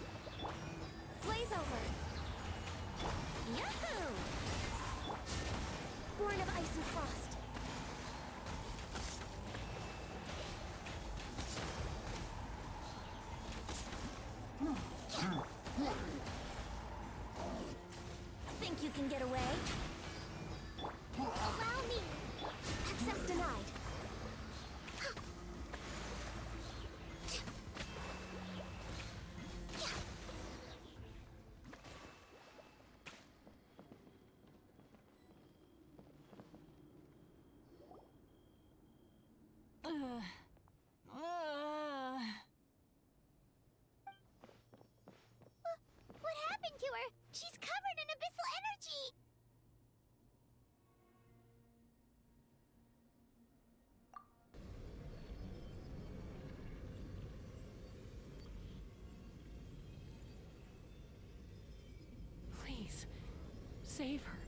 Blaze over. Yahoo! Born of ice and frost. What happened to her? She's covered in abyssal energy! Please, save her.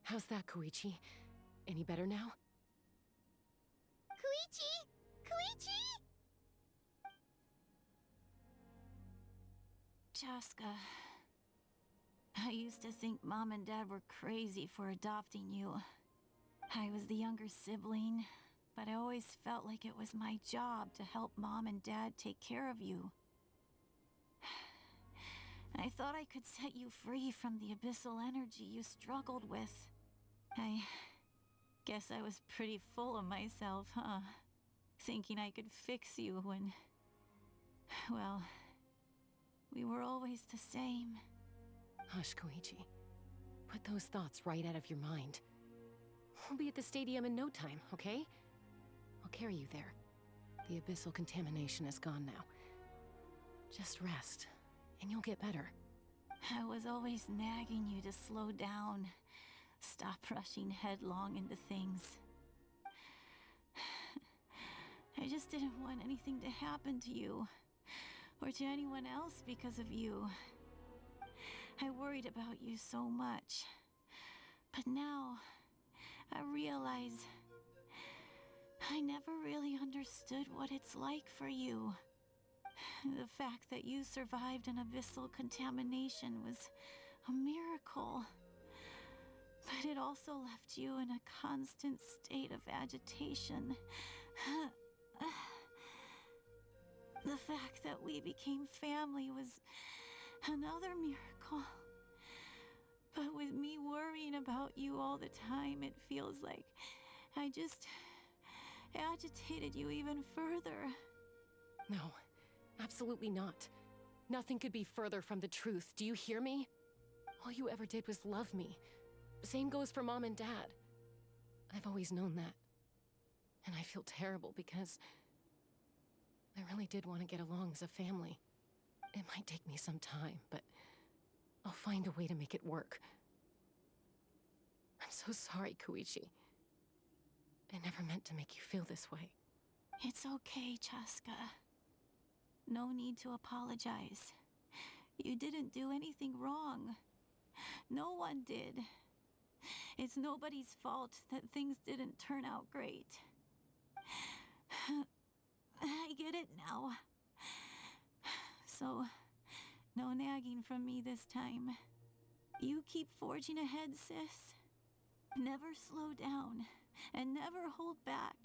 How's that, Koichi? Any better now? Koichi! Koichi! Chaska, I used to think Mom and Dad were crazy for adopting you. I was the younger sibling, but I always felt like it was my job to help Mom and Dad take care of you. I thought I could set you free from the abyssal energy you struggled with. I guess I was pretty full of myself, huh? Thinking I could fix you when... well, we were always the same. Hush, Koichi. Put those thoughts right out of your mind. We'll be at the stadium in no time, okay? I'll carry you there. The abyssal contamination is gone now. Just rest, and you'll get better. I was always nagging you to slow down. Stop rushing headlong into things. I just didn't want anything to happen to you, or to anyone else because of you. I worried about you so much. But now, I realize I never really understood what it's like for you. The fact that you survived an abyssal contamination was a miracle. But it also left you in a constant state of agitation. The fact that we became family was another miracle. But with me worrying about you all the time, it feels like I just agitated you even further. No, absolutely not. Nothing could be further from the truth. Do you hear me? All you ever did was love me. Same goes for Mom and Dad. I've always known that. And I feel terrible because I really did want to get along as a family. It might take me some time, but I'll find a way to make it work. I'm so sorry, Koichi. I never meant to make you feel this way. It's okay, Chaska. No need to apologize. You didn't do anything wrong. No one did. It's nobody's fault that things didn't turn out great. I get it now. So, no nagging from me this time. You keep forging ahead, sis. Never slow down, and never hold back.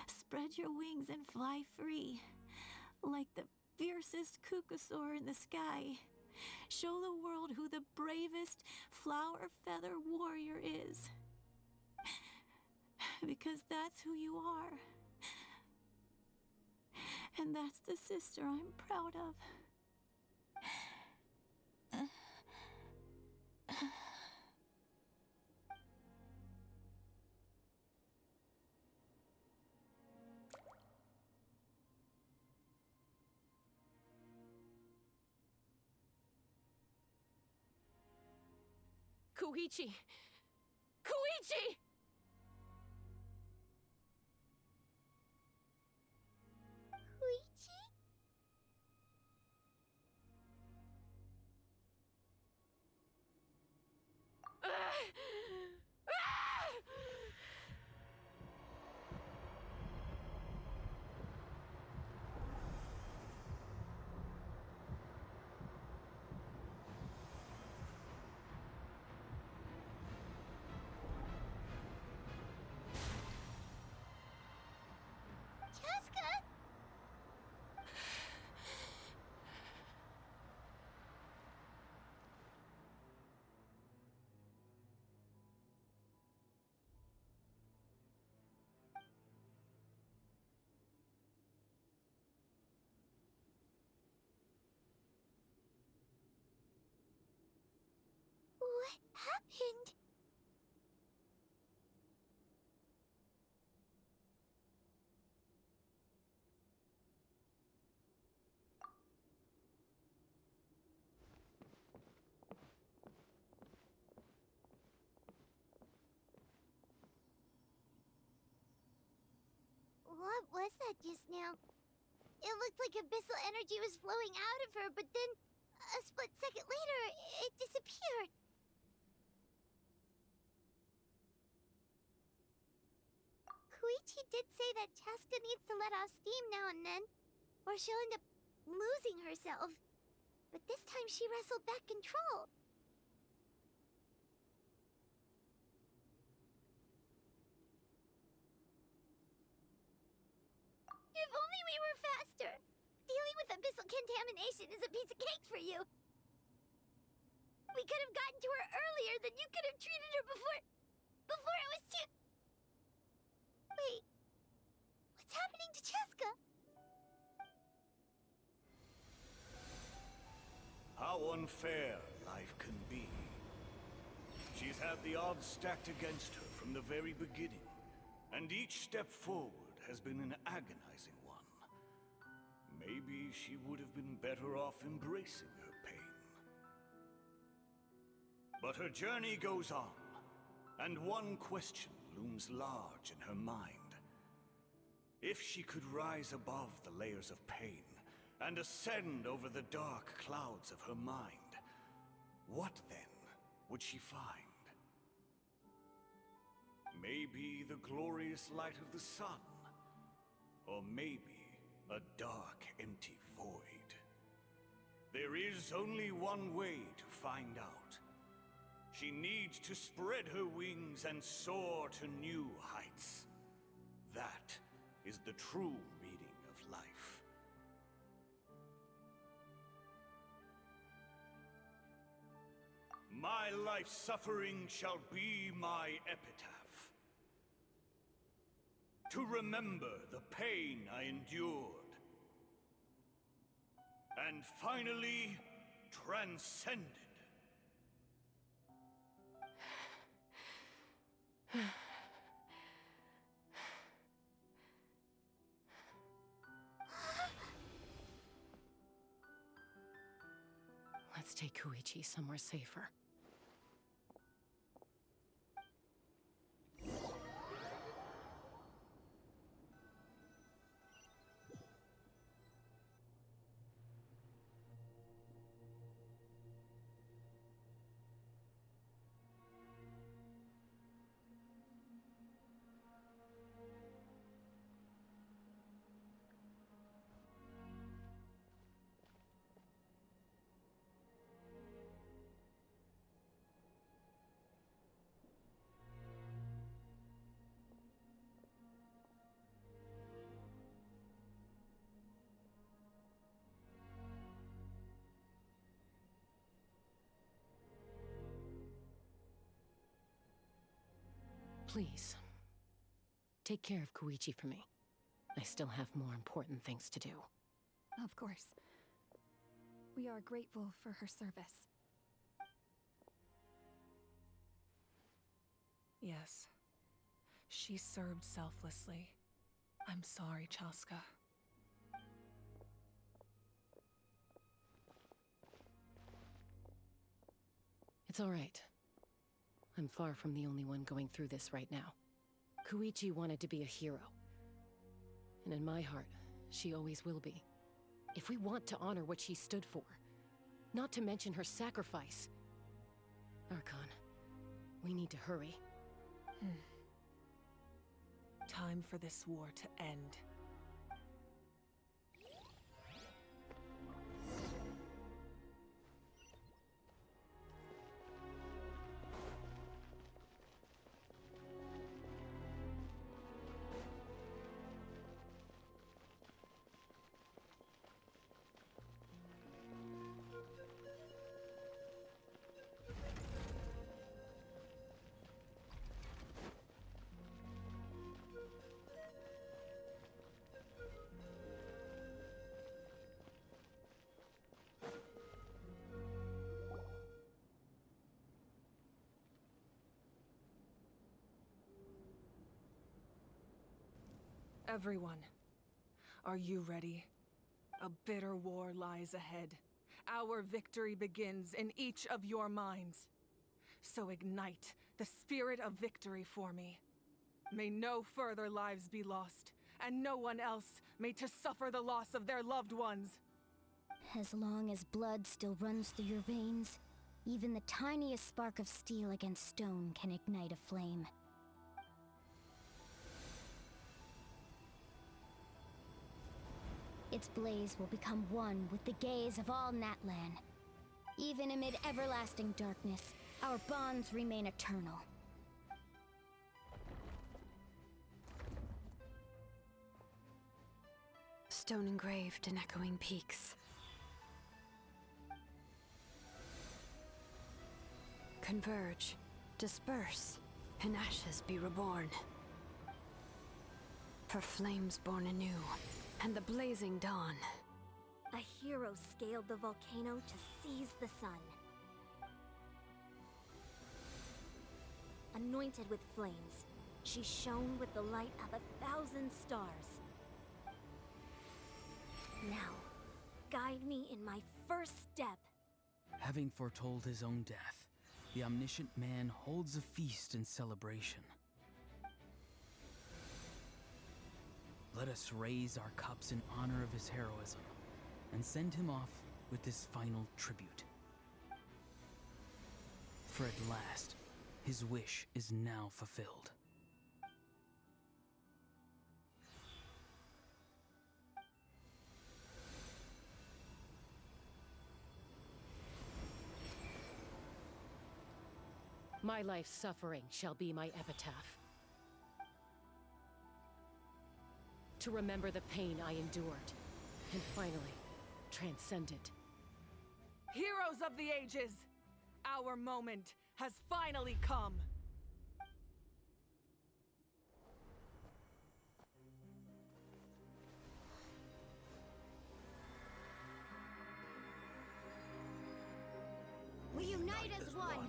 Spread your wings and fly free, like the fiercest Kukusaur in the sky. Show the world who the bravest flower feather warrior is. Because that's who you are. And that's the sister I'm proud of. Koichi! Koichi! Koichi? Chaska! happened? What was that just now? It looked like abyssal energy was flowing out of her, but then, a split second later, it disappeared. Koichi did say that Chaska needs to let off steam now and then, or she'll end up losing herself. But this time she wrestled back control. If only we were faster! Dealing with abyssal contamination is a piece of cake for you! We could have gotten to her earlier, then you could have treated her before it was too... Wait... What's happening to Cheska? How unfair life can be. She's had the odds stacked against her from the very beginning, and each step forward has been an agonizing one. Maybe she would have been better off embracing her pain. But her journey goes on, and one question looms large in her mind. If she could rise above the layers of pain and ascend over the dark clouds of her mind, what then would she find? Maybe the glorious light of the sun, or maybe a dark, empty void. There is only one way to find out. She needs to spread her wings and soar to new heights. That is the true meaning of life. My life's suffering shall be my epitaph. To remember the pain I endured. And finally, transcended. Let's take Koichi somewhere safer. Please, take care of Koichi for me. I still have more important things to do. Of course. We are grateful for her service. Yes. She served selflessly. I'm sorry, Chaska. It's all right. I'm far from the only one going through this right now. Koichi wanted to be a hero. And in my heart, she always will be. If we want to honor what she stood for, not to mention her sacrifice. Archon, we need to hurry. Time for this war to end. Everyone, are you ready? A bitter war lies ahead. Our victory begins in each of your minds. So ignite the spirit of victory for me. May no further lives be lost, and no one else may to suffer the loss of their loved ones. As long as blood still runs through your veins, even the tiniest spark of steel against stone can ignite a flame. Its blaze will become one with the gaze of all Natlan. Even amid everlasting darkness, our bonds remain eternal. Stone engraved in echoing peaks. Converge, disperse, and ashes be reborn. For flames born anew, and the blazing dawn. A hero scaled the volcano to seize the sun. Anointed with flames, she shone with the light of 1,000 stars. Now, guide me in my first step. Having foretold his own death, the omniscient man holds a feast in celebration. Let us raise our cups in honor of his heroism, and send him off with this final tribute. For at last, his wish is now fulfilled. My life's suffering shall be my epitaph. To remember the pain I endured, and finally, transcend it. Heroes of the ages! Our moment has finally come! We unite as one!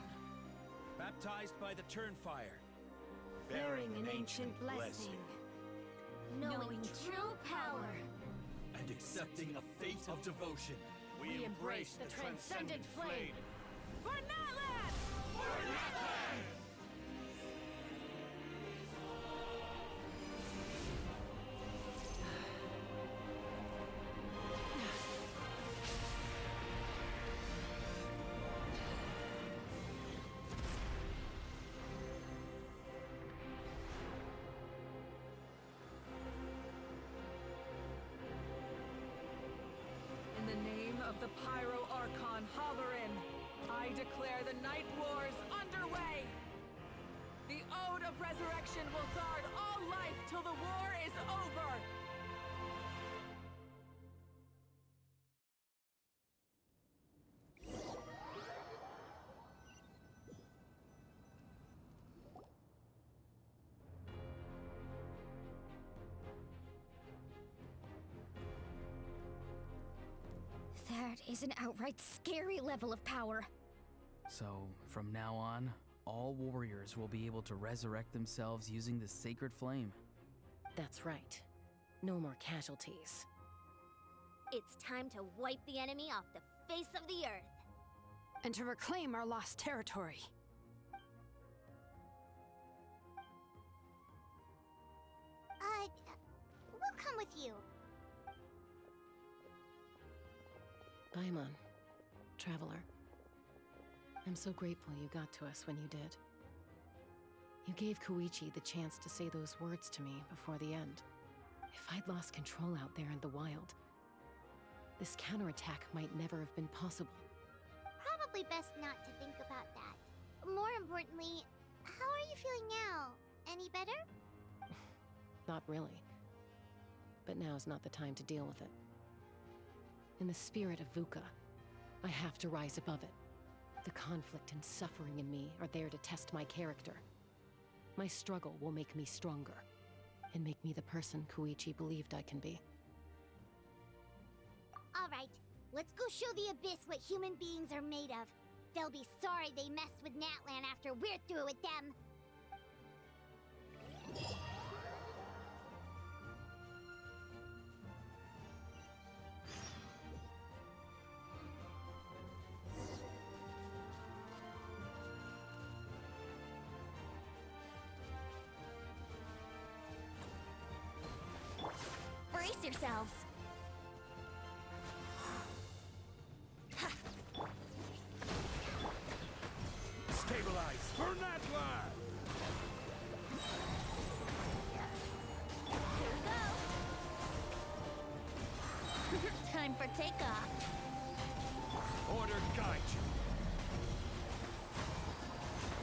Baptized by the Turnfire. Bearing an ancient blessing. Knowing true power. And accepting a fate of devotion. We embrace the transcendent flame. For Natlan! For Natlan! In the name of the Pyro Archon Halloran, I declare the Night Wars underway! The Ode of Resurrection will guard all life till the war is over! That is an outright scary level of power. So, from now on, all warriors will be able to resurrect themselves using the sacred flame. That's right. No more casualties. It's time to wipe the enemy off the face of the earth. And to reclaim our lost territory. We'll come with you. Paimon, traveler. I'm so grateful you got to us when you did. You gave Koichi the chance to say those words to me before the end. If I'd lost control out there in the wild, this counterattack might never have been possible. Probably best not to think about that. More importantly, how are you feeling now? Any better? Not really. But now's not the time to deal with it. In the spirit of VUCA, I have to rise above it. The conflict and suffering in me are there to test my character. My struggle will make me stronger, and make me the person Koichi believed I can be. Alright, let's go show the Abyss what human beings are made of. They'll be sorry they messed with Natlan after we're through with them. yourselves! Stabilize! Burn that flag! Here we go! Time for takeoff! Order guide you!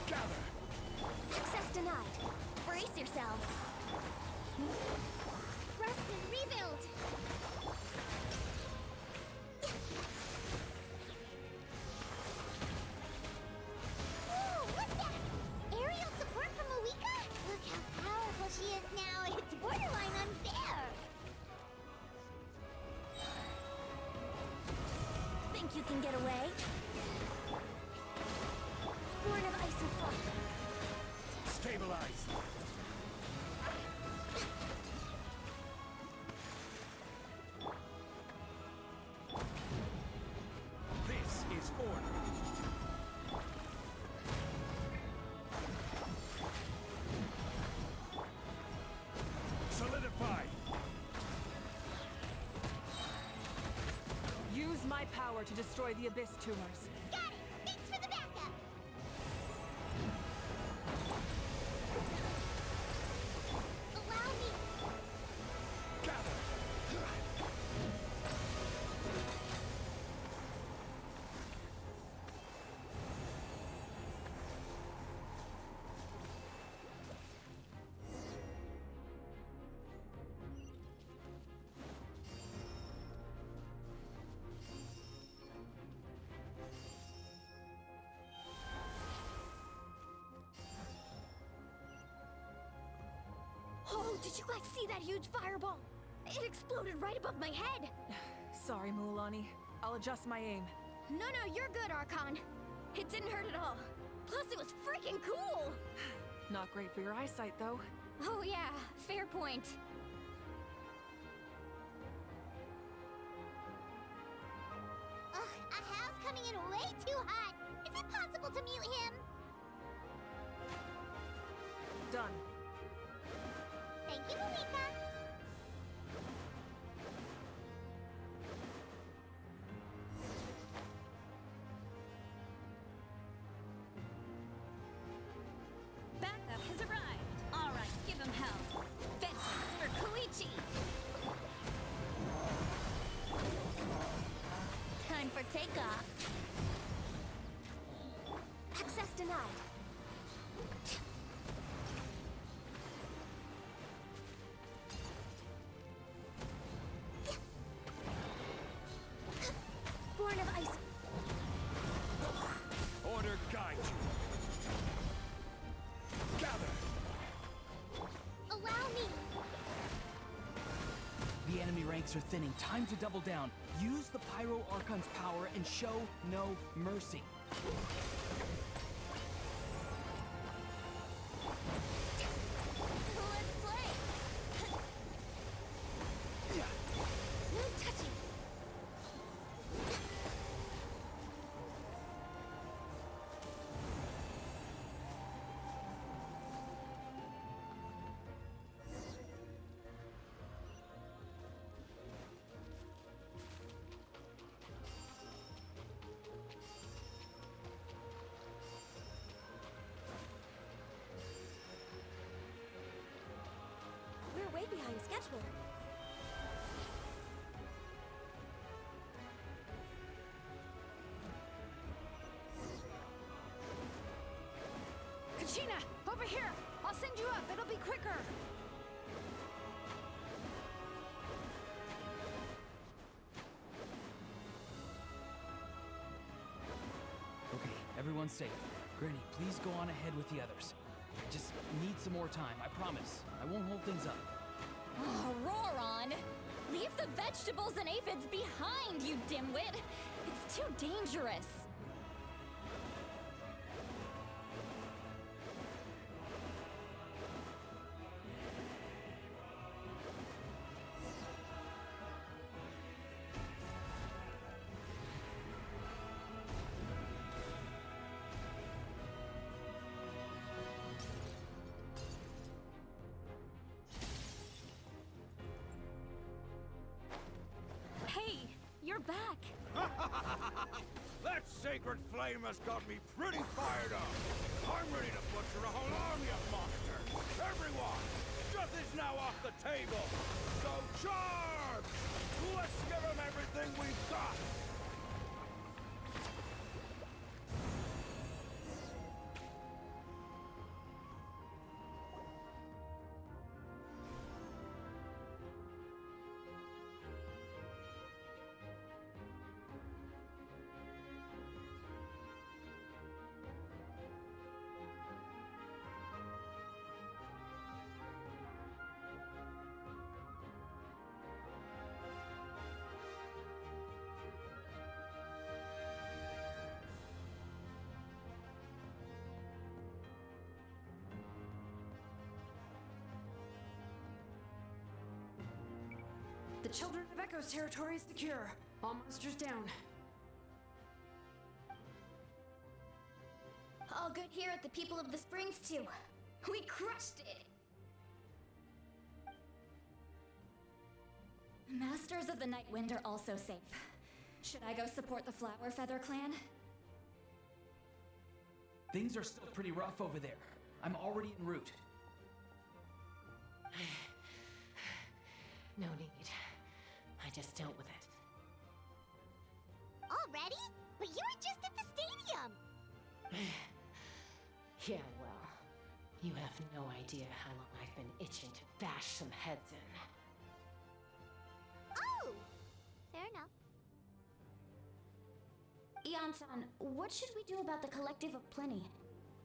Gather! Access denied! Brace yourselves! Rest and rebuild! Ooh, what's that? Aerial support from Awika? Look how powerful she is now. It's borderline unfair. Think you can get away? Born of ice and fire. Stabilize! This is order. Solidify! Use my power to destroy the Abyss tumors. Got it! Thanks for the backup! Allow me! Gather! Oh, did you guys see that huge fireball? It exploded right above my head! Sorry, Mualani. I'll adjust my aim. No, you're good, Archon. It didn't hurt at all. Plus, it was freaking cool! Not great for your eyesight, though. Oh yeah, fair point. Ugh, Ahal's coming in way too hot. Is it possible to mute him? Done. Thank you, Malika. Backup has arrived. All right, give him hell. Vengeance for Koichi. Time for takeoff. Access denied. Born of ice. Order guide you! Gather! Allow me. The enemy ranks are thinning. Time to double down. Use the Pyro Archon's power and show no mercy. Let's play. No touching. We're way behind schedule. Kachina, over here! I'll send you up. It'll be quicker. Okay, everyone's safe. Granny, please go on ahead with the others. I just need some more time, I promise. I won't hold things up. Oh, Roron! Leave the vegetables and aphids behind, you dimwit! It's too dangerous! back. That sacred flame has got me pretty fired up. I'm ready to butcher a whole army of monsters. Everyone, death is now off the table. So charge! Let's give them everything we've got. The Children of Echo's territory is secure. All monsters down. All good here at the People of the Springs, too. We crushed it! The Masters of the Night Wind are also safe. Should I go support the Flower Feather clan? Things are still pretty rough over there. I'm already en route. No need. I just dealt with it. Already? But you were just at the stadium! Yeah, well, you have no idea how long I've been itching to bash some heads in. Oh! Fair enough. Ian-san, what should we do about the Collective of Plenty?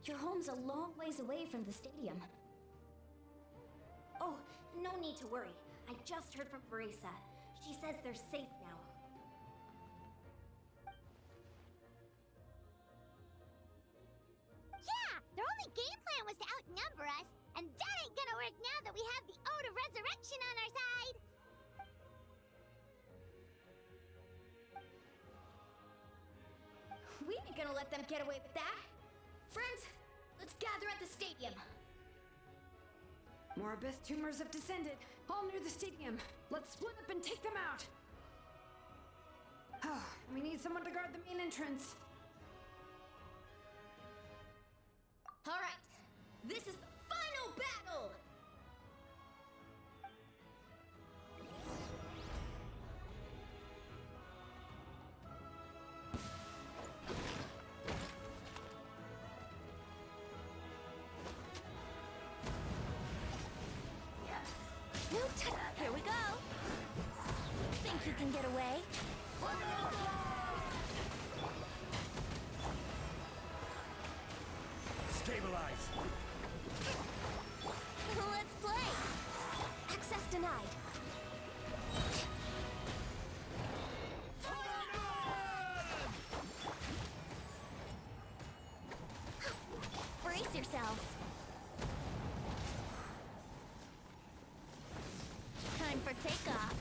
Your home's a long ways away from the stadium. Oh, no need to worry. I just heard from Verisa. She says they're safe now. Yeah! Their only game plan was to outnumber us, and that ain't gonna work now that we have the Ode of Resurrection on our side! We ain't gonna let them get away with that. Friends, let's gather at the stadium. More abyss tumors have descended, all near the stadium. Let's split up and take them out. We need someone to guard the main entrance. All right, this is the final battle! Here we go! Think you can get away? Stabilize! Let's play! Access denied. Brace yourselves! Time for takeoff!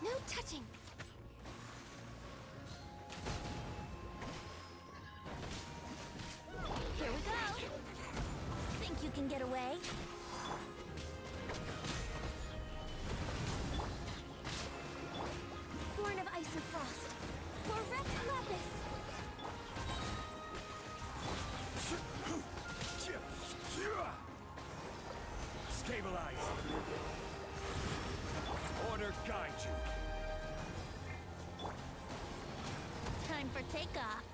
No touching! Here we go! Think you can get away? Born of ice and frost! For Rex Lapis! Stabilize! Order guide you! Time for takeoff!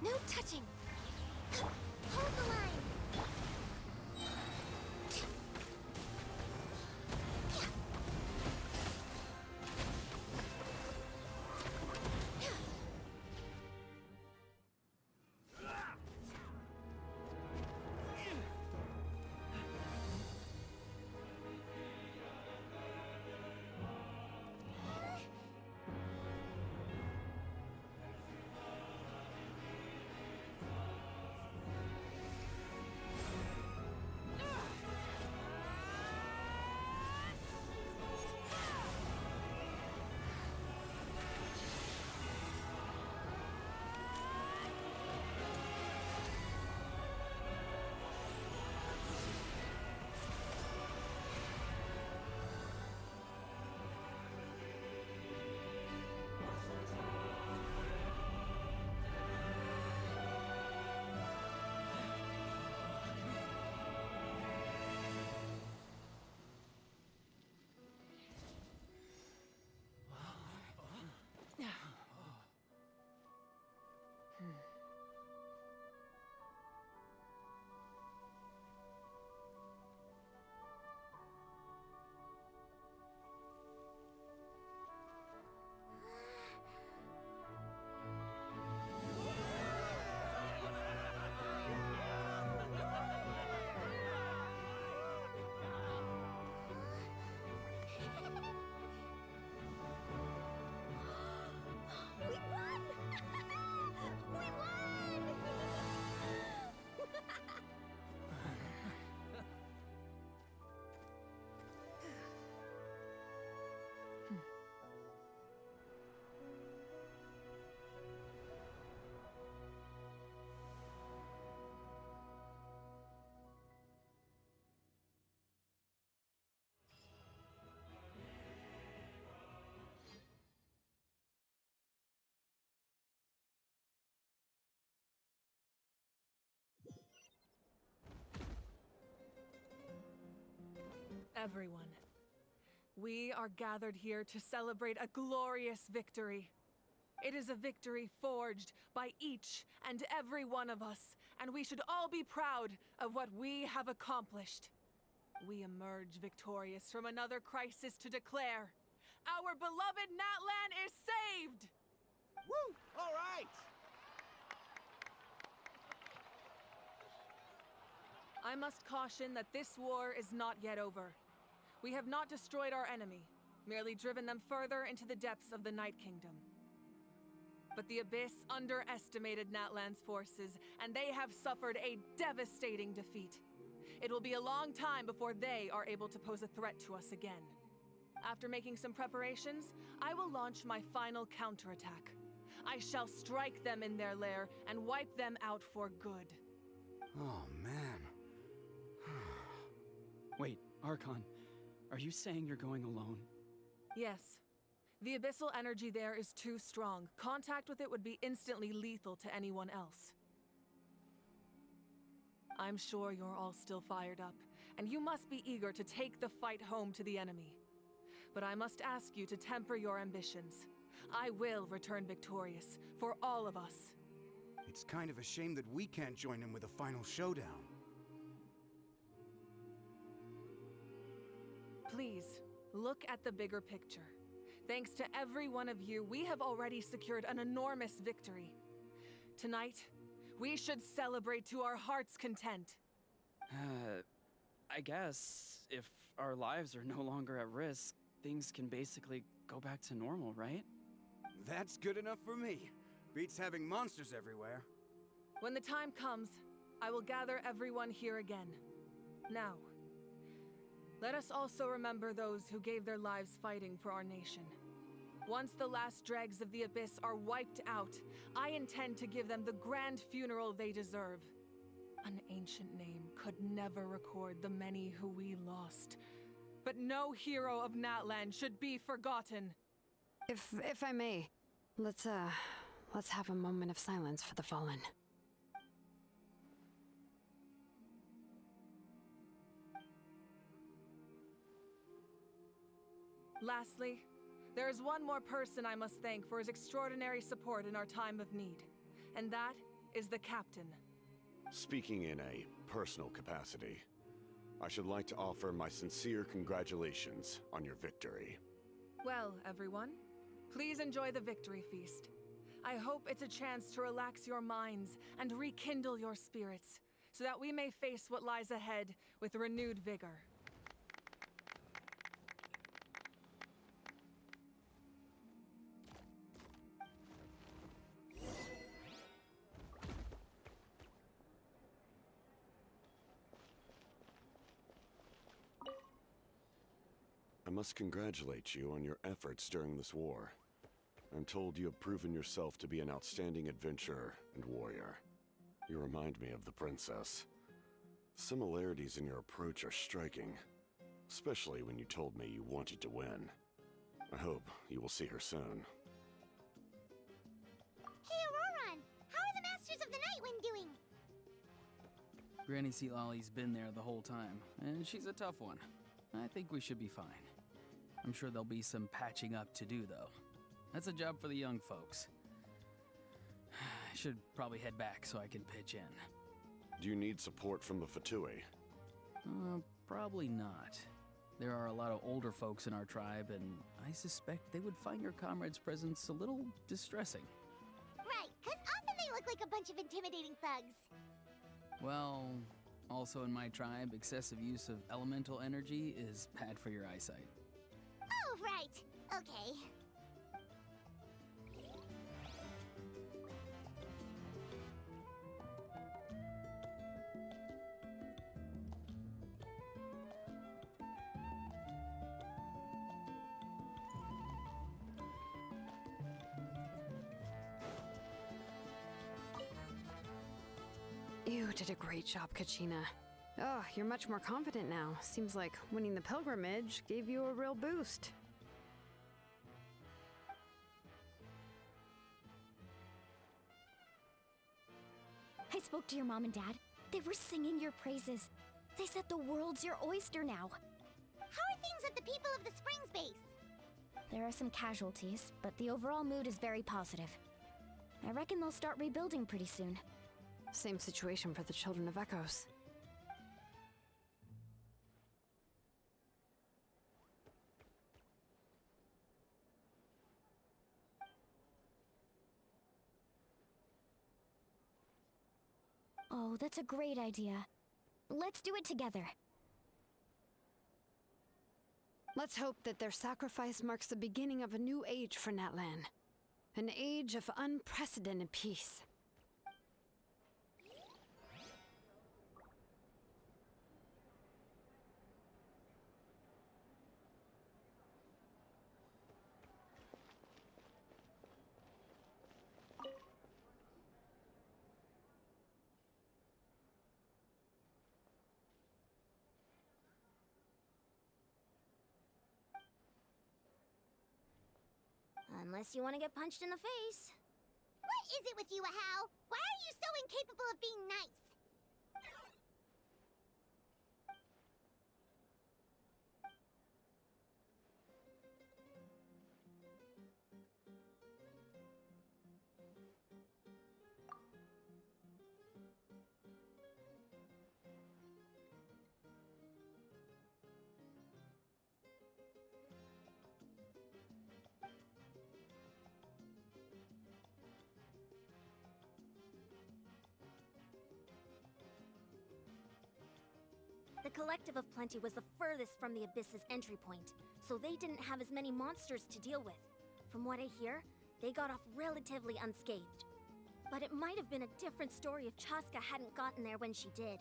No touching! Hold the line! Everyone, we are gathered here to celebrate a glorious victory. It is a victory forged by each and every one of us, and we should all be proud of what we have accomplished. We emerge victorious from another crisis to declare, our beloved Natlan is saved! Woo! All right! I must caution that this war is not yet over. We have not destroyed our enemy, merely driven them further into the depths of the Night Kingdom. But the Abyss underestimated Natlan's forces, and they have suffered a devastating defeat. It will be a long time before they are able to pose a threat to us again. After making some preparations, I will launch my final counterattack. I shall strike them in their lair and wipe them out for good. Oh, man. Wait, Archon, are you saying you're going alone? Yes. The abyssal energy there is too strong. Contact with it would be instantly lethal to anyone else. I'm sure you're all still fired up, and you must be eager to take the fight home to the enemy. But I must ask you to temper your ambitions. I will return victorious, for all of us. It's kind of a shame that we can't join in with a final showdown. Please, look at the bigger picture. Thanks to every one of you, we have already secured an enormous victory. Tonight, we should celebrate to our heart's content. I guess if our lives are no longer at risk, things can basically go back to normal, right? That's good enough for me. Beats having monsters everywhere. When the time comes, I will gather everyone here again. Now, let us also remember those who gave their lives fighting for our nation. Once the last dregs of the Abyss are wiped out, I intend to give them the grand funeral they deserve. An ancient name could never record the many who we lost. But no hero of Natlan should be forgotten. If I may, let's have a moment of silence for the fallen. Lastly, there is one more person I must thank for his extraordinary support in our time of need, and that is the Captain. Speaking in a personal capacity, I should like to offer my sincere congratulations on your victory. Well, everyone, please enjoy the victory feast. I hope it's a chance to relax your minds and rekindle your spirits, so that we may face what lies ahead with renewed vigor. I must congratulate you on your efforts during this war. I'm told you have proven yourself to be an outstanding adventurer and warrior. You remind me of the princess. Similarities in your approach are striking, especially when you told me you wanted to win. I hope you will see her soon. Hey, Auroran! How are the Masters of the Nightwind doing? Granny Sealolly's been there the whole time, and she's a tough one. I think we should be fine. I'm sure there'll be some patching up to do, though. That's a job for the young folks. I should probably head back so I can pitch in. Do you need support from the Fatui? Probably not. There are a lot of older folks in our tribe, and I suspect they would find your comrade's presence a little distressing. Right, 'cause often they look like a bunch of intimidating thugs. Well, also in my tribe, excessive use of elemental energy is bad for your eyesight. Oh, right. Okay. You did a great job, Kachina. Oh, you're much more confident now. Seems like winning the pilgrimage gave you a real boost. I spoke to your mom and dad. They were singing your praises. They said the world's your oyster now. Greetings of the people of the Springs base. There are some casualties, but the overall mood is very positive. I reckon they'll start rebuilding pretty soon. Same situation for the Children of Echoes. Oh, that's a great idea. Let's do it together. Let's hope that their sacrifice marks the beginning of a new age for Natlan. An age of unprecedented peace. Unless you want to get punched in the face. What is it with you, Ahau? Why are you so incapable of being nice? The Collective of Plenty was the furthest from the Abyss's entry point, so they didn't have as many monsters to deal with. From what I hear, they got off relatively unscathed. But it might have been a different story if Chaska hadn't gotten there when she did.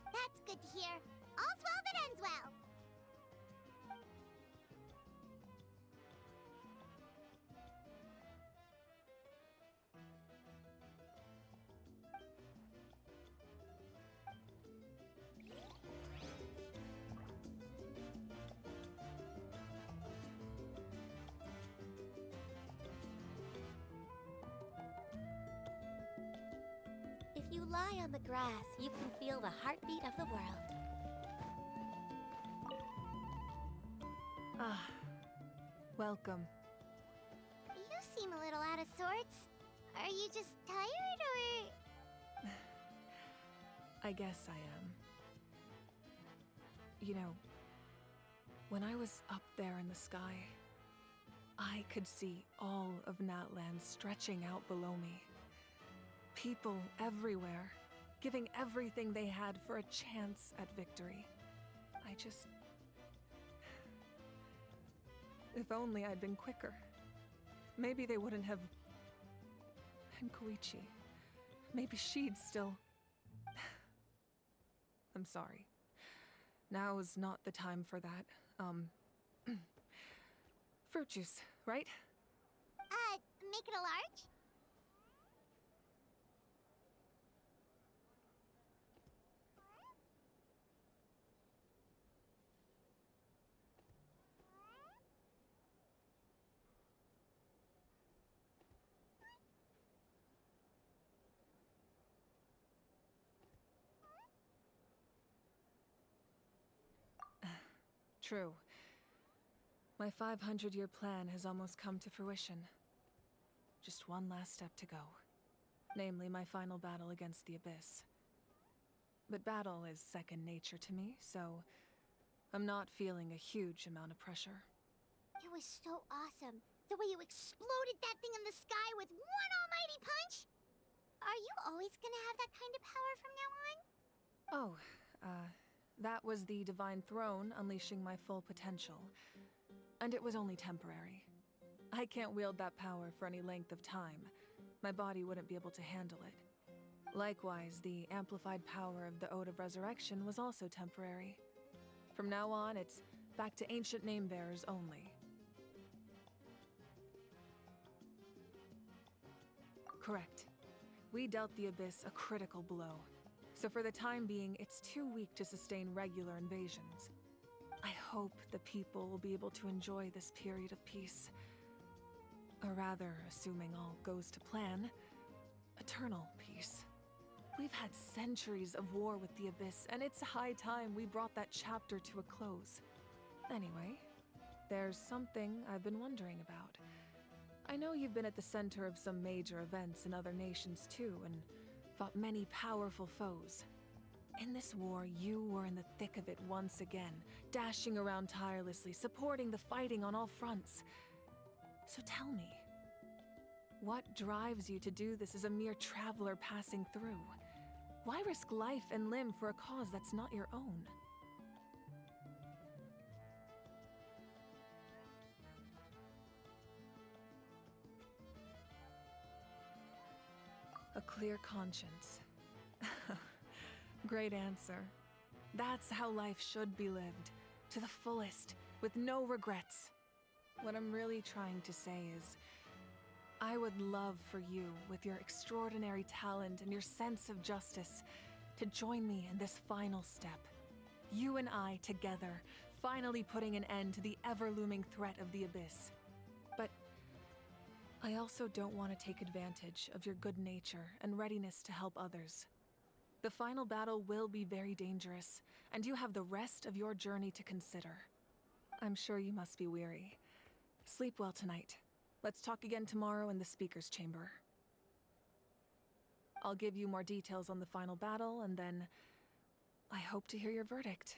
That's good to hear. All's well that ends well. If you lie on the grass, you can feel the heartbeat of the world. Ah, welcome. You seem a little out of sorts. Are you just tired, or...? I guess I am. You know, when I was up there in the sky, I could see all of Natlan stretching out below me. People everywhere, giving everything they had for a chance at victory. I just... If only I'd been quicker. Maybe they wouldn't have... And Koichi. Maybe she'd still... I'm sorry. Now is not the time for that. Fruit juice, right? Make it a large? True. My 500-year plan has almost come to fruition. Just one last step to go. Namely, my final battle against the Abyss. But battle is second nature to me, so I'm not feeling a huge amount of pressure. It was so awesome. The way you exploded that thing in the sky with one almighty punch! Are you always gonna have that kind of power from now on? Oh, that was the Divine Throne unleashing my full potential. And it was only temporary. I can't wield that power for any length of time. My body wouldn't be able to handle it. Likewise, the amplified power of the Ode of Resurrection was also temporary. From now on, it's back to ancient name-bearers only. Correct. We dealt the Abyss a critical blow. So for the time being, it's too weak to sustain regular invasions. I hope the people will be able to enjoy this period of peace. Or rather, assuming all goes to plan, eternal peace. We've had centuries of war with the Abyss, and it's high time we brought that chapter to a close. Anyway, there's something I've been wondering about. I know you've been at the center of some major events in other nations too, and fought many powerful foes. In this war, you were in the thick of it once again, dashing around tirelessly, supporting the fighting on all fronts. So tell me, what drives you to do this as a mere traveler passing through? Why risk life and limb for a cause that's not your own? A clear conscience. Great answer. That's how life should be lived, to the fullest, with no regrets. What I'm really trying to say is, I would love for you, with your extraordinary talent and your sense of justice, to join me in this final step. You and I together, finally putting an end to the ever-looming threat of the Abyss. But I also don't want to take advantage of your good nature and readiness to help others. The final battle will be very dangerous, and you have the rest of your journey to consider. I'm sure you must be weary. Sleep well tonight. Let's talk again tomorrow in the speaker's chamber. I'll give you more details on the final battle, and then I hope to hear your verdict.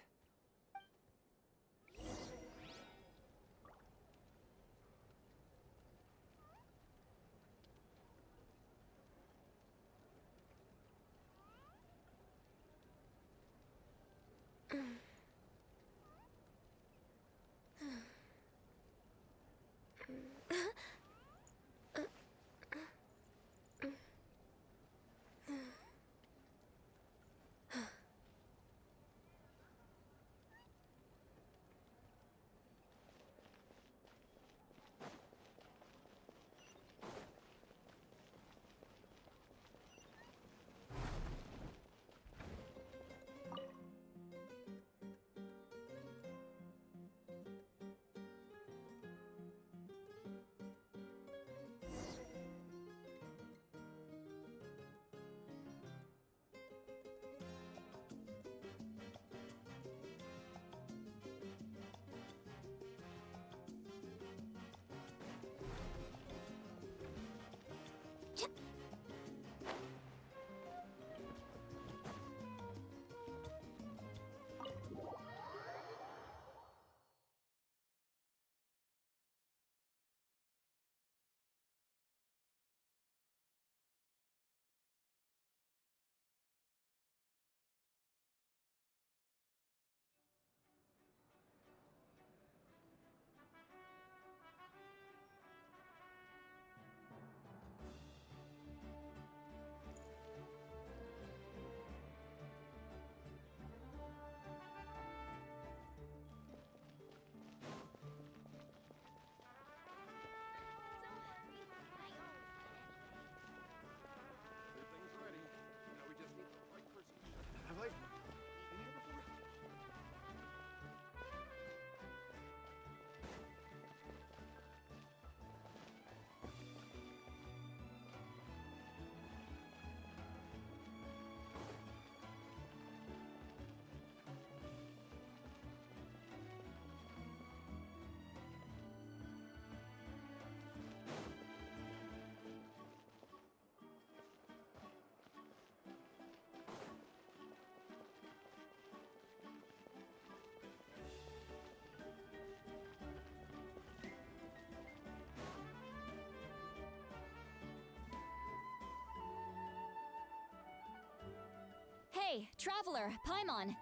Hey, Traveler, Paimon.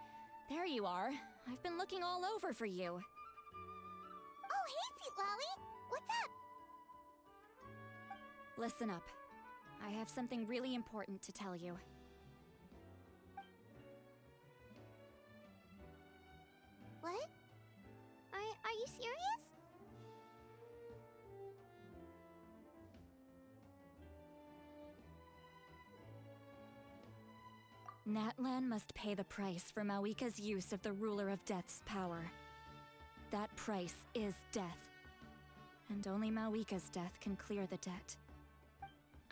There you are. I've been looking all over for you. Oh, hey, Sweet Lolly! What's up? Listen up. I have something really important to tell you. What? Are you serious? Natlan must pay the price for Mawika's use of the Ruler of Death's power. That price is death. And only Mawika's death can clear the debt.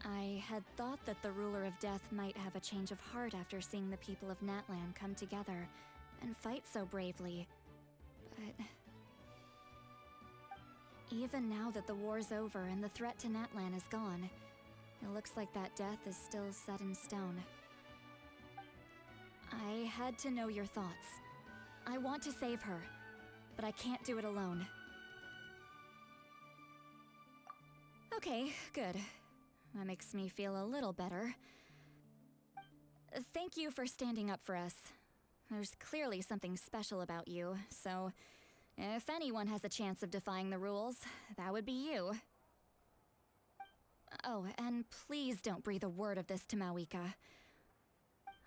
I had thought that the Ruler of Death might have a change of heart after seeing the people of Natlan come together and fight so bravely. But Even now that the war's over and the threat to Natlan is gone, it looks like that death is still set in stone. I had to know your thoughts. I want to save her, but I can't do it alone. Okay, good. That makes me feel a little better. Thank you for standing up for us. There's clearly something special about you, so if anyone has a chance of defying the rules, that would be you. Oh, and please don't breathe a word of this to Mawika.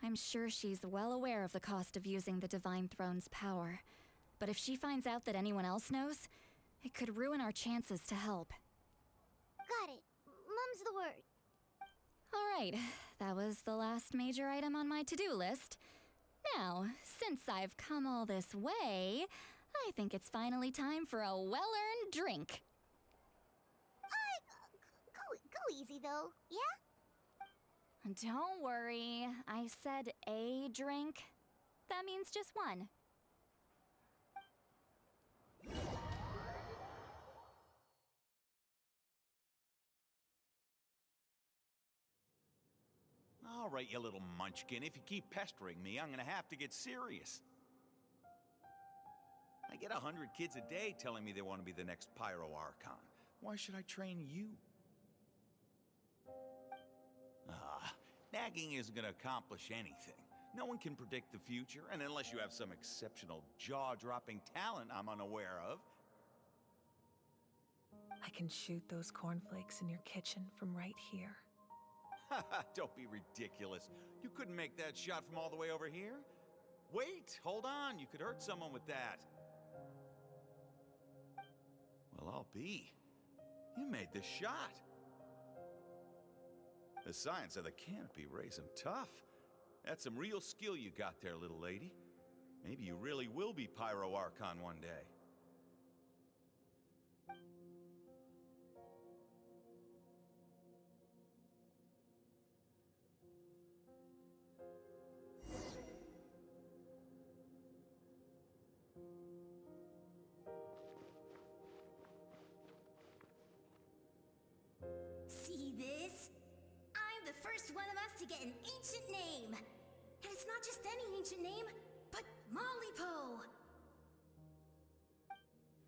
I'm sure she's well aware of the cost of using the Divine Throne's power, but if she finds out that anyone else knows, it could ruin our chances to help. Got it. Mum's the word. Alright, that was the last major item on my to-do list. Now, since I've come all this way, I think it's finally time for a well-earned drink. Go easy though, yeah? Don't worry, I said a drink. That means just one. All right, you little munchkin. If you keep pestering me, I'm gonna have to get serious. I get 100 kids a day telling me they want to be the next Pyro Archon. Why should I train you? Nagging isn't gonna accomplish anything. No one can predict the future, and unless you have some exceptional jaw-dropping talent I'm unaware of. I can shoot those cornflakes in your kitchen from right here. Don't be ridiculous. You couldn't make that shot from all the way over here? Wait, hold on. You could hurt someone with that. Well, I'll be. You made the shot. The science of the canopy raised him tough. That's some real skill you got there, little lady. Maybe you really will be Pyro Archon one day. See this? I'm the first one of us to get an ancient name. And it's not just any ancient name, but Malipo.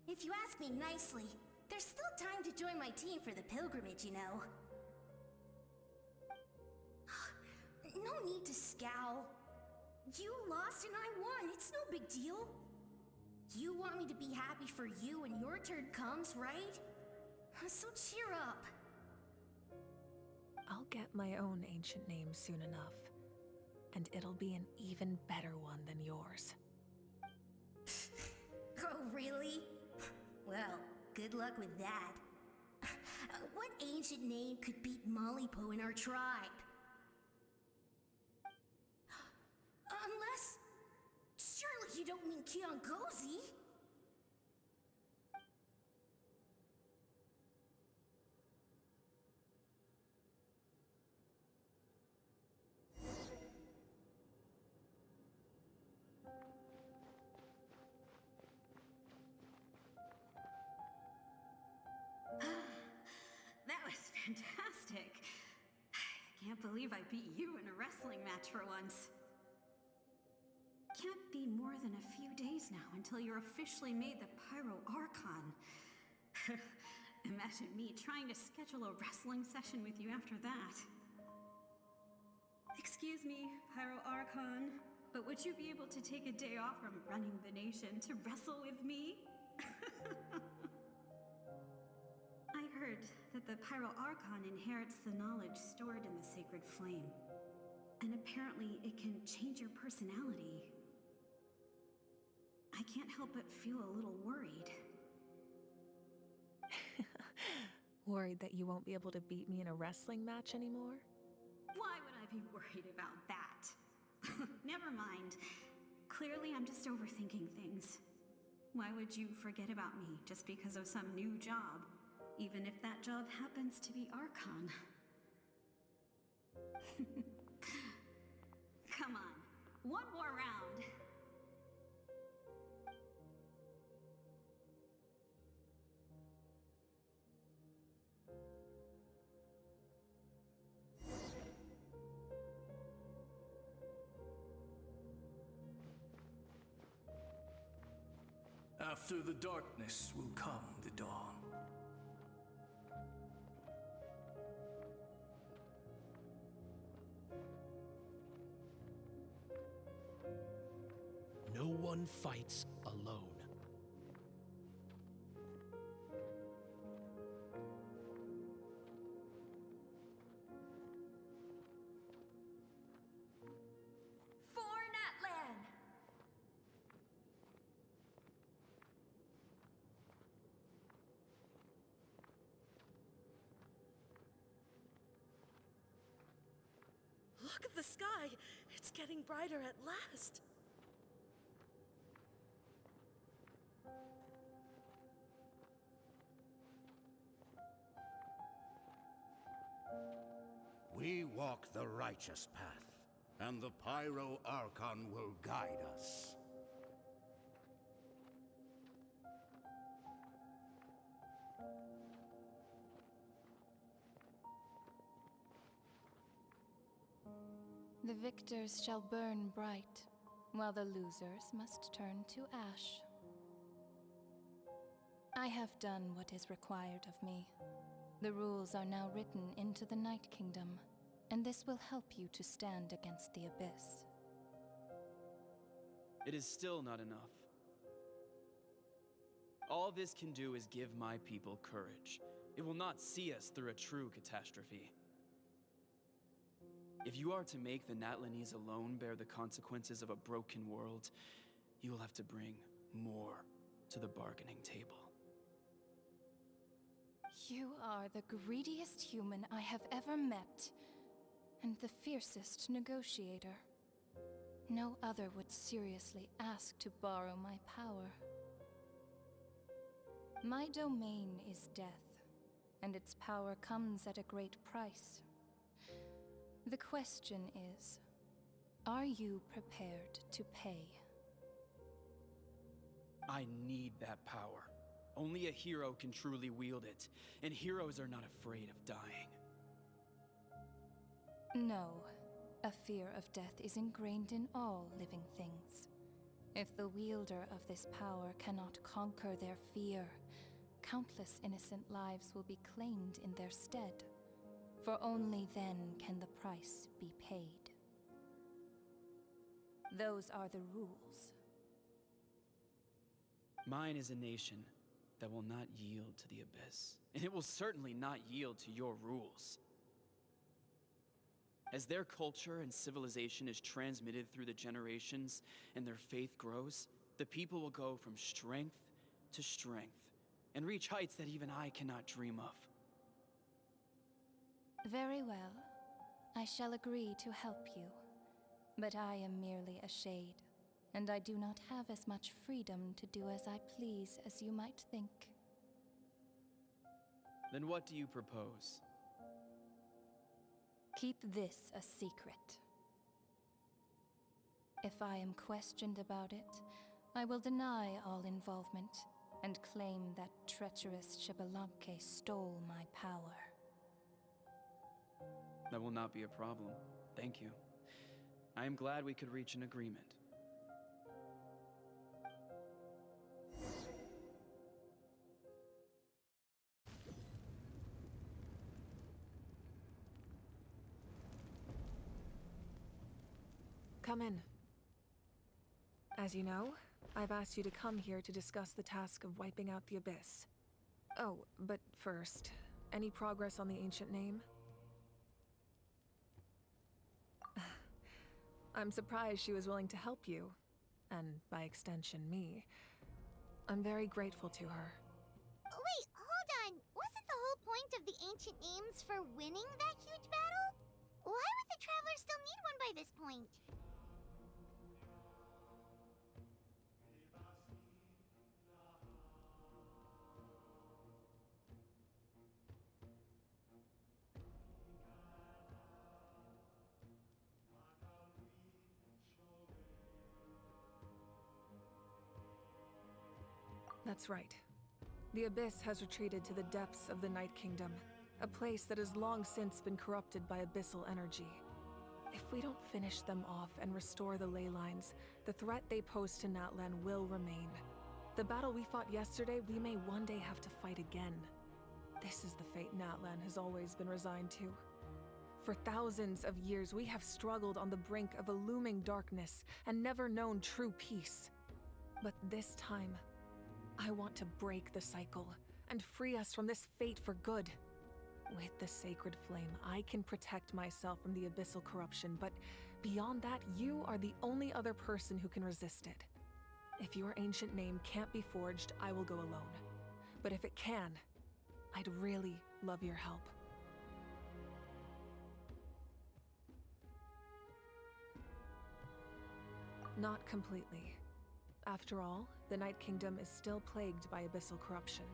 If you ask me nicely, there's still time to join my team for the pilgrimage, you know. No need to scowl. You lost and I won, it's no big deal. You want me to be happy for you when your turn comes, right? So cheer up. I'll get my own ancient name soon enough, and it'll be an even better one than yours. Oh, really? Well, good luck with that. What ancient name could beat Malipo in our tribe? Unless... surely you don't mean Kiangozi? That was fantastic. Can't believe I beat you in a wrestling match for once. Can't be more than a few days now until you're officially made the Pyro Archon. Imagine me trying to schedule a wrestling session with you after that. Excuse me, Pyro Archon, but would you be able to take a day off from running the nation to wrestle with me? I heard that the Pyro Archon inherits the knowledge stored in the sacred flame. And apparently it can change your personality. I can't help but feel a little worried. Worried that you won't be able to beat me in a wrestling match anymore? Why would I be worried about that? Never mind. Clearly I'm just overthinking things. Why would you forget about me just because of some new job? Even if that job happens to be Archon. Come on, one more round. After the darkness will come the dawn. No one fights alone. For Natlan! Look at the sky! It's getting brighter at last! We walk the righteous path, and the Pyro Archon will guide us. The victors shall burn bright, while the losers must turn to ash. I have done what is required of me. The rules are now written into the Night Kingdom, and this will help you to stand against the Abyss. It is still not enough. All this can do is give my people courage. It will not see us through a true catastrophe. If you are to make the Natlanese alone bear the consequences of a broken world, you will have to bring more to the bargaining table. You are the greediest human I have ever met, and the fiercest negotiator. No other would seriously ask to borrow my power. My domain is death, and its power comes at a great price. The question is, are you prepared to pay? I need that power. Only a hero can truly wield it, and heroes are not afraid of dying. No, a fear of death is ingrained in all living things. If the wielder of this power cannot conquer their fear, countless innocent lives will be claimed in their stead. For only then can the price be paid. Those are the rules. Mine is a nation that will not yield to the Abyss, and it will certainly not yield to your rules. As their culture and civilization is transmitted through the generations and their faith grows, the people will go from strength to strength and reach heights that even I cannot dream of. Very well. I shall agree to help you. But I am merely a shade, and I do not have as much freedom to do as I please as you might think. Then what do you propose? Keep this a secret. If I am questioned about it, I will deny all involvement and claim that treacherous Xbalanque stole my power. That will not be a problem. Thank you. I am glad we could reach an agreement. Come in. As you know, I've asked you to come here to discuss the task of wiping out the Abyss. Oh, but first, any progress on the ancient name? I'm surprised she was willing to help you, and by extension me. I'm very grateful to her. Wait, hold on. Wasn't the whole point of the ancient names for winning that huge battle? Why would the Traveler still need one by this point? That's right. The Abyss has retreated to the depths of the Night Kingdom, a place that has long since been corrupted by abyssal energy. If we don't finish them off and restore the ley lines, the threat they pose to Natlan will remain. The battle we fought yesterday, we may one day have to fight again. This is the fate Natlan has always been resigned to. For thousands of years, we have struggled on the brink of a looming darkness and never known true peace. But this time, I want to break the cycle and free us from this fate for good. With the sacred flame, I can protect myself from the abyssal corruption, but beyond that, you are the only other person who can resist it. If your ancient name can't be forged, I will go alone. But if it can, I'd really love your help. Not completely. After all, the Night Kingdom is still plagued by abyssal corruption.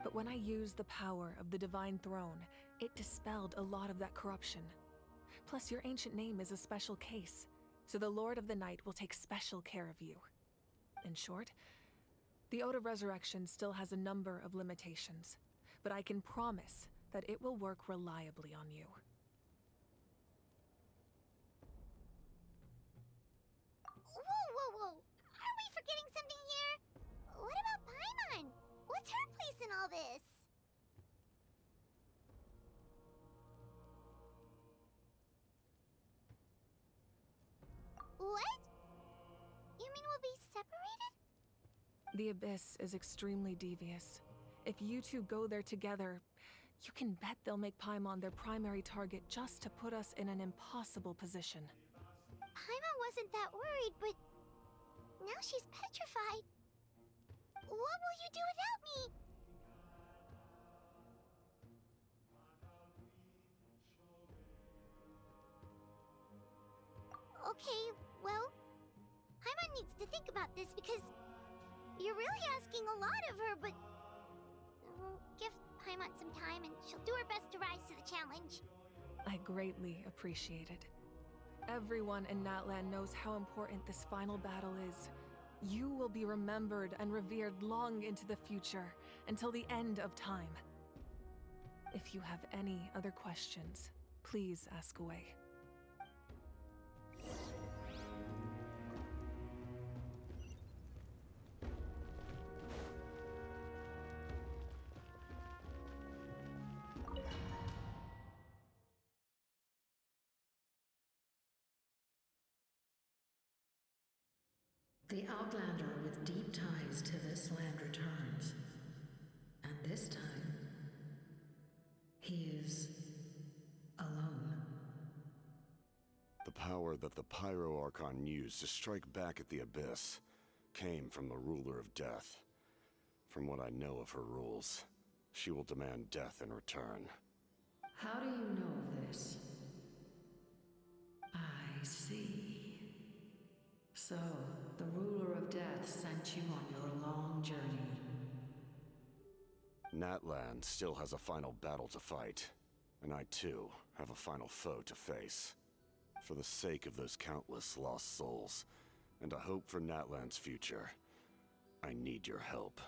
But when I used the power of the Divine Throne, it dispelled a lot of that corruption. Plus, your ancient name is a special case, so the Lord of the Night will take special care of you. In short, the Ode of Resurrection still has a number of limitations, but I can promise that it will work reliably on you. Whoa! Are we forgetting something here? What about Paimon? What's her place in all this? What? You mean we'll be separated? The Abyss is extremely devious. If you two go there together, you can bet they'll make Paimon their primary target just to put us in an impossible position. Paimon wasn't that worried, but now she's petrified. What will you do without me? Okay, well, Paimon needs to think about this because you're really asking a lot of her, but give Paimon some time and she'll do her best to rise to the challenge. I greatly appreciate it. Everyone in Natlan knows how important this final battle is. You will be remembered and revered long into the future, until the end of time. If you have any other questions, please ask away. The Outlander with deep ties to this land returns. And this time, he is alone. The power that the Pyro Archon used to strike back at the Abyss came from the Ruler of Death. From what I know of her rules, she will demand death in return. How do you know of this? I see. So, the Ruler of Death sent you on your long journey. Natlan still has a final battle to fight, and I too have a final foe to face. For the sake of those countless lost souls, and a hope for Natlan's future, I need your help.